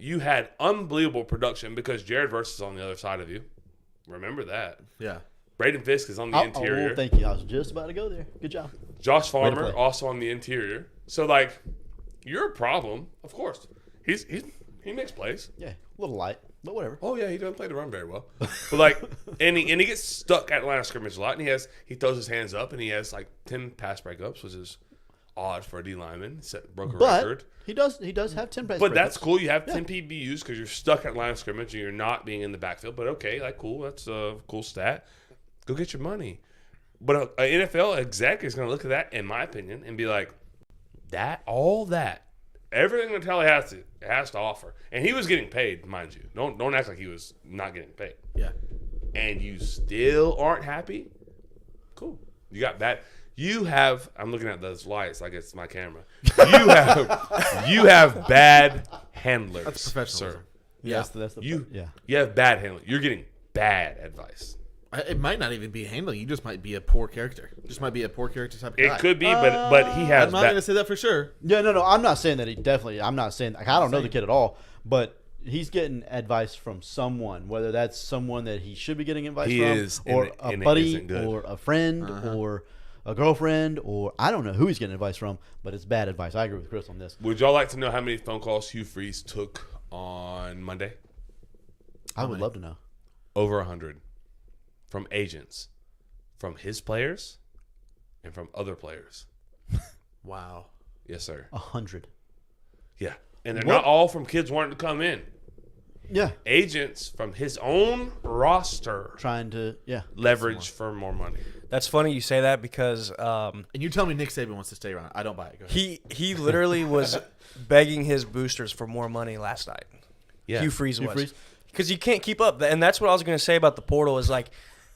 You had unbelievable production because Jared Verse is on the other side of you. Remember that. Yeah. Braden Fisk is on the interior. Oh, thank you. I was just about to go there. Good job. Josh Way to Farmer play. also on the interior. So like, you're a problem, of course. He makes plays. Yeah, a little light, but whatever. Oh yeah, he doesn't play the run very well. But like, and he gets stuck at line of scrimmage a lot. And he throws his hands up, and he has like 10 pass breakups, which is odd for a D lineman. Broke a record. He does have 10 pass But that's breakups. cool. You have 10 PBUs because you're stuck at line of scrimmage and you're not being in the backfield. But okay, like cool. That's a cool stat. Go get your money. But an NFL exec is going to look at that, in my opinion, and be like, everything that Tally has to offer. And he was getting paid, mind you. Don't act like he was not getting paid. Yeah. And you still aren't happy? Cool. You got that. You have, I'm looking at those lights like it's my camera. You have bad handlers. That's professionalism. Sir. Yeah. You have bad handling. You're getting bad advice. It might not even be handling. You just might be a poor character. Just might be a poor character type of guy. It could be, but he has I'm not going to say that for sure. Yeah, no. I'm not saying that he definitely. I'm not saying. Like, I don't know the kid at all, but he's getting advice from someone. Whether that's someone that he should be getting advice He from, is, or and a it buddy, isn't good. or a friend, or a girlfriend, or I don't know who he's getting advice from. But it's bad advice. I agree with Chris on this. Would y'all like to know how many phone calls Hugh Freeze took on Monday? I would love to know. Over 100. from agents, from his players, and from other players. Wow. Yes, sir. 100. Yeah. And they're What? not all from kids wanting to come in. Yeah. Agents from his own roster Trying to, leverage for more money. That's funny you say that because And you tell me Nick Saban wants to stay around. I don't buy it. Go ahead. he literally was begging his boosters for more money last night. Yeah. Hugh Freeze was. Freeze? Because you can't keep up. And that's what I was going to say about the portal is like,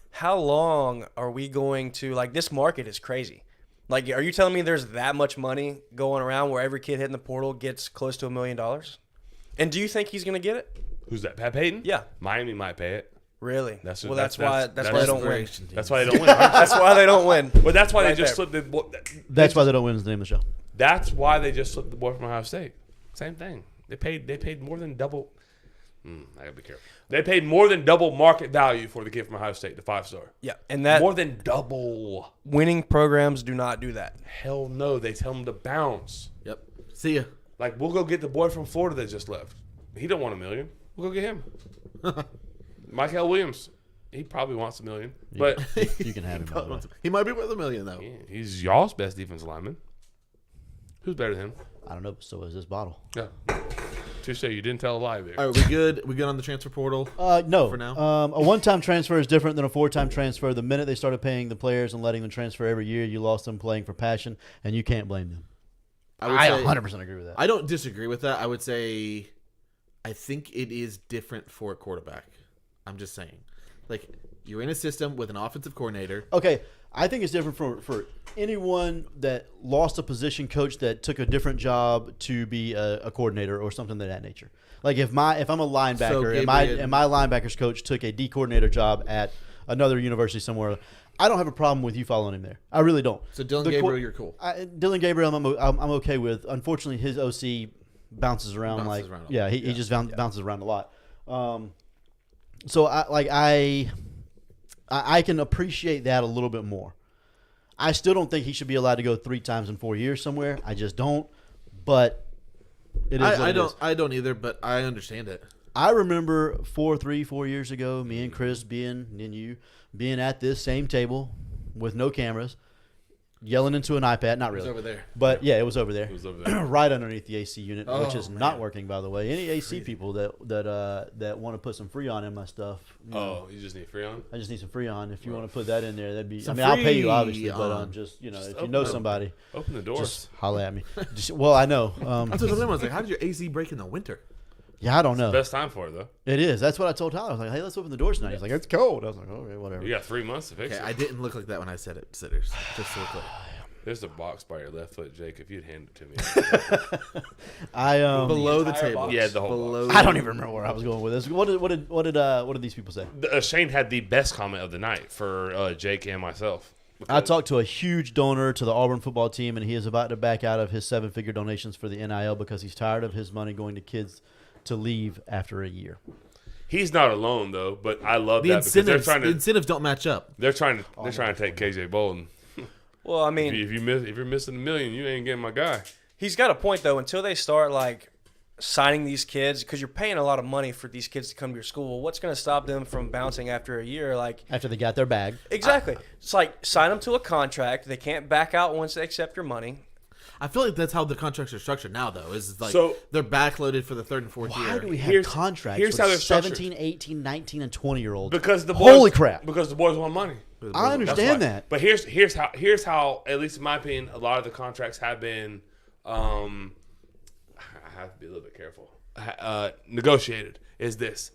how long are we going to, like, this market is crazy. Like, are you telling me there's that much money going around where every kid hitting the portal gets close to $1 million? And do you think he's going to get it? Who's that? Pat Payton? Yeah. Miami might pay it. Really? That's why that's why they don't win. That's why they don't win. That's why they don't win. But that's why Right they just there. slipped the. That's why they don't win is the name of the show. That's why they just slipped the boy from Ohio State. Same thing. They paid more than double. I gotta be careful. They paid more than double market value for the kid from Ohio State, the 5-star. Yeah, and that More than double. winning programs do not do that. Hell no. They tell him to bounce. Yep. See ya. Like, we'll go get the boy from Florida that just left. He don't want $1 million. We'll go get him. Michael Williams. He probably wants $1 million. But You can have him. By the way. He might be worth $1 million though. yeah, he's y'all's best defensive lineman. Who's better than him? I don't know, but so is this bottle. Yeah. Touche, you didn't tell a lie there. All right, we good? We good on the transfer portal? No. For now? A one-time transfer is different than a four-time transfer. The minute they started paying the players and letting them transfer every year, you lost them playing for passion, and you can't blame them. would I say- 100% agree with that. I don't disagree with that. I would say I think it is different for a quarterback. I'm just saying. Like, you're in a system with an offensive coordinator. Okay, I think it's different for anyone that lost a position coach that took a different job to be a coordinator or something of that nature. Like if I'm a linebacker and my linebackers coach took a D coordinator job at another university somewhere, I don't have a problem with you following him there. I really don't. So Dylan The Gabriel, you're cool. Dylan Gabriel, I'm okay with. Unfortunately, his OC bounces around Bounces like around a yeah, lot. he just bounces around a lot. So I can appreciate that a little bit more. I still don't think he should be allowed to go 3 times in 4 years somewhere. I just don't. But it is. I don't. I don't either. But I understand it. I remember 4 years ago, me and Chris being at this same table with no cameras, yelling into an iPad. Not It's really. over there. But yeah, it was over there. It was over there. Right underneath the AC unit, which is Oh, not man. working, by the way. Any AC people that want to put some Freon in my stuff, Oh, you just need Freon? I just need some Freon. If you want to put that in there, that'd be. Some I'll pay you obviously, but Freon. just if you open know it. somebody, Open the doors. just holla at me. Well, I know. I told him, I was like, "How did your AC break in the winter?" Yeah, I don't know. Best time for it, though. It is. That's what I told Tyler. I was like, "Hey, let's open the doors tonight." He's like, "It's cold." I was like, "Okay, whatever." You got 3 months to fix Okay, it. I didn't look like that when I said it, sitters. Just so clear. There's a box by your left foot, Jake. If you'd hand it to me. I Below the entire table. box? Yeah, the whole Below. I don't even remember where I was going with this. What did these people say? Shane had the best comment of the night for Jake and myself. I talked to a huge donor to the Auburn football team, and he is about to back out of his 7-figure donations for the NIL because he's tired of his money going to kids to leave after a year. He's not alone though, but I love The that because they're incentives. trying The to incentives don't match up. they're trying to take KJ Bolden. Well, I If, mean, you, if you're missing $1 million, you ain't getting my guy. he's got a point though. Until they start like signing these kids, because you're paying a lot of money for these kids to come to your school. What's going to stop them from bouncing after a year? Like After they got their bag. exactly, it's like sign them to a contract. They can't back out once they accept your money. I feel like that's how the contracts are structured now, though. Is like So- they're backloaded for the 3rd and 4th Why year. do we have Here's- contracts here's how with they're structured. 17, 18, 19, and 20-year-olds? Because the boys, Holy crap. Because the boys want money. I understand why. that. But here's how at least in my opinion, a lot of the contracts have been I have to be a little bit careful. Negotiated is this.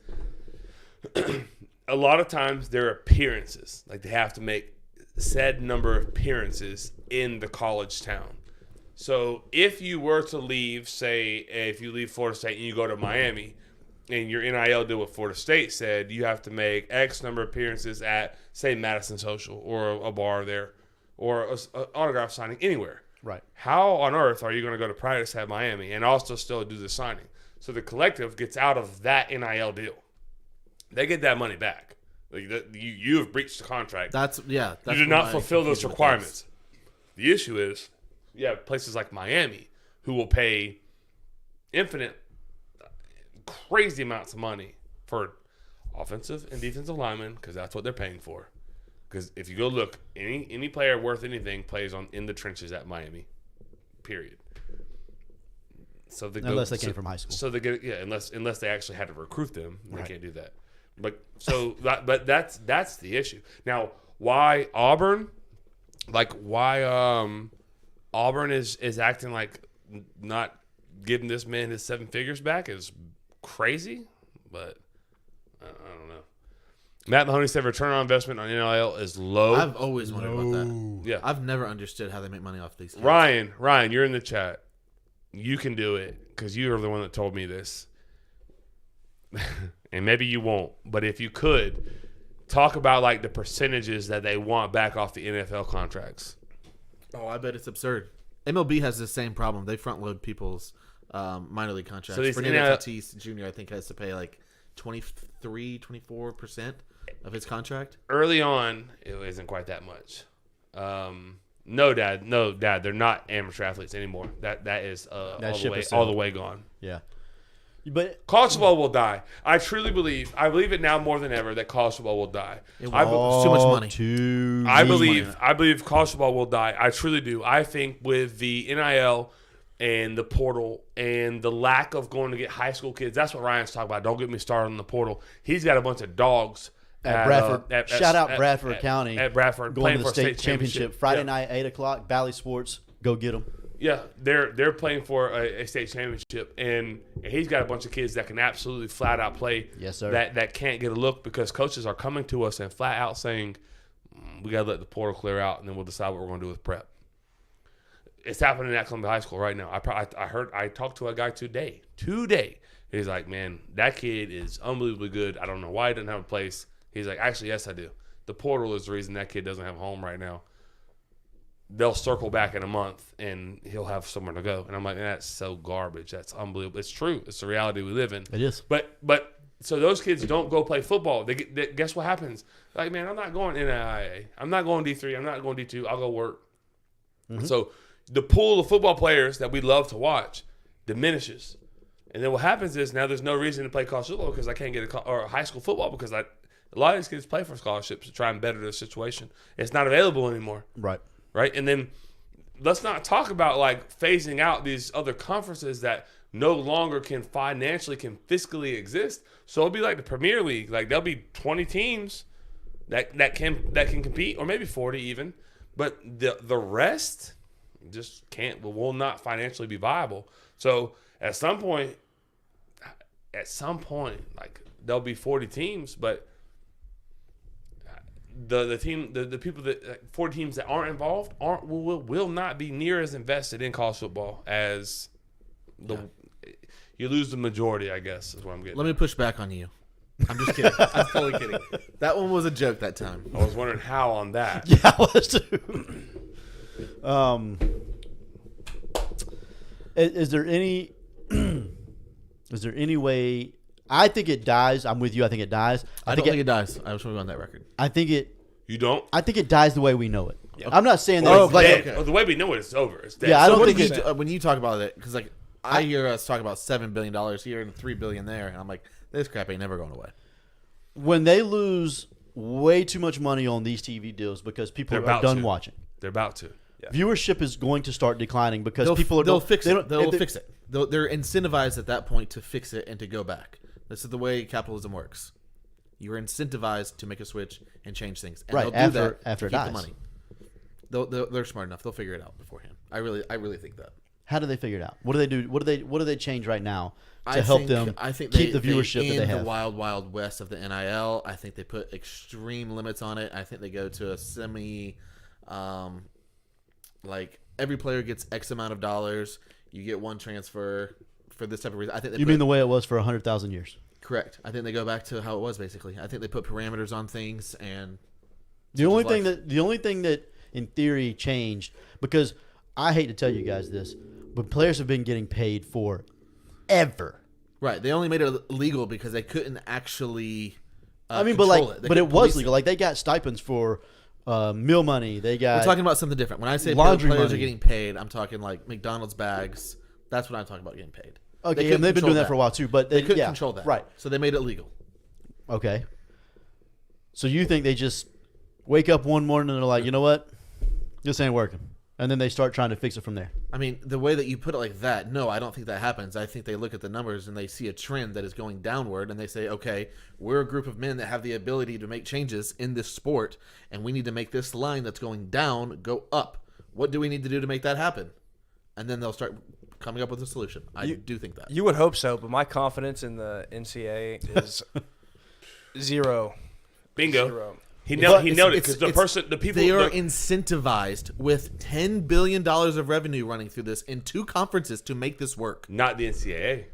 A lot of times there are appearances. Like they have to make said number of appearances in the college town. So if you were to leave, say if you leave Florida State and you go to Miami, and your NIL deal with Florida State said you have to make X number of appearances at, say, Madison Social or a bar there or an autograph signing anywhere. Right. How on earth are you going to go to practice at Miami and also still do the signing? So the collective gets out of that NIL deal. They get that money back. Like you have breached the contract. That's you what did not my fulfill those confusion with requirements. The issue is you have places like Miami who will pay infinite, crazy amounts of money for offensive and defensive linemen, because that's what they're paying for. Because if you go look, any player worth anything plays in the trenches at Miami, period. So unless they came from high school. So they get unless they actually had to recruit them, they can't do that. But that's the issue. Now, why Auburn? Like why Auburn is acting like not giving this man his 7 figures back is crazy, but I don't know. Matt Mahoney said return on investment on NIL is low. I've always wondered about that. Yeah, I've never understood how they make money off these kids. Ryan, you're in the chat. You can do it because you are the one that told me this. And maybe you won't, but if you could, talk about like the percentages that they want back off the NFL contracts. Oh, I bet it's absurd. MLB has the same problem. They front load people's minor league contracts. So these Fernando Tatis Jr. I think has to pay like 24% of his contract. Early on, it isn't quite that much. No, Dad, they're not amateur athletes anymore. That is all the way gone. Yeah. But College football will die. I truly believe. I believe it now more than ever that college football will die. It's too much money. I believe college football will die. I truly do. I think with the NIL and the portal and the lack of going to get high school kids, that's what Ryan's talking about. Don't get me started on the portal. He's got a bunch of dogs at Bradford. Shout out Bradford County at Bradford going to the for state championship Friday night 8:00. Valley Sports. Go get them. Yeah, they're playing for a state championship, and he's got a bunch of kids that can absolutely flat out play. Yes, sir. That can't get a look because coaches are coming to us and flat out saying, we got to let the portal clear out, and then we'll decide what we're going to do with prep. It's happening at Columbia High School right now. I talked to a guy today. He's like, man, that kid is unbelievably good. I don't know why he doesn't have a place. He's like, actually, yes, I do. The portal is the reason that kid doesn't have a home right now. They'll circle back in a month and he'll have somewhere to go. And I'm like, man, that's so garbage. That's unbelievable. It's true. It's the reality we live in. It is. But so those kids don't go play football. Guess what happens? Like, man, I'm not going NAIA. I'm not going D3. I'm not going D2. I'll go work. Mm-hmm. So the pool of football players that we love to watch diminishes. And then what happens is now there's no reason to play college football because I can't get or high school football because a lot of these kids play for scholarships to try and better their situation. It's not available anymore. Right? And then let's not talk about like phasing out these other conferences that no longer can fiscally exist. So it'll be like the Premier League. Like there'll be 20 teams that can compete, or maybe 40 even. But the rest just will not financially be viable. So at some point, like there'll be 40 teams, but the people that 4 teams that aren't involved will not be near as invested in college football as you lose the majority, I guess is what I'm getting. Let me push back on you. I'm just kidding. I'm totally kidding. That one was a joke that time. I was wondering how on that. Yeah, I was too. Is there any way? I think it dies. I'm with you. I think it dies. I don't think it dies. I just want to go on that record. You don't? I think it dies the way we know it. Yeah. I'm not saying that. Okay. The way we know it, it's over. It's dead. Yeah, I don't think when you talk about it, because like I hear us talk about $7 billion here and $3 billion there, and I'm like, this crap ain't never going away. When they lose way too much money on these TV deals because people are done watching, they're about to. Yeah. Viewership is going to start declining because they'll fix it. They'll fix it. They're incentivized at that point to fix it and to go back. This is the way capitalism works. You're incentivized to make a switch and change things. And right they'll do that after it keep dies. the money. They're smart enough. They'll figure it out beforehand. I really think that. How do they figure it out? What do they do? What do they change right now to help them keep the viewership that they have? The wild west of the NIL. I think they put extreme limits on it. I think they go to a like every player gets X amount of dollars. You get one transfer for this type of reason. I think mean the way it was for 100,000 years? Correct. I think they go back to how it was basically. I think they put parameters on things, and the only thing that in theory changed, because I hate to tell you guys this, but players have been getting paid forever. Right. They only made it illegal because they couldn't actually. But it was legal. Like they got stipends for meal money. We're talking about something different. When I say laundry players money are getting paid, I'm talking like McDonald's bags. That's what I'm talking about getting paid. Okay, and they've been doing that for a while too, but they couldn't control that. Right. So they made it legal. Okay. So you think they just wake up one morning and they're like, you know what? This ain't working. And then they start trying to fix it from there. I mean, the way that you put it like that, no, I don't think that happens. I think they look at the numbers and they see a trend that is going downward and they say, okay, we're a group of men that have the ability to make changes in this sport and we need to make this line that's going down go up. What do we need to do to make that happen? And then they'll start coming up with a solution. I do think that. You would hope so, but my confidence in the NCAA is zero. Bingo. Zero. He nailed it because the people they are incentivized with $10 billion of revenue running through this in 2 conferences to make this work. Not the NCAA.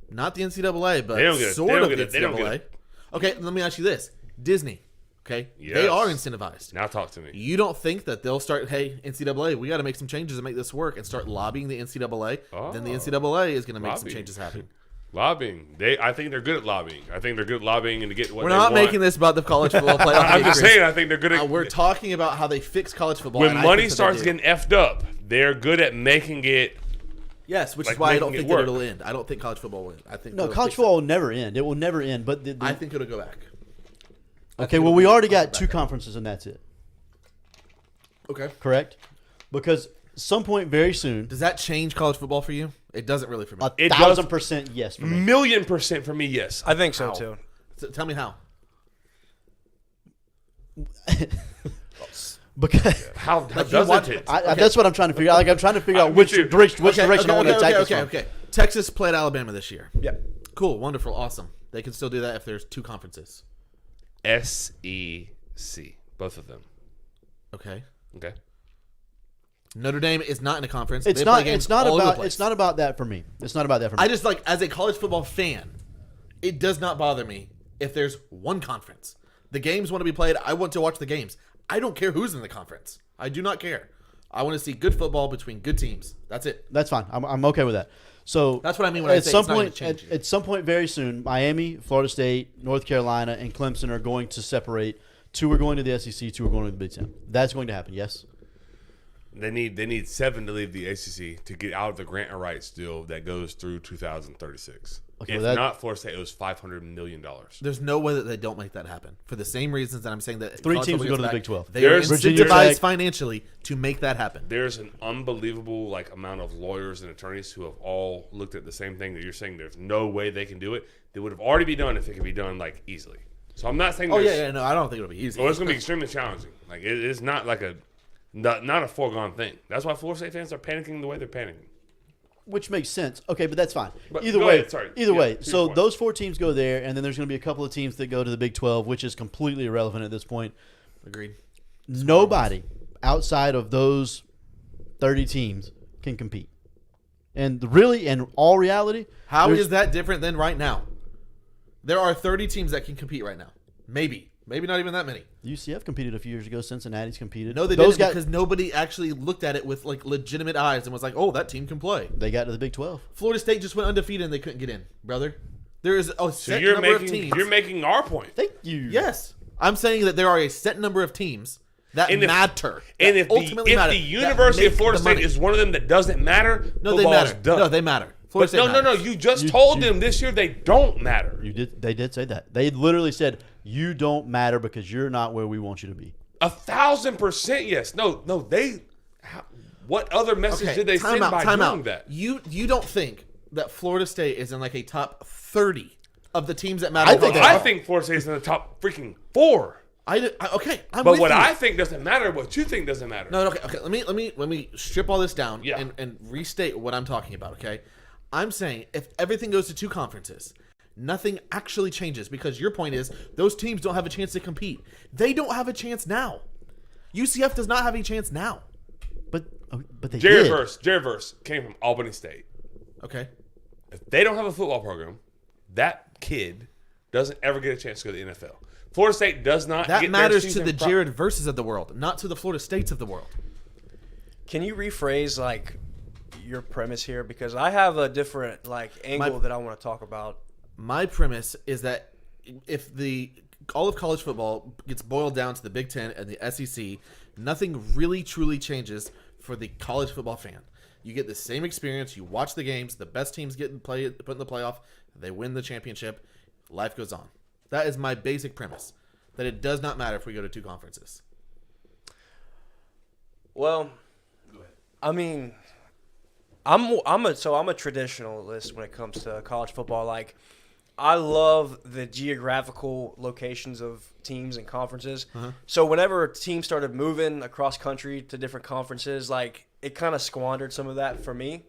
Not the NCAA, but They don't get it. sort They of don't the get it. They don't get NCAA. it. Okay, let me ask you this: Disney. Okay, Yes. they are incentivized. Now talk to me. You don't think that they'll start? Hey, NCAA, we got to make some changes to make this work, and start lobbying the NCAA. Then the NCAA is going to make some Lobbying. changes happen. Lobbying. I think they're good at lobbying. I think they're good at lobbying and to get what We're they not want. making this about the college football playoff. I'm just saying. I think they're good at. We're talking about how they fix college football. when and I money think that starts they do. getting effed up, they're good at making it. yes, which like is why I don't making it think that work. it'll end. I don't think college football will end. I think No, they'll college fix football will never end. It will never end. But I think it'll go back. okay, well, we already got 2 conferences and that's it. Okay. Correct? Because some point very soon, Does that change college football for you? It doesn't really for me. It does. 1,000% yes for me. $1,000,000% for me, yes. I think so too. So tell me how. Because How Like, you does watch it? that's what I'm trying to figure out. Like I'm trying to figure out me which too. direction I want to attack this from. Okay. Texas played Alabama this year. Yeah. Cool, wonderful, awesome. They can still do that if there's 2 conferences. SEC, both of them. Okay. Okay. Notre Dame is not in a conference. It's They play not. games It's not all over the about. place. It's not about that for me. It's not about that for me. I just like as a college football fan, it does not bother me if there's 1 conference. The games want to be played. I want to watch the games. I don't care who's in the conference. I do not care. I want to see good football between good teams. That's it. That's fine. I'm okay with that. So That's what I mean when I say it's not gonna change you. at some point very soon, Miami, Florida State, North Carolina, and Clemson are going to separate. 2 are going to the SEC. 2 are going to the Big Ten. That's going to happen. Yes. They need 7 to leave the ACC to get out of the grant of rights deal that goes through 2036. Okay, if well, that- not, Florida State owes $500 million. There's no way that they don't make that happen for the same reasons that I'm saying that 3 college teams will football go to the gets Big back. 12. They are There's Virginia incentivized Tech. financially to make that happen. There's an unbelievable amount of lawyers and attorneys who have all looked at the same thing that you're saying. There's no way they can do it. They would have already been done if it could be done easily. So I'm not saying. Oh there's- no, I don't think it'll be easy. Well, it's going to be extremely challenging. Like it's not like not a foregone thing. That's why Florida State fans are panicking the way they're panicking. Which makes sense. Okay, but that's fine. But Either go way, ahead, sorry. either Yeah, way. to your So point. those 4 teams go there, and then there's going to be a couple of teams that go to the Big 12, which is completely irrelevant at this point. Agreed. Nobody outside of those 30 teams can compete. And really, in all reality, How there's- is that different than right now? There are 30 teams that can compete right now. Maybe not even that many. UCF competed a few years ago. Cincinnati's competed. No, they Those didn't got, because nobody actually looked at it with like legitimate eyes and was like, "Oh, that team can play." they got to the Big 12. Florida State just went undefeated and they couldn't get in, brother. There is a So set you're number of making teams. you're making our point. Thank you. Yes, I'm saying that there are a set number of teams that And if- matter. And that if ultimately the matter, University that of Florida make the State money. is one of them that doesn't matter, no, they football's matter. done. No, they matter. Florida But State no. matters. You just You- told you- them this year they don't matter. They did say that. They literally said, you don't matter because you're not where we want you to be. 1,000% yes. No. What other message did they send by doing that? You don't think that Florida State is in like a top 30 of the teams that matter? I think Florida State is in the top freaking 4. Okay, I'm But with what you. I think doesn't matter. What you think doesn't matter. No, okay. Let me strip all this down Yeah. and restate what I'm talking about. Okay, I'm saying if everything goes to 2 conferences, nothing actually changes because your point is those teams don't have a chance to compete. They don't have a chance now. UCF does not have a chance now. But they Jerry did. Verse came from Albany State. Okay, If they don't have a football program, that kid doesn't ever get a chance to go to the NFL. Florida State does not. that get matters their to the season Jared Verses of the world, not to the Florida States of the world. Can you rephrase like your premise here because I have a different like angle that I want to talk about. My premise is that if all of college football gets boiled down to the Big Ten and the SEC, nothing really truly changes for the college football fan. You get the same experience. You watch the games. The best teams put in the playoff. They win the championship. Life goes on. That is my basic premise. That it does not matter if we go to 2 conferences. Well, I mean, I'm a traditionalist when it comes to college football. Like, I love the geographical locations of teams and conferences. So whenever teams started moving across country to different conferences, like, it kind of squandered some of that for me.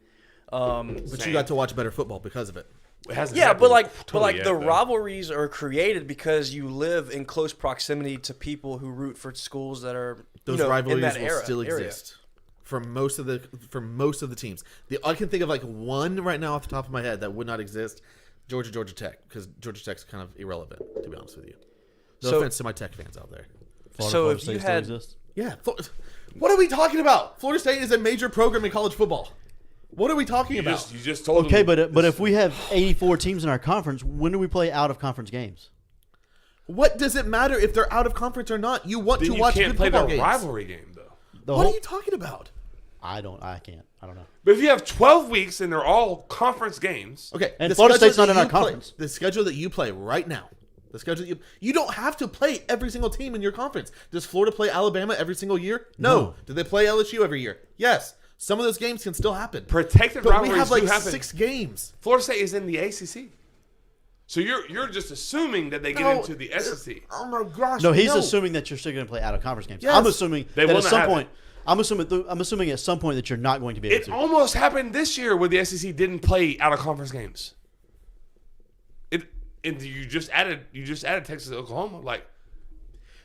But you got to watch better football because of it. It hasn't Yeah, happened but like totally yet, the though. rivalries are created because you live in close proximity to people who root for schools that are Those in rivalries that will still area. exist for most of the teams. I can think of like one right now off the top of my head that would not exist. Georgia Tech, because Georgia Tech's kind of irrelevant, to be honest with you. No So- offense to my Tech fans out there. Florida if State you still had- exists? Yeah, what are we talking about? Florida State is a major program in college football. What are we talking You about? just told Okay, them but if we have 84 teams in our conference, when do we play out of conference games? What does it matter if they're out of conference or not? You want then to you watch can't good play the football games. rivalry game though. What are you talking about? I can't. I don't know. But if you have 12 weeks and they're all conference games, Okay, And the Florida schedule State's not that in our you play- conference. The schedule that you play right now, the schedule that you don't have to play every single team in your conference. Does Florida play Alabama every single year? No. Do they play LSU every year? Yes. Some of those games can still happen. protected But we rivalries have like do happen. 6 games. Florida State is in the ACC, so you're just assuming that they get No. into the SEC. Oh my gosh! No, he's assuming that you're still going to play out of conference games. Yes. I'm assuming They that will at not some happen. point. I'm assuming at some point that you're not going to be able It to. almost happened this year where the SEC didn't play out of conference games. And you just added Texas and Oklahoma. Like,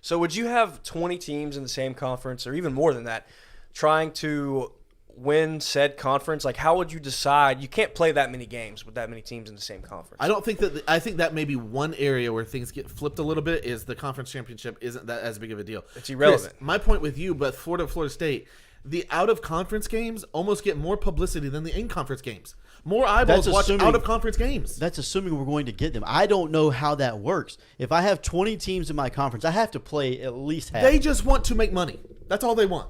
So would you have 20 teams in the same conference, or even more than that, trying to win said conference? Like, how would you decide? You can't play that many games with that many teams in the same conference. I don't think that. I think that may be one area where things get flipped a little bit. Is the conference championship isn't that as big of a deal? It's irrelevant. Chris, my point with you, but Florida State, the out of conference games almost get more publicity than the in conference games. More eyeballs That's watch assuming- out of conference games. That's assuming we're going to get them. I don't know how that works. If I have 20 teams in my conference, I have to play at least half. They just want to make money. That's all they want.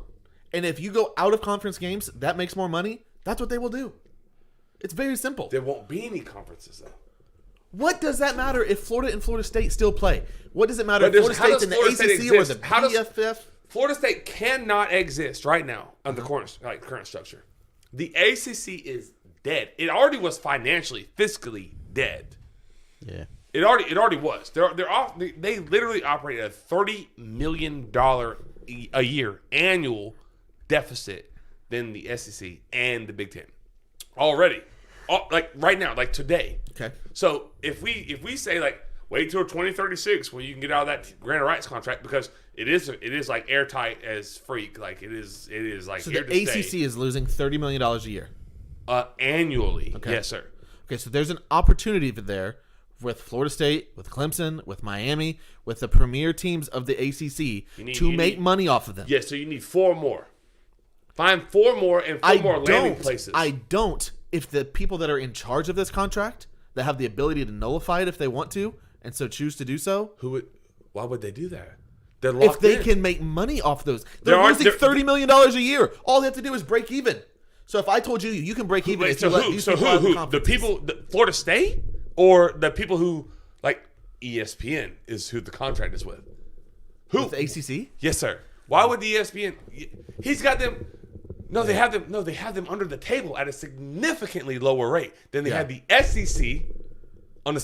And if you go out of conference games, that makes more money. That's what they will do. It's very simple. there won't be any conferences though. What does that matter if Florida and Florida State still play? What does it matter But if Florida how State's does in the Florida State ACC or the exist? How does- BFF? Florida State cannot exist right now under the current structure. The ACC is dead. It already was financially, fiscally dead. Yeah. It already was. They literally operate at a $30 million a year annual deficit than the SEC and the Big Ten already. Like right now, like today. Okay. So if we say like wait till 2036 when you can get out of that grant rights contract because it is like airtight as freak. Like it is like So here the to ACC stay. is losing $30 million a year. Annually. Okay. Yes, sir. Okay, so there's an opportunity there with Florida State, with Clemson, with Miami, with the premier teams of the ACC to make money off of them. Yes, so you need 4 more. Find 4 more and 4 more landing places. I don't. If the people that are in charge of this contract that have the ability to nullify it if they want to, and so choose to do so, Why would they do that? They're locked if they in. can make money off those, they're There are- losing there- $30 million a year. All they have to do is break even. So if I told you you can break even, Wait, if so you let who? these So people out of who? The conferences. people, Florida State, or the people who like ESPN is who the contract is with? Who? with the ACC. Yes, sir. Why would the ESPN? He's got them. No, they have them. No, they have them under the table at a significantly lower rate than they Yeah. have the SEC on the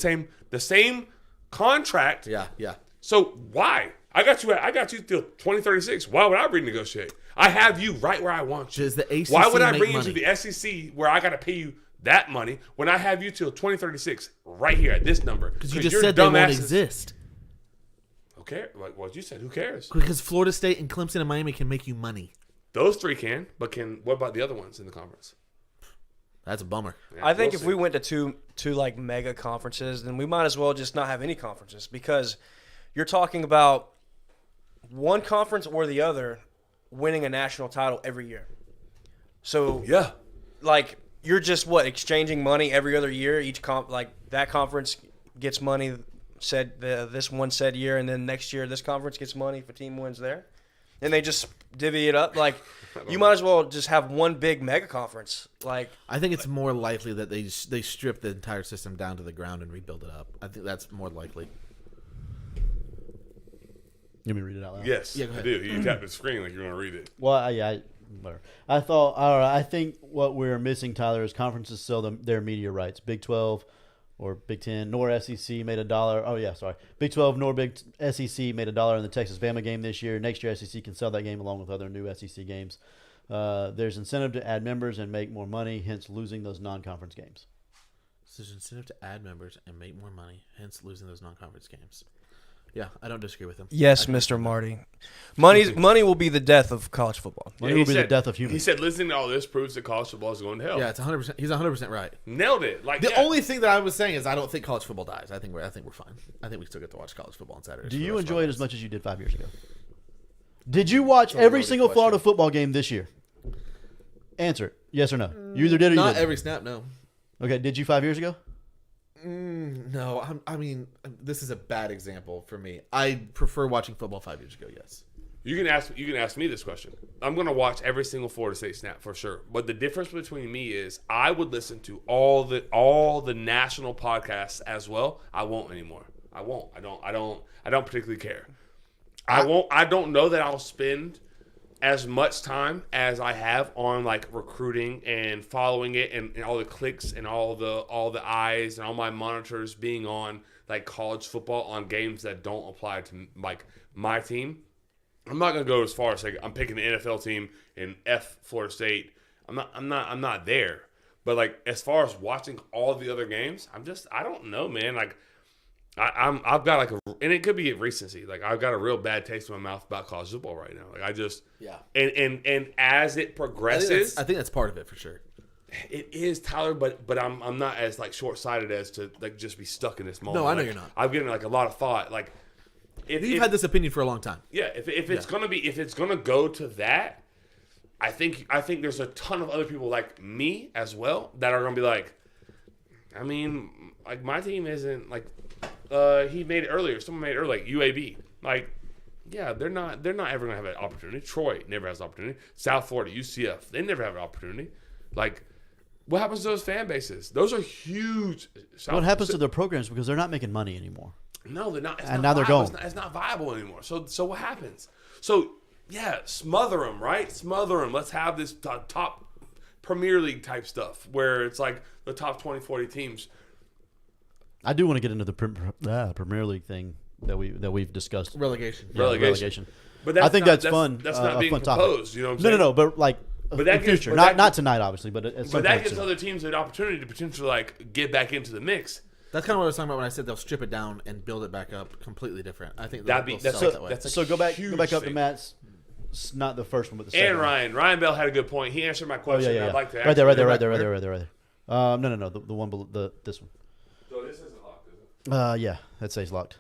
same contract. Yeah, yeah. So why? I got you till 2036. Why would I renegotiate? I have you right where I want you. Does the ACC Why would I make bring you money? to the SEC where I got to pay you that money when I have you till 2036 right here at this number? Because you just you're said they won't dumbasses. exist. Who cares? Like what you said, who cares? Because Florida State and Clemson and Miami can make you money. Those 3 can, but what about the other ones in the conference? That's a bummer. Yeah, I think we'll if see. we went to two like mega conferences, then we might as well just not have any conferences because you're talking about one conference or the other winning a national title every year. So Yeah. like you're just exchanging money every other year. Each that conference gets money this one said year, and then next year this conference gets money if a team wins there, and they just divvy it up. Like you might as well just have one big mega conference. Like I think it's more likely that they strip the entire system down to the ground and rebuild it up. I think that's more likely. You want me to read it out loud? Yes, Yeah, go I ahead. do. You tap the screen like you're going to read it. Well, whatever. I thought. All right. I think what we're missing, Tyler, is conferences sell their media rights. Big 12 or Big 10 nor SEC made $1. Oh yeah, sorry. Big 12 nor Big SEC made $1 in the Texas Bama game this year. Next year, SEC can sell that game along with other new SEC games. There's incentive to add members and make more money, hence losing those non-conference games. So there's incentive to add members and make more money, hence losing those non-conference games. Yeah, I don't disagree with him. Yes, Mr. Marty. Money will be the death of college football. Money he will be the said- death of humans. He said, listening to all this proves that college football is going to hell. Yeah, it's 100%. He's 100% right. Nailed it. Like The yeah. only thing that I was saying is I don't think college football dies. I think we're fine. I think we still get to watch college football on Saturdays. Do for the you rest of enjoy our it as lives. much as you did 5 years ago? Did you watch a every loaded single question. Florida football game this year? Answer it. Yes or no. You either did or you Not didn't. every snap, no. Okay, did you 5 years ago? No, I mean, this is a bad example for me. I prefer watching football 5 years ago, yes. You can ask me this question. I'm going to watch every single Florida State snap for sure. But the difference between me is I would listen to all the national podcasts as well. I won't anymore. I won't. I don't particularly care. I don't know that I'll spend as much time as I have on like recruiting and following it and all the clicks and all the eyes and all my monitors being on like college football on games that don't apply to like my team. I'm not gonna go as far as like I'm picking the NFL team and Florida State. I'm not there. But like as far as watching all the other games, I don't know, man. Like I've got like and it could be a recency. Like I've got a real bad taste in my mouth about college football right now. Like I just and as it progresses, I think that's part of it for sure. it is, Tyler. But I'm not as like short sighted as to like just be stuck in this moment. No, I know Like, you're not. I'm getting like a lot of thought. Like You've had this opinion for a long time. yeah, if it's gonna go to that, I think there's a ton of other people like me as well that are gonna be like, I mean, like my team isn't like, he made it earlier. Someone made it earlier, like UAB. Like, yeah, they're not ever gonna have an opportunity. Troy never has an opportunity. South Florida, UCF, they never have an opportunity. Like, what happens to those fan bases? Those are huge. What happens to their programs because they're not making money anymore? No, they're not. It's And not now they're viable. going. It's not viable anymore. So what happens? So yeah, smother them, right? Smother them. Let's have this top Premier League type stuff where it's like the top 20, 40 teams. I do want to get into the Premier League thing that we've discussed. Relegation. Yeah, relegation. But I think that's fun. That's a not being fun topic. proposed. You know what I'm saying? No. But like, But that in gives- future, but not that- not tonight, obviously, but at some But that point gives soon. other teams an opportunity to potentially like get back into the mix. That's kind of what I was talking about when I said they'll strip it down and build it back up completely different. I think That'd be- they'll that's sell a- it that way. that's a So go back huge up to thing. Matt's. It's not the first one, but the second. And Ryan Bell had a good point. He answered my Oh question. yeah. I'd like to Right there. actually- Right there. No. The one below this one. So this isn't locked, is it? Yeah, that says locked.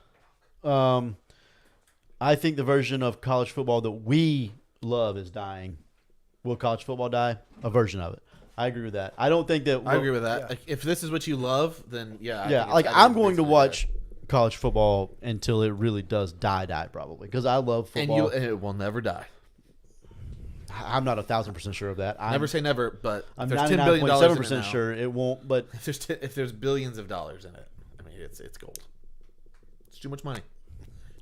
I think the version of college football that we love is dying. Will college football die? A version of it. I agree with that. I don't think that. I agree with that. Like, if this is what you love, then yeah. I Yeah, think like I think I'm it's going to basically watch college football until it really does die probably because I love that. football. And it will never die. I'm not 1,000% sure of that. Never say never, but I'm if there's $10 billion in it 99.7% now, sure it won't. But if there's billions of dollars in it, I mean, it's gold. It's too much money.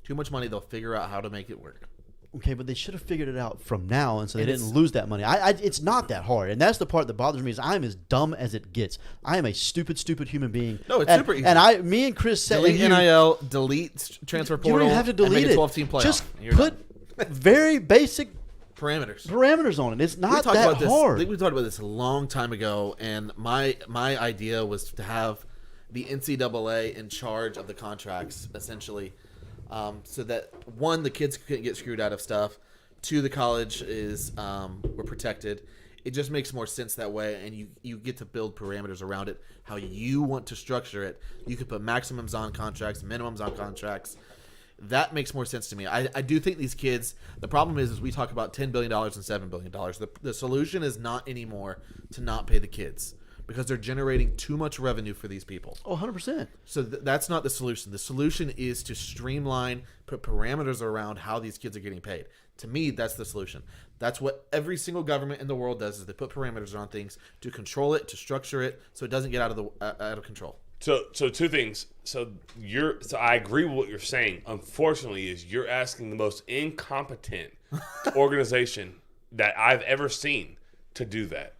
Too much money. They'll figure out how to make it work. okay, but they should have figured it out from now, and so they And didn't lose that money. It's not that hard, and that's the part that bothers me. Is I'm as dumb as it gets. I am a stupid human being. No, it's and, super easy. And me and Chris said, Delete and you- NIL, delete transfer You portal. don't even have to and delete make it. a 12-team playoff. Just You're put very basic parameters. parameters on it. It's We not talked that about this. hard. I think we talked about this a long time ago, and my idea was to have the NCAA in charge of the contracts, essentially, so that one, the kids couldn't get screwed out of stuff. Two, the college were protected. It just makes more sense that way, and you get to build parameters around it how you want to structure it. You could put maximums on contracts, minimums on contracts. That makes more sense to me. I do think these kids, the problem is we talk about $10 billion and $7 billion. The solution is not anymore to not pay the kids because they're generating too much revenue for these people. Oh, 100%. So that's not the solution. The solution is to streamline, put parameters around how these kids are getting paid. To me, that's the solution. That's what every single government in the world does: is they put parameters on things to control it, to structure it, so it doesn't get out of control. So two things. So I agree with what you're saying. Unfortunately, is you're asking the most incompetent organization that I've ever seen to do that.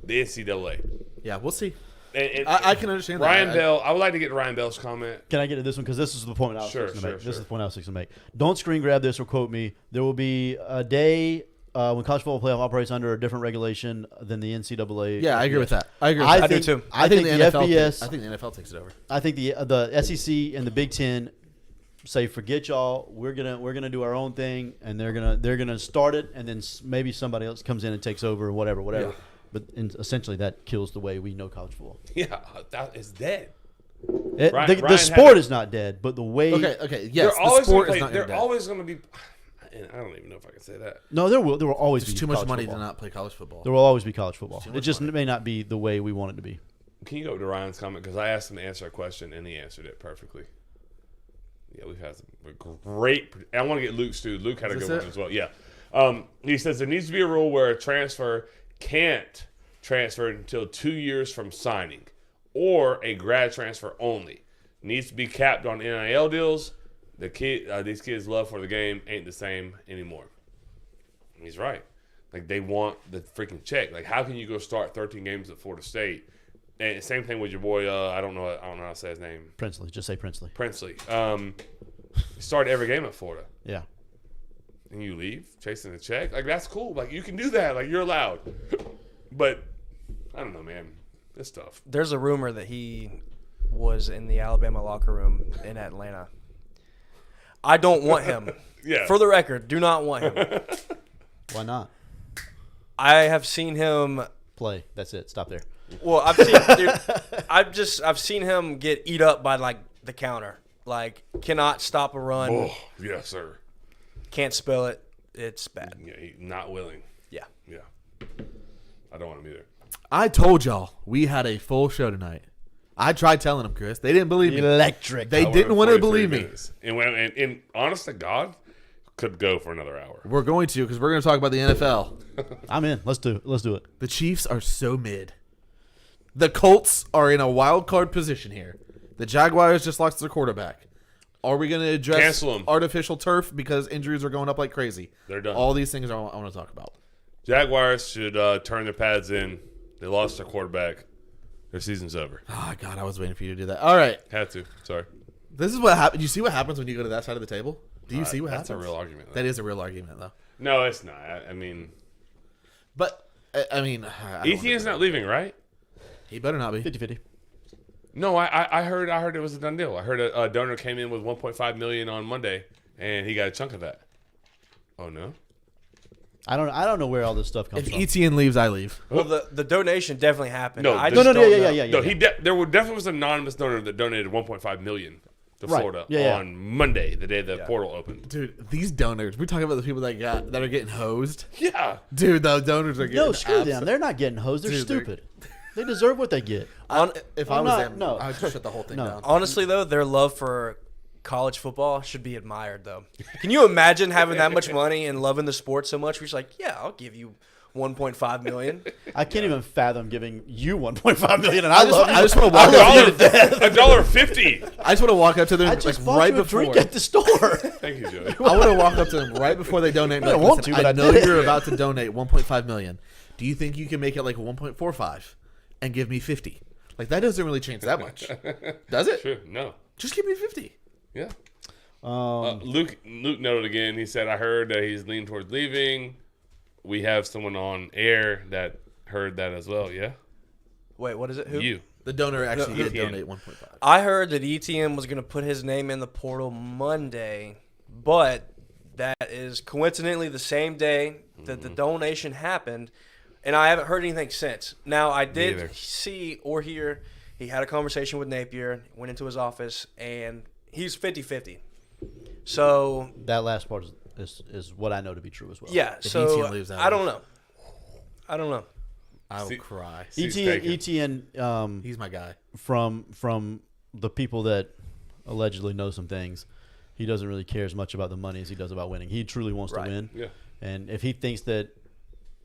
The NCAA. Yeah, we'll see. And I can understand Ryan that. Bell. I would like to get Ryan Bell's comment. Can I get to this one? Because this is the point I was fixing to make. Sure. This is the point I was fixing to make. Don't screen grab this or quote me. There will be a day when college football playoff operates under a different regulation than the NCAA. Yeah, I agree with that. I agree with I that. think, do too. I think the NFL FBS. I think the NFL takes it over. I think the SEC and the Big Ten say, forget y'all. We're gonna do our own thing, and they're gonna start it, and then maybe somebody else comes in and takes over, whatever. Yeah. But essentially, that kills the way we know college football. Yeah, that is dead. The Ryan sport had- is not dead, but the way. Okay, yes, They're always the sport gonna is play, not they're going to always going to be. And I don't even know if I can say that. No, there will always There's be too much college money football. to not play college football. There will always be college football. Too It much just money. may not be the way we want it to be. Can you go to Ryan's comment because I asked him to answer a question and he answered it perfectly. Yeah, we've had some great. I want to get Luke's too. Luke had a Is good this one it? as well. Yeah. He says there needs to be a rule where a transfer can't transfer until 2 years from signing, or a grad transfer only. Needs to be capped on NIL deals. These kids' love for the game ain't the same anymore. He's right. Like, they want the freaking check. Like, how can you go start 13 games at Florida State? And same thing with your boy. I don't know how to say his name. Princely, just say Princely. Princely. Started every game at Florida. Yeah. And you leave chasing the check. Like, that's cool. Like, you can do that. Like, you're allowed. But I don't know, man. It's tough. There's a rumor that he was in the Alabama locker room in Atlanta. I don't want him. Yeah. For the record, do not want him. Why not? I have seen him. Play. That's it. Stop there. Well, I've seen him get eat up by like the counter. Like, cannot stop a run. Oh, yes, sir. Can't spell it. It's bad. Yeah, he's not willing. Yeah. Yeah. I don't want him either. I told y'all we had a full show tonight. I tried telling them, Chris. They didn't believe me. Electric. They Hour didn't and want to 43 believe me. minutes. And honest to God, could go for another hour. We're going to because we're going to talk about the NFL. I'm in. Let's do it. The Chiefs are so mid. The Colts are in a wild card position here. The Jaguars just lost their quarterback. Are we going to address Cancel 'em. artificial turf because injuries are going up like crazy? They're done. All these things I want to talk about. Jaguars should turn their pads in. They lost their quarterback. Their season's over. Oh, God, I was waiting for you to do that. All right. Had to. Sorry. This is what happens. You see what happens when you go to that side of the table? Do you see what That's happens? a real argument. That is a real argument, though. No, it's not. I mean, But, I mean, I don't Etienne's not leaving, right? he better not be. 50-50. No, I heard it was a done deal. I heard a donor came in with $1.5 million on Monday, and he got a chunk of that. Oh no. I don't know where all this stuff comes If from. Etienne leaves, I leave. Well, the donation definitely happened. No, I no, just no, don't yeah, know. yeah. No, there definitely was an anonymous donor that donated $1.5 million to Right. Florida Yeah. on Monday, the day the portal opened. Dude, these donors. We're talking about the people that are getting hosed. Yeah. Dude, the donors are getting No, screw them. They're not getting hosed. They're Dude, they're- stupid. They deserve what they get. If I'm I was not- them, no. I would just shut the whole thing No. down. Honestly, though, their love for college football should be admired, though. Can you imagine having that much money and loving the sport so much? We're just like, yeah, I'll give you $1.5 million. I can't even fathom giving you $1.5 million, and I love you. I just want to walk up. $1.50. I just want to walk up to them I like just bought right you a before. drink at the store. Thank you, Joey. I want to walk up to them right before they donate. I don't Like, want listen, to, but I know did. you're about to donate 1.5 million. Do you think you can make it like 1.45 and give me 50? Like that doesn't really change that much, does it? True. No. Just give me 50. Yeah. Luke noted again. He said, "I heard that he's leaning towards leaving." We have someone on air that heard that as well. Yeah. Wait, what is it? Who? You. The donor actually did Etienne. donate 1.5. I heard that ETN was going to put his name in the portal Monday, but that is coincidentally the same day that the donation happened, and I haven't heard anything since. Now, I did Neither. see or hear he had a conversation with Napier, went into his office, and he's 50-50. So, That last part is what I know to be true as well. yeah, If so ETN leaves, I don't know. I don't know. I will See- cry. ETN He's my guy. from the people that allegedly know some things, he doesn't really care as much about the money as he does about winning. He truly wants Right. to win. Yeah. And if he thinks that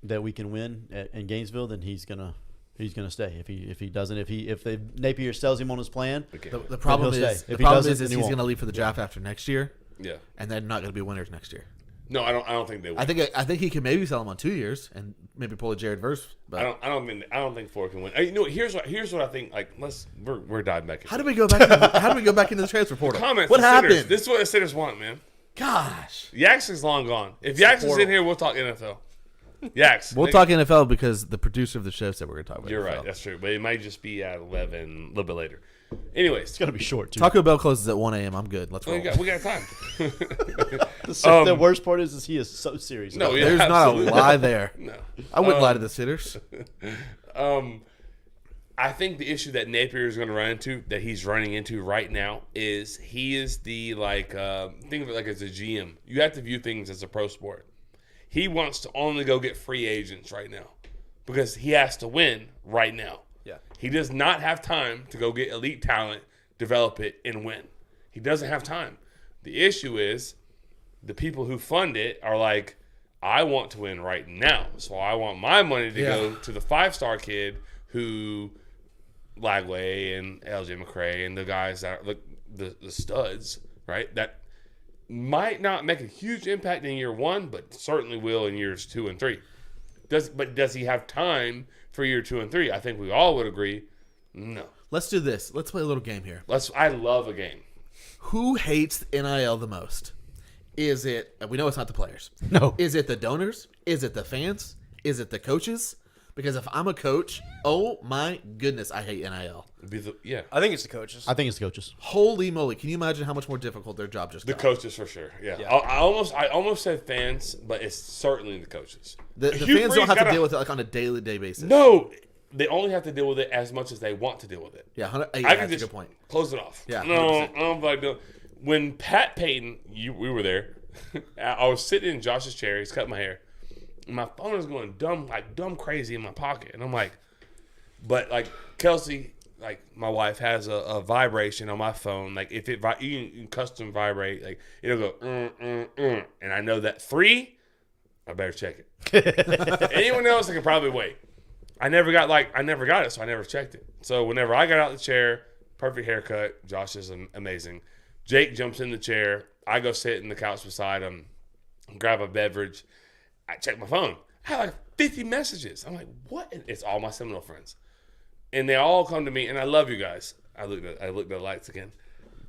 we can win in Gainesville, then he's gonna he's going to stay. If he doesn't, if the Napier sells him on his plan, The problem he'll is stay. the If he problem doesn't, is then he he's won't. going to leave for the draft after next year, Yeah. and they're not going to be winners next year. No, I don't think they will. I think he can maybe sell him on 2 years and maybe pull a Jared Verse. But I don't think Ford can win. You know, here's what I think. Like, we're diving back. how do we go back into the transfer portal? Comments? What the sinners. happened? This is what the sinners want, man. Gosh, Yax is long gone. If Yax is in here, we'll talk NFL. Yax, we'll talk NFL because the producer of the show said we're going to talk about. You're NFL. right. That's true. But it might just be at 11, a little bit later. Anyways, it's going to be short too. Taco Bell closes at 1 a.m. I'm good. Let's roll. we got time. The worst part is he is so serious. No, about yeah, There's absolutely. not a lie there. No. I wouldn't lie to the sitters. I think the issue that Napier is going to run into, that he's running into right now, is he is the think of it like as a GM. You have to view things as a pro sport. He wants to only go get free agents right now because he has to win right now. Yeah. He does not have time to go get elite talent, develop it, and win. He doesn't have time. The issue is the people who fund it are like, I want to win right now. So I want my money to go to the 5-star kid who Lagway and LJ McCray and the guys that are the studs, right? That might not make a huge impact in year 1, but certainly will in years 2 and 3. Does he have time for year 2 and 3? I think we all would agree, no. Let's do this. Let's play a little game here. I love a game. Who hates NIL the most? Is it? We know it's not the players. No. Is it the donors? Is it the fans? Is it the coaches? Because if I'm a coach, oh my goodness, I hate NIL. I think it's the coaches. I think it's the coaches. Holy moly! Can you imagine how much more difficult their job just The got? coaches for sure. Yeah. Yeah. I almost said fans, but it's certainly the coaches. The Hugh fans don't Freeze have to gotta- deal with it like on a daily basis. No, they only have to deal with it as much as they want to deal with it. Yeah, I that's can a just good point. close it off. Yeah, No, 100%. I don't like doing. When Pat Payton, we were there. I was sitting in Josh's chair. He's cutting my hair. And my phone is going dumb crazy in my pocket, and I'm like, but like Kelsey, like my wife has a vibration on my phone. Like if it you can custom vibrate, like it'll go and I know that 3. I better check it. Anyone else, I could probably wait. I never got it, so I never checked it. So whenever I got out of the chair, perfect haircut. Josh is amazing. Jake jumps in the chair. I go sit in the couch beside him, grab a beverage. I check my phone. I have like 50 messages. I'm like, what? It's all my Seminole friends. And they all come to me, and I love you guys. I looked at the lights again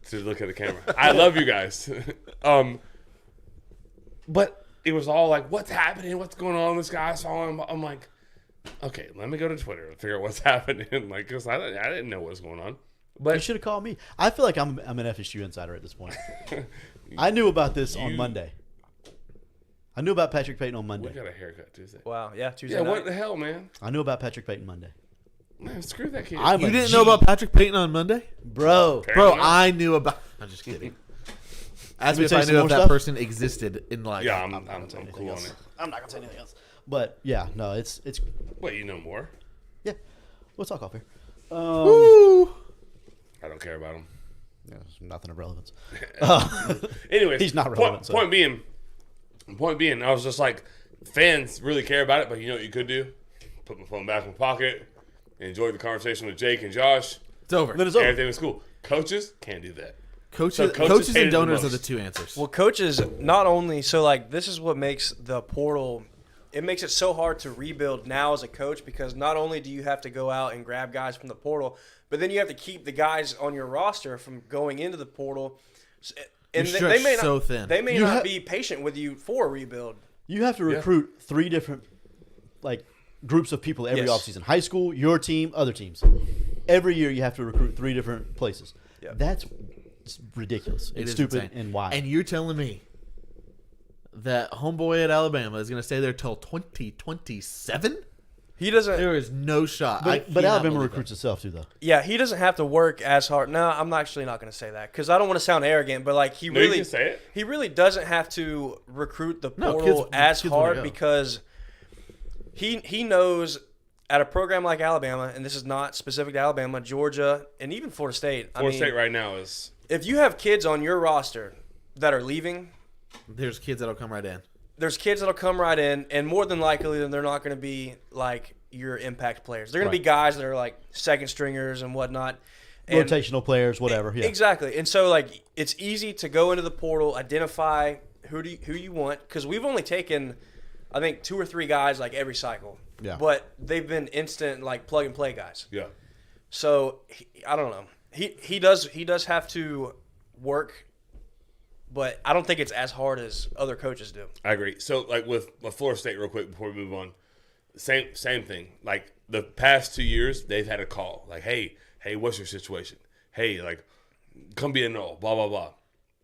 to look at the camera. I love you guys. But it was all like, what's happening? What's going on? This guy's following. I'm like, okay, let me go to Twitter and figure out what's happening. Like, cause I didn't know what was going on. You But should have called me. I feel like I'm an FSU insider at this point. I knew about this on Monday. I knew about Patrick Payton on we Monday. got a haircut Tuesday. Wow. Yeah. Tuesday Yeah, night. what the hell, man? I knew about Patrick Payton Monday. Man, screw that kid. I'm You a didn't G. know about Patrick Payton on Monday, Bro. bro? Apparently not. I knew about. I'm just kidding. Ask me me if tell I you some knew more if that stuff? person existed in life. Yeah, I'm not gonna say cool on anything it. else. I'm not gonna say anything else. But yeah, no, it's Wait, you know more? yeah. We'll talk off here. Woo! I don't care about him. Yeah, there's nothing of relevance. Anyways, He's not relevant, so. Point being, I was just like, fans really care about it, but you know what you could do? Put my phone back in my pocket, enjoy the conversation with Jake and Josh. It's over. Then it's over. Everything was cool. Coaches can't do that. Coaches, So coaches coaches hate it and the donors are most. the two answers. Well, coaches not only this is what makes the portal. It makes it so hard to rebuild now as a coach because not only do you have to go out and grab guys from the portal, but then you have to keep the guys on your roster from going into the portal. And You're they may stretched not, so thin. They may You not ha- be patient with you for a rebuild. You have to recruit 3 different groups of people every Yes. offseason. High school, your team, other teams. Every year you have to recruit 3 different places. Yeah. That's ridiculous. It It's is stupid insane. and why. And you're telling me that homeboy at Alabama is going to stay there till 2027? He doesn't. There is no shot. I but cannot Alabama believe recruits itself too, though. Yeah, he doesn't have to work as hard. No, I'm actually not going to say that because I don't want to sound arrogant. But like No, you can say it. he really doesn't have to recruit the No, portal kids- as kids wanna hard go. because he knows at a program like Alabama, and this is not specific to Alabama, Georgia, and even Florida State. Florida State right now is If you have kids on your roster that are leaving, There's kids that'll come right in. there's kids that'll come right in, and more than likely, they're not going to be like your impact players. They're going Right. to be guys that are like second stringers and whatnot. And Rotational players, whatever. Yeah. Exactly. And so like it's easy to go into the portal, identify who you want, because we've only taken I think 2 or 3 guys like every cycle. Yeah. But they've been instant like plug and play guys. Yeah. So I don't know. He does have to work, but I don't think it's as hard as other coaches do. I agree. So, like with Florida State, real quick before we move on, same thing. Like the past 2 years, they've had a call. Like, hey, what's your situation? Hey, like, come be a null. Blah blah blah.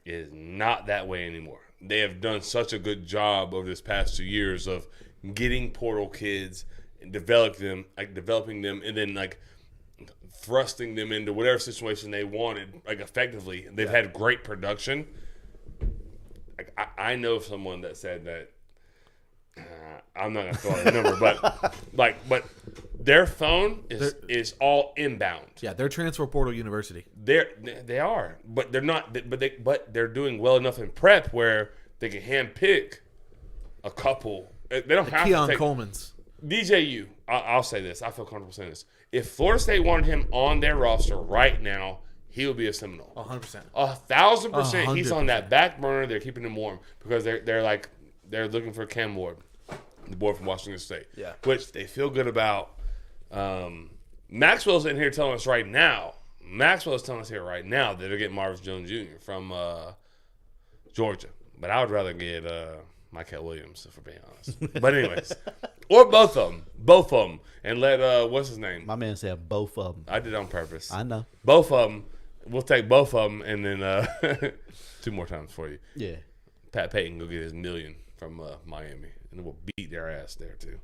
It is not that way anymore. They have done such a good job over this past 2 years of getting portal kids and developing them, and then like thrusting them into whatever situation they wanted, like effectively. They've had great production. Like, I know someone that said that. I'm not gonna throw out the number, but their phone is all inbound. Yeah, they're transfer portal university. They are, but they're not. But they're doing well enough in prep where they can handpick a couple. They don't have Keon to take Coleman's. DJU. I'll say this. I feel comfortable saying this. If Florida State wanted him on their roster right now, he would be a Seminole. 100%. 1,000%. He's on 100%. that back burner. They're keeping him warm because they're looking for Cam Ward, the boy from Washington State. Yeah. Which they feel good about. Maxwell's in here telling us right now. Maxwell's telling us here right now that they're getting Marvis Jones Jr. from Georgia. But I would rather get Michael Williams, if we're being honest. But anyways, or both of them, and let what's his name? My man said both of them. I did it on purpose. I know. Both of them. We'll take both of them, and then 2 more times for you. Yeah. Pat Payton go get his $1 million from Miami, and we'll beat their ass there too.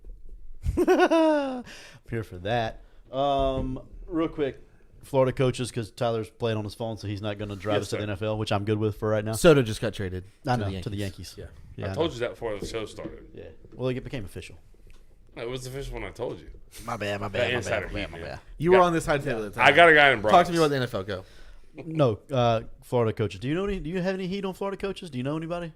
I'm here for that. Real quick, Florida coaches, because Tyler's playing on his phone, so he's not going to drive Yes, us to sir. the NFL, which I'm good with for right now. Soto just got traded. I know, to the Yankees. Yeah. Yeah, I told you that before the show started. Yeah. Well, it became official. No, it was official when I told you. My bad. That insider heat, man. You were on this high table at the time. I got a guy in Bronx. Talk to me about the NFL. Go. No, Florida coaches. Do you have any heat on Florida coaches? Do you know anybody?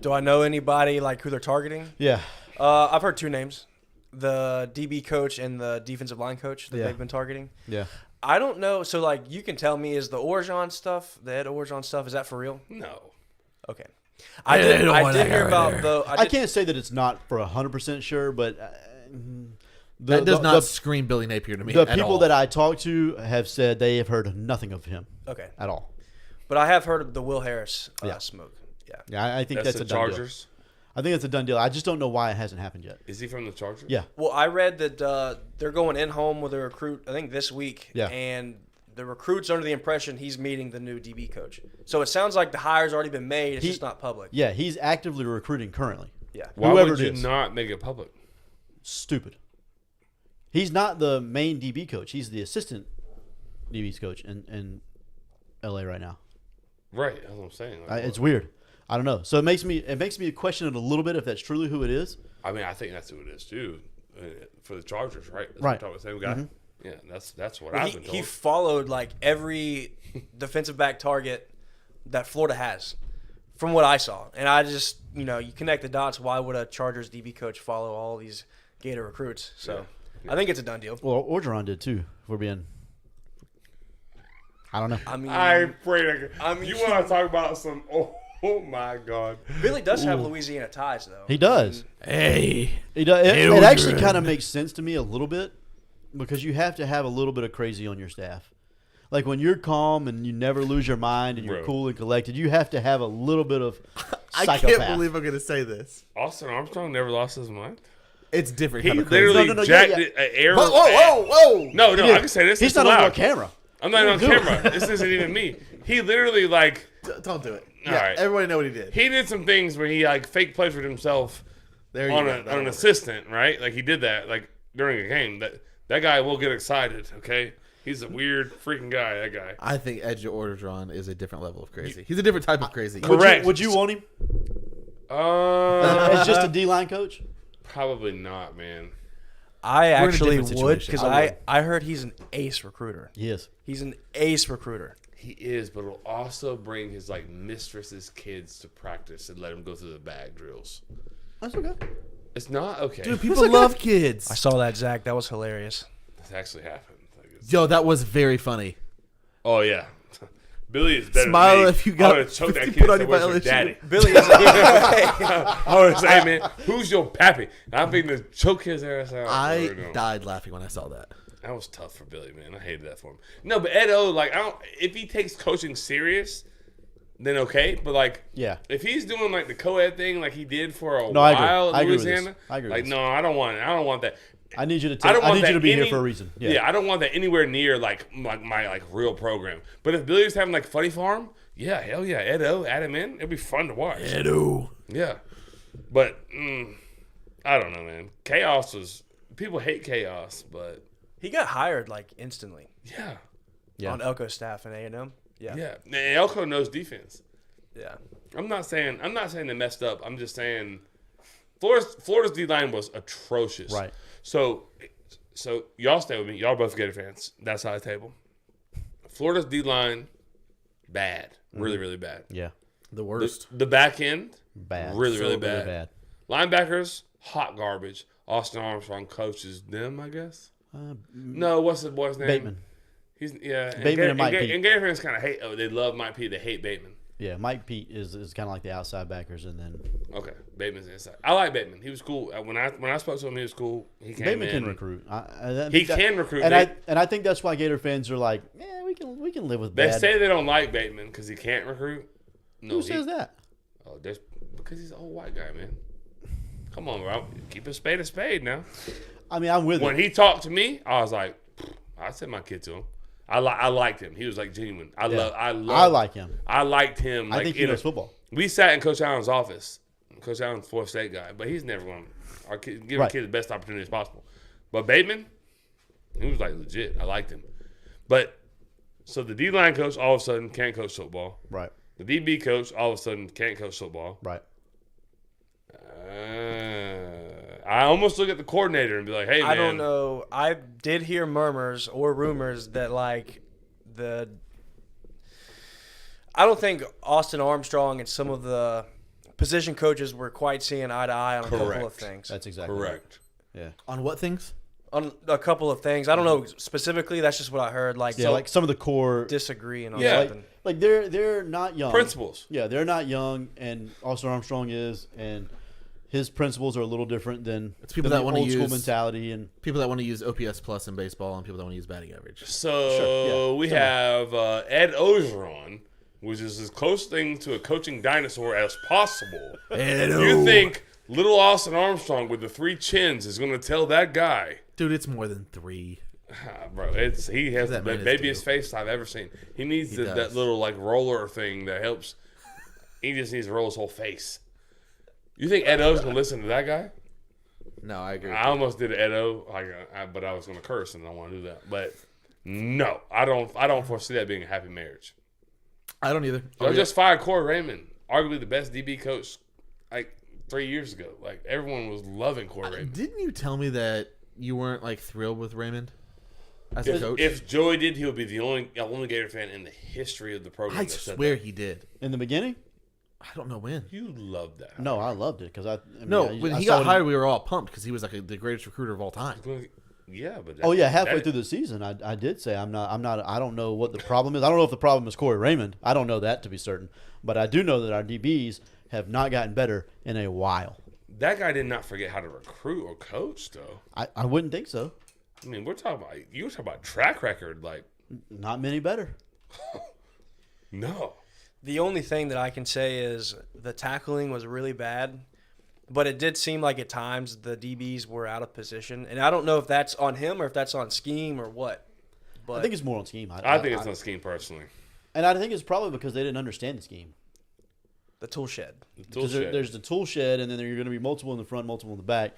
Do I know anybody like who they're targeting? Yeah. I've heard 2 names. The DB coach and the defensive line coach that Yeah. they've been targeting. Yeah. I don't know. So, like, you can tell me, is the Orgeron stuff, the Ed Orgeron stuff, is that for real? No. Okay. I did hear about the. I can't say that it's not for 100% sure, but That does not scream Billy Napier to me. The at people all. that I talked to have said they have heard nothing of him Okay. at all. But I have heard of the Will Harris Yeah. smoke. Yeah. Yeah, I think That's that's the a done Chargers. deal. I think it's a done deal. I just don't know why it hasn't happened yet. Is he from the Chargers? Yeah. Well, I read that they're going in home with a recruit, I think this week. Yeah. And the recruit's under the impression he's meeting the new DB coach. So it sounds like the hire's already been made. It's just not public. Yeah, he's actively recruiting currently. Yeah. Why Whoever would it you is. not make it public? Stupid. He's not the main DB coach. He's the assistant DB's coach in LA right now. Right. That's what I'm saying. Like, It's weird. I don't know. So it makes me question it a little bit if that's truly who it is. I mean, I think that's who it is too, for the Chargers, right? That's Right. What I'm talking about, the same guy. Yeah, that's what Well, I've been told. he followed like every defensive back target that Florida has, from what I saw. And I just, you connect the dots. Why would a Chargers DB coach follow all these Gator recruits? So I think it's a done deal. Well, Orgeron did too. If we're being, I don't know. I mean, I pray. I mean- You want to talk about some? Oh my God! Billy does have Louisiana ties, though. He does. Hey. He does. It Hey, actually Orgeron. kind of makes sense to me a little bit because you have to have a little bit of crazy on your staff. Like when you're calm and you never lose your mind and you're Bro. cool and collected, you have to have a little bit of I psychopath. can't believe I'm going to say this. Austin Armstrong never lost his mind. It's different. He kind of crazy. literally No, jacked yeah. it, air. Whoa, whoa, whoa, whoa. No, He did. I can say this. He's It's not allowed. on camera. I'm not on Don't do it. camera. This isn't even me. He literally Don't do it. All Yeah, right. everybody know what he did. he did some things where he fake pleasured himself There you on, go. on That'll an work. assistant, right? Like he did that during a game. That guy will get excited. Okay, he's a weird freaking guy. That guy. I think Edge Orgeron is a different level of crazy. He's a different type of crazy. Correct. Would you want him Uh, as just a D-line coach? probably not, man. I in a actually different would situation. because I would. I heard he's an ace recruiter. He is. He's an ace recruiter. He is, but it'll also bring his mistress's kids to practice and let him go through the bag drills. That's okay. It's not okay. Dude, people love kids. I saw that, Zach. That was hilarious. This actually happened. Yo, that was very funny. Oh yeah, Billy is better. Smile than me. if you got I would choke that 50 kid put on and your say, "Where's your violation." daddy?" Billy is I would say, "Hey man, who's your pappy?" And I'm thinking to choke his ass out. I No. died laughing when I saw that. That was tough for Billy, man. I hated that for him. No, but Ed O, like, I don't. If he takes coaching serious, then okay. But like, Yeah. if he's doing like the co-ed thing, like he did for a No, I agree. while I in agree with Louisiana, this. I agree with like, this. no, I don't want it. I don't want that. I need you to I take. don't I want need you that to be here any- for a reason. Yeah. I don't want that anywhere near like my like real program. But if Billy was having like Funny Farm, yeah, hell yeah, Ed O, add him in. It'd be fun to watch. Edo. Yeah, but I don't know, man. Chaos was people hate chaos, but he got hired like instantly yeah, Yeah. on Elko's staff in A&M. Yeah. yeah. And Elko knows defense. Yeah. I'm not saying they messed up. I'm just saying Florida's D line was atrocious. Right. So y'all stay with me. Y'all both Gator fans. That side of the table. Florida's D line, bad. Really, really bad. Yeah. The worst. The back end, Bad. really, So really bad. bad. Linebackers, hot garbage. Austin Armstrong coaches them, I guess. No, what's the boy's name? Bateman. He's and Bateman Gator, and Mike and, Pete. and Gator fans kind of hate. Oh, they love Mike Pete. They hate Bateman. Yeah. Mike Pete is kind of like the outside backers, and then Okay, Bateman's inside. I like Bateman. He was cool. When I spoke to him, he was cool. He came Bateman in. can recruit. He can recruit. and They- I think that's why Gator fans are like, yeah, we can live with They bad. say they don't like Bateman because he can't recruit. No, Who says that? Oh, because he's an old white guy, man. Come on, bro. Keep a spade now. I mean, I'm with When it. he talked to me, I was like, I sent my kid to him. I liked him. He was like genuine. I like him. I liked him. Like, I think he knows football. We sat in Coach Allen's office. Coach Allen's Florida State guy, but he's never going to give our Right. kid the best opportunity as possible. But Bateman, he was like legit. I liked him. But so the D line coach all of a sudden can't coach football. Right. The DB coach all of a sudden can't coach football. Right. I almost look at the coordinator and be like, "Hey, man, I don't know. I did hear murmurs or rumors that like I don't think Austin Armstrong and some of the position coaches were quite seeing eye to eye on a couple of Correct. things. That's exactly correct." Right. Yeah. On what things? On a couple of things. I don't know specifically. That's just what I heard. Like, Yeah, so like some of the core. disagreeing on Yeah. something. Like they're not young. Principles. Yeah, they're not young, and Austin Armstrong is, and his principles are a little different than It's people than that the wanna old school use- mentality. And People that want to use OPS plus in baseball and people that want to use batting average. So Sure, yeah. we have Ed Ogeron, which is as close thing to a coaching dinosaur as possible. You think little Austin Armstrong with the 3 chins is going to tell that guy, Dude, it's more than 3. bro? He has the That man is babyest due. face I've ever seen. He needs He that does. little like roller thing that helps. He just needs to roll his whole face. You think Ed O's going to listen to that guy? No, I agree. I almost did Ed O, but I was going to curse and I don't want to do that. But no, I don't foresee that being a happy marriage. I don't either. Y'all just fired Corey Raymond, arguably the best DB coach, like 3 years ago. Like everyone was loving Corey Raymond. Didn't you tell me that you weren't like thrilled with Raymond as a coach? If Joey did, he'll be the only Gator fan in the history of the program. I that said swear that. he did. in the beginning, I don't know when. You loved that. no, I loved it because I mean, No, I when he saw got it- hired, we were all pumped because he was like the greatest recruiter of all time. Yeah, but Oh yeah, halfway through the season, I did say I'm not. I don't know what the problem is. I don't know if the problem is Corey Raymond. I don't know that to be certain, but I do know that our DBs have not gotten better in a while. that guy did not forget how to recruit or coach, though. I wouldn't think so. I mean, you were talking about track record, like Not many better. no. The only thing that I can say is the tackling was really bad, but it did seem like at times the DBs were out of position. And I don't know if that's on him or if that's on scheme or what. But I think it's more on scheme. I think it's on scheme personally. and I think it's probably because they didn't understand the scheme. the tool shed. Because there's the tool shed, and then you're going to be multiple in the front, multiple in the back.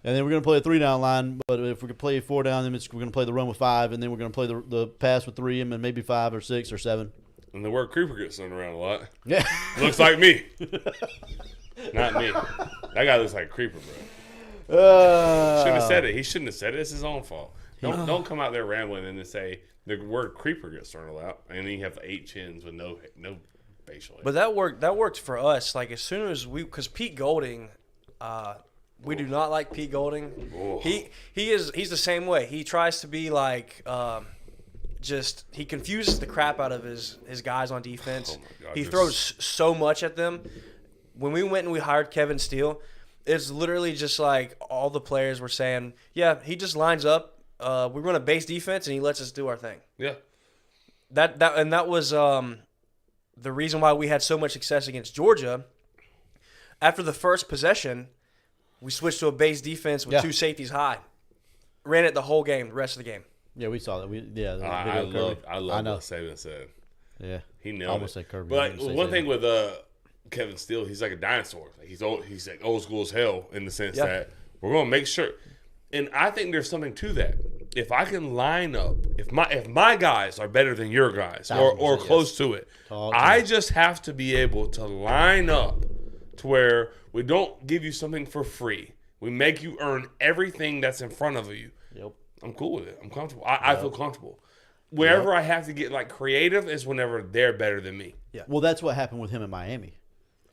And then we're going to play a 3-down line, but if we could play a 4-down, then we're going to play the run with 5, and then we're going to play the pass with 3, and then maybe 5 or 6 or 7. And the word creeper gets thrown around a lot. Yeah. Looks like me. Not me. That guy looks like a creeper, bro. Shouldn't have said it. He shouldn't have said it. It's his own fault. Don't come out there rambling and then say the word creeper gets thrown out, and then you have 8 chins with no facial hair. But that worked for us. Like as soon as because Pete Golding, We do not like Pete Golding. Oh. He's the same way. He tries to be like he confuses the crap out of his guys on defense. Oh my God, he throws so much at them. When we went and we hired Kevin Steele, it's literally just like all the players were saying, yeah, he just lines up. We run a base defense and he lets us do our thing. Yeah. That was the reason why we had so much success against Georgia. After the first possession, we switched to a base defense with 2 safeties high. Ran it the whole game, the rest of the game. Yeah, we saw that. I love I what know. Saban said. Yeah, He I nailed almost it. said Kirby. But I didn't say one Saban. thing with Kevin Steele, he's like a dinosaur. Like he's like old school as hell in the sense that we're going to make sure. And I think there's something to that. If I can line up, if my guys are better than your guys or close to it, I just have to be able to line up to where we don't give you something for free. We make you earn everything that's in front of you. Yep. I'm cool with it. I'm comfortable. I feel comfortable. Wherever I have to get like creative is whenever they're better than me. Yeah. Well, that's what happened with him in Miami.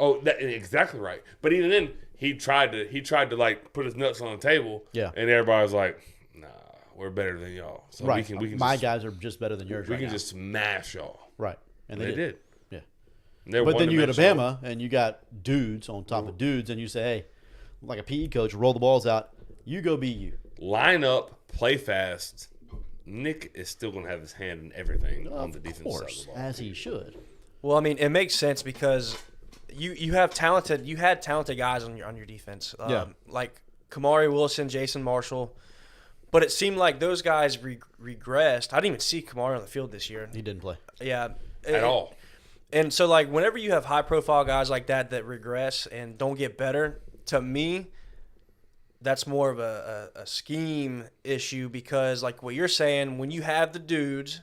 Oh, exactly right. But even then, he tried to like put his nuts on the table. Yeah. And everybody's like, nah, we're better than y'all. So Right. we can My just, guys are just better than yours we right can now. just smash y'all. Right. And They did. Yeah. And they're But then you go to one-dimensional. Bama and you got dudes on top of dudes, and you say, hey, like a PE coach, roll the balls out. You go beat you. Line up, play fast. Nick is still going to have his hand in everything on the defense side of the ball. As he should. Well, I mean, it makes sense because you had talented guys on your defense. Like Kamari Wilson, Jason Marshall. But it seemed like those guys regressed. I didn't even see Kamari on the field this year. He didn't play. Yeah. At all. And so, like, whenever you have high-profile guys like that regress and don't get better, to me, that's more of a scheme issue because, like what you're saying, when you have the dudes,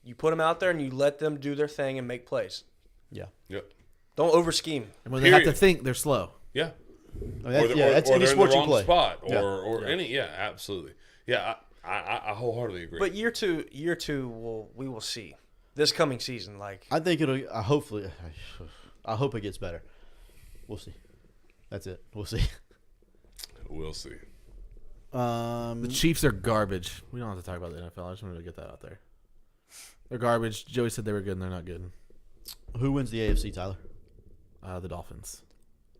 you put them out there and you let them do their thing and make plays. Yeah. Yep. Don't over-scheme. And when they have to think, they're slow. Yeah. I mean, that's or any they're in sport the you wrong play. spot, Yeah. or any, absolutely, I wholeheartedly agree. But year two, we will see this coming season. Like I think it'll. I hope it gets better. We'll see. That's it. We'll see. We'll see. The Chiefs are garbage. We don't have to talk about the NFL. I just wanted to get that out there. They're garbage. Joey said they were good, and they're not good. Who wins the AFC, Tyler? The Dolphins.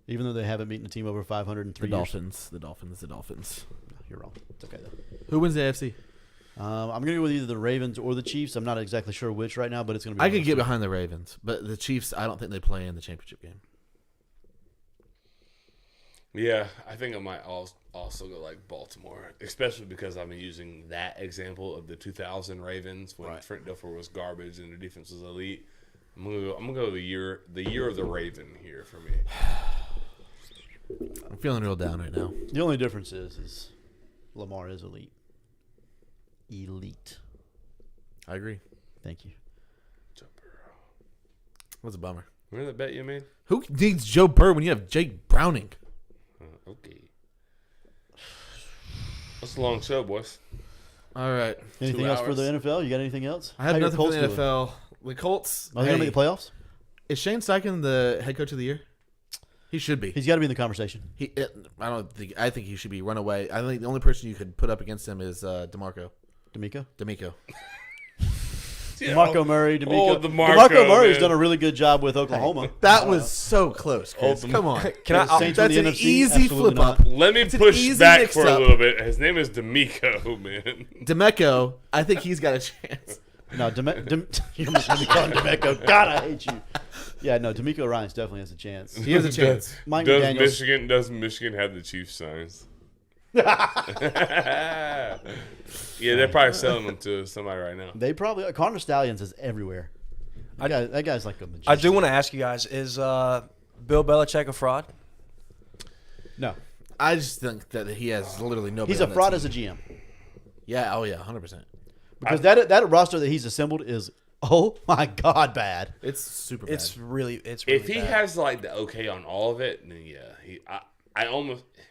Even though they haven't beaten a team over 500 in 3 The years. Dolphins. The Dolphins. The Dolphins. You're wrong. It's okay though. Who wins the AFC? I'm gonna go with either the Ravens or the Chiefs. I'm not exactly sure which right now, but it's gonna be. I one could of get those behind the Ravens, but the Chiefs, I don't think they play in the championship game. Yeah, I think I might also go like Baltimore, especially because I've been using that example of the 2000 Ravens when Trent Dilfer was garbage and their defense was elite. I'm gonna go the year of the Raven here for me. I'm feeling real down right now. two. The only difference is Lamar is elite. Elite. I agree. Thank you. That's a bummer. Remember that bet you made? Who needs Joe Burrow when you have Jake Browning? Okay. That's a long show, boys. All right. Anything 2 else for hours. the NFL? You got anything else? I have How your nothing for Colts the doing? NFL. The Colts. Are they gonna make the playoffs? Is Shane Steichen the head coach of the year? He should be. He's got to be in the conversation. I think he should be run away. I think the only person you could put up against him is D'Amico. D'Amico? Yeah, DeMarco Murray, D'Amico. Oh, DeMarco, Murray's man. done a really good job with Oklahoma. That was so close, Chris. Oh, Come on. Saints That's win an the NFC? easy Absolutely flip up. not. Let me It's an push easy back mix for a up. little bit. His name is D'Amico, man. D'Amico, I think he's got a chance. No, you almost had me call him D'Amico. God, I hate you. Yeah, no, D'Amico Ryans definitely has a chance. He has a chance. Mike Does McDaniels. Michigan have the Chiefs signs? Yeah, they're probably selling them to somebody right now. They probably Connor Stallions is everywhere. That guy's like a magician. I do want to ask you guys: is Bill Belichick a fraud? No, I just think that he has literally no. he's a fraud as a GM Yeah. Oh yeah. 100%. because that roster that he's assembled is my god bad. It's super bad. It's really If he bad. has like the okay on all of it, then yeah,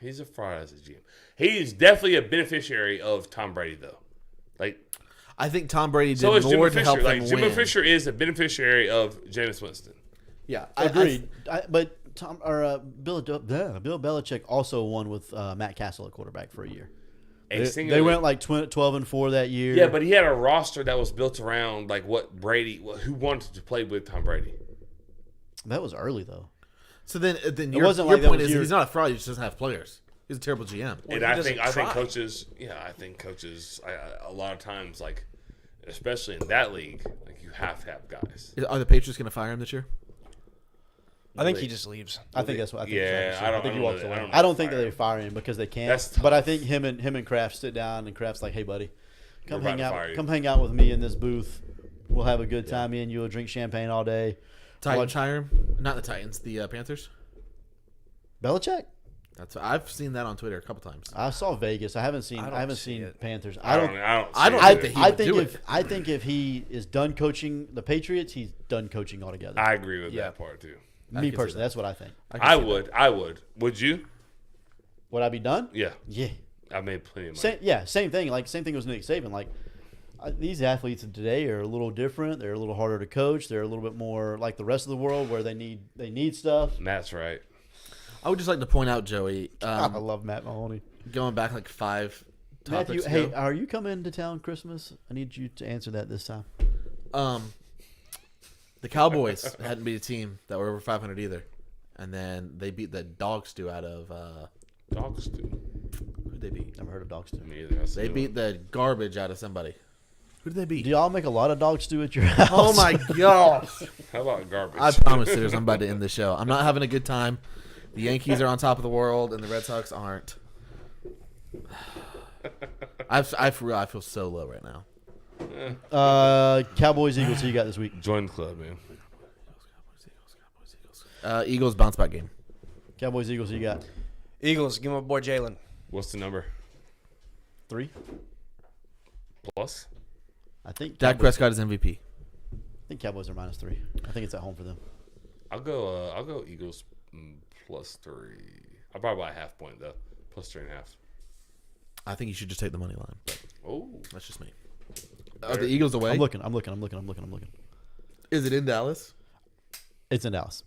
he's a fraud as a GM. He's definitely a beneficiary of Tom Brady though. Like, I think Tom Brady did so is more Jimmy to help Fisher. them Like win. Jimmy Fisher is a beneficiary of Jameis Winston. Yeah, Agreed. But Bill Belichick also won with Matt Castle at quarterback for a year. They went like 12-4 that year. Yeah, but he had a roster that was built around like what Brady, who wanted to play with Tom Brady. That was early though. So then your wasn't like that point was is your- he's not a fraud. He just doesn't have players. He's a terrible GM. And he I doesn't think try. coaches, a lot of times, like especially in that league, like you have to have guys. Are the Patriots going to fire him this year? I think he just leaves. I think that's what I think. Yeah, I don't think he know walks that- away. I don't I don't know think that fire they fire him because they can't. That's But I tough. think him and Kraft sit down, and Kraft's like, "Hey, buddy, come We're hang about to out. fire you." Come hang out with me in this booth. We'll have a good time. Me and you will drink champagne all day." Titans hire him? Not the Titans. The Panthers. Belichick. I've seen that on Twitter a couple times. I saw Vegas. I haven't seen. I don't I haven't see seen it. Panthers. I don't I think he I would think do if it. I think if he is done coaching the Patriots, he's done coaching altogether. I agree with Yeah. that part too. I Me can see personally, that. that's what I think. I would. Would you? Would I be done? Yeah, Yeah. I made plenty of money. Same thing. Like same thing with Nick Saban. Like these athletes of today are a little different. They're a little harder to coach. They're a little bit more like the rest of the world, where they need stuff. Matt's right. I would just like to point out, Joey, I love Matt Mahoney. going back like 5 Matthew, topics hey, ago. are you coming to town Christmas? I need you to answer that this time. The Cowboys hadn't beat a team that were over 500 either, and then they beat the dog stew out of Dogs do. who'd they beat? Never heard of dog stew. Me either. That's They the beat the garbage out of somebody. Who did they beat? Do y'all make a lot of dog stew at your house? Oh my gosh! How about garbage? I promise there's somebody to end the show. I'm not having a good time. The Yankees are on top of the world, and the Red Sox aren't. I feel so low right now. Cowboys, Eagles. Who you got this week? Join the club, man. Eagles bounce back game. Cowboys, Eagles. Who you got? Eagles, give my boy Jalen. What's the number? 3. Plus? I think. Dak Cowboys, Prescott is MVP. I think Cowboys are -3. I think it's at home for them. I'll go Eagles +3. I'll probably buy a half point though. +3.5. I think you should just take the money line. But Oh, that's just me. Are the Eagles away? I'm looking. Is it in Dallas? It's in Dallas.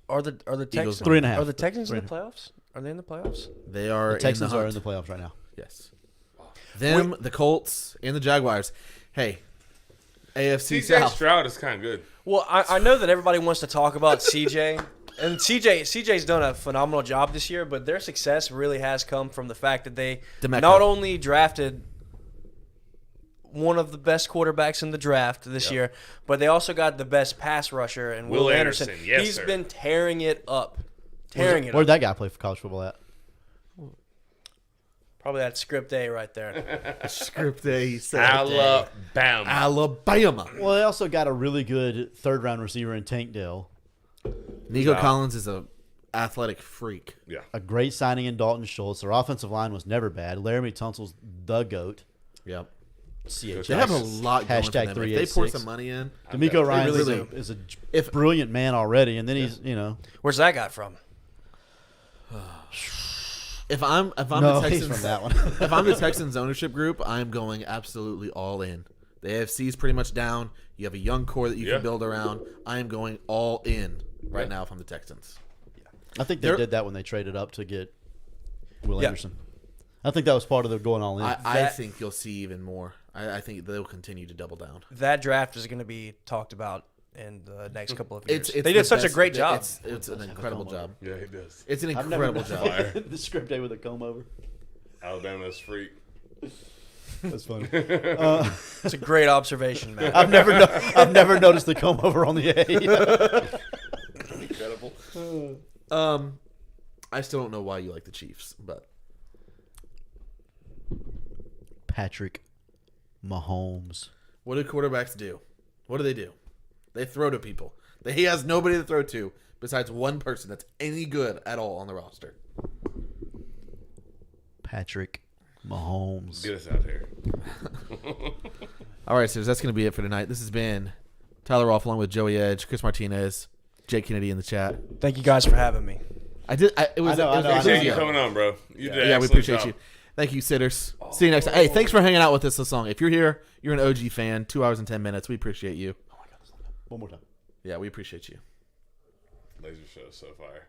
Are the Eagles Texans 3.5. Are the Texans in the playoffs? Are they in the playoffs? They are. The Texans in the are hunt. in the playoffs right now. Yes. Them, the Colts, and the Jaguars. Hey, AFC CJ South. Stroud is kind of good. Well, I know that everybody wants to talk about CJ, and CJ's done a phenomenal job this year, but their success really has come from the fact that they DeMeco. not only drafted one of the best quarterbacks in the draft this year, but they also got the best pass rusher and Will Anderson. Yes, He's sir. been tearing it up. Where'd that guy play for college football at? Probably that script A right there. Script A. He said. Alabama. Alabama. Well, they also got a really good third-round receiver in Tank Dell. Nico Wow. Collins is a athletic freak. Yeah. A great signing in Dalton Schultz. Their offensive line was never bad. Laramie Tunsil's the GOAT. Yep. CHS. They have a lot going for Hashtag them. If they pour 386. some money in, D'Amico Ryan really is a If- brilliant man already, and then he's Where's that guy from? if I'm no, the he's Texans, from that one. if I'm the Texans ownership group, I'm going absolutely all in. The AFC is pretty much down. You have a young core that you Yeah. can build around. I am going all in right now if I'm the Texans. I think they They're- did that when they traded up to get Will Yeah. Anderson. I think that was part of their going all in. I think you'll see even more. I think they'll continue to double down. That draft is going to be talked about in the next couple of years. It's They the did such a best- great job. It's an incredible job. Yeah, he does. It's an I've never incredible done job. the script day with a comb over. Alabama's freak. That's funny. It's a great observation, man. I've never noticed the comb over on the A. Incredible. I still don't know why you like the Chiefs, but Patrick Mahomes. what do quarterbacks do? What do? They throw to people. He has nobody to throw to besides one person that's any good at all on the roster. Patrick Mahomes. Get us out here. All right, so that's going to be it for tonight. This has been Tyler Rolfe along with Joey Edge, Chris Martinez, Jake Kennedy in the chat. Thank you guys for having me. It was I know. Appreciate you yeah. coming on, bro. You did an Yeah, we excellent appreciate job. you. Thank you, sitters. See you next time. Hey, thanks for hanging out with us this long. If you're here, you're an OG fan. 2 hours and 10 minutes. We appreciate you. One more time. Yeah, we appreciate you. Laser show so fire.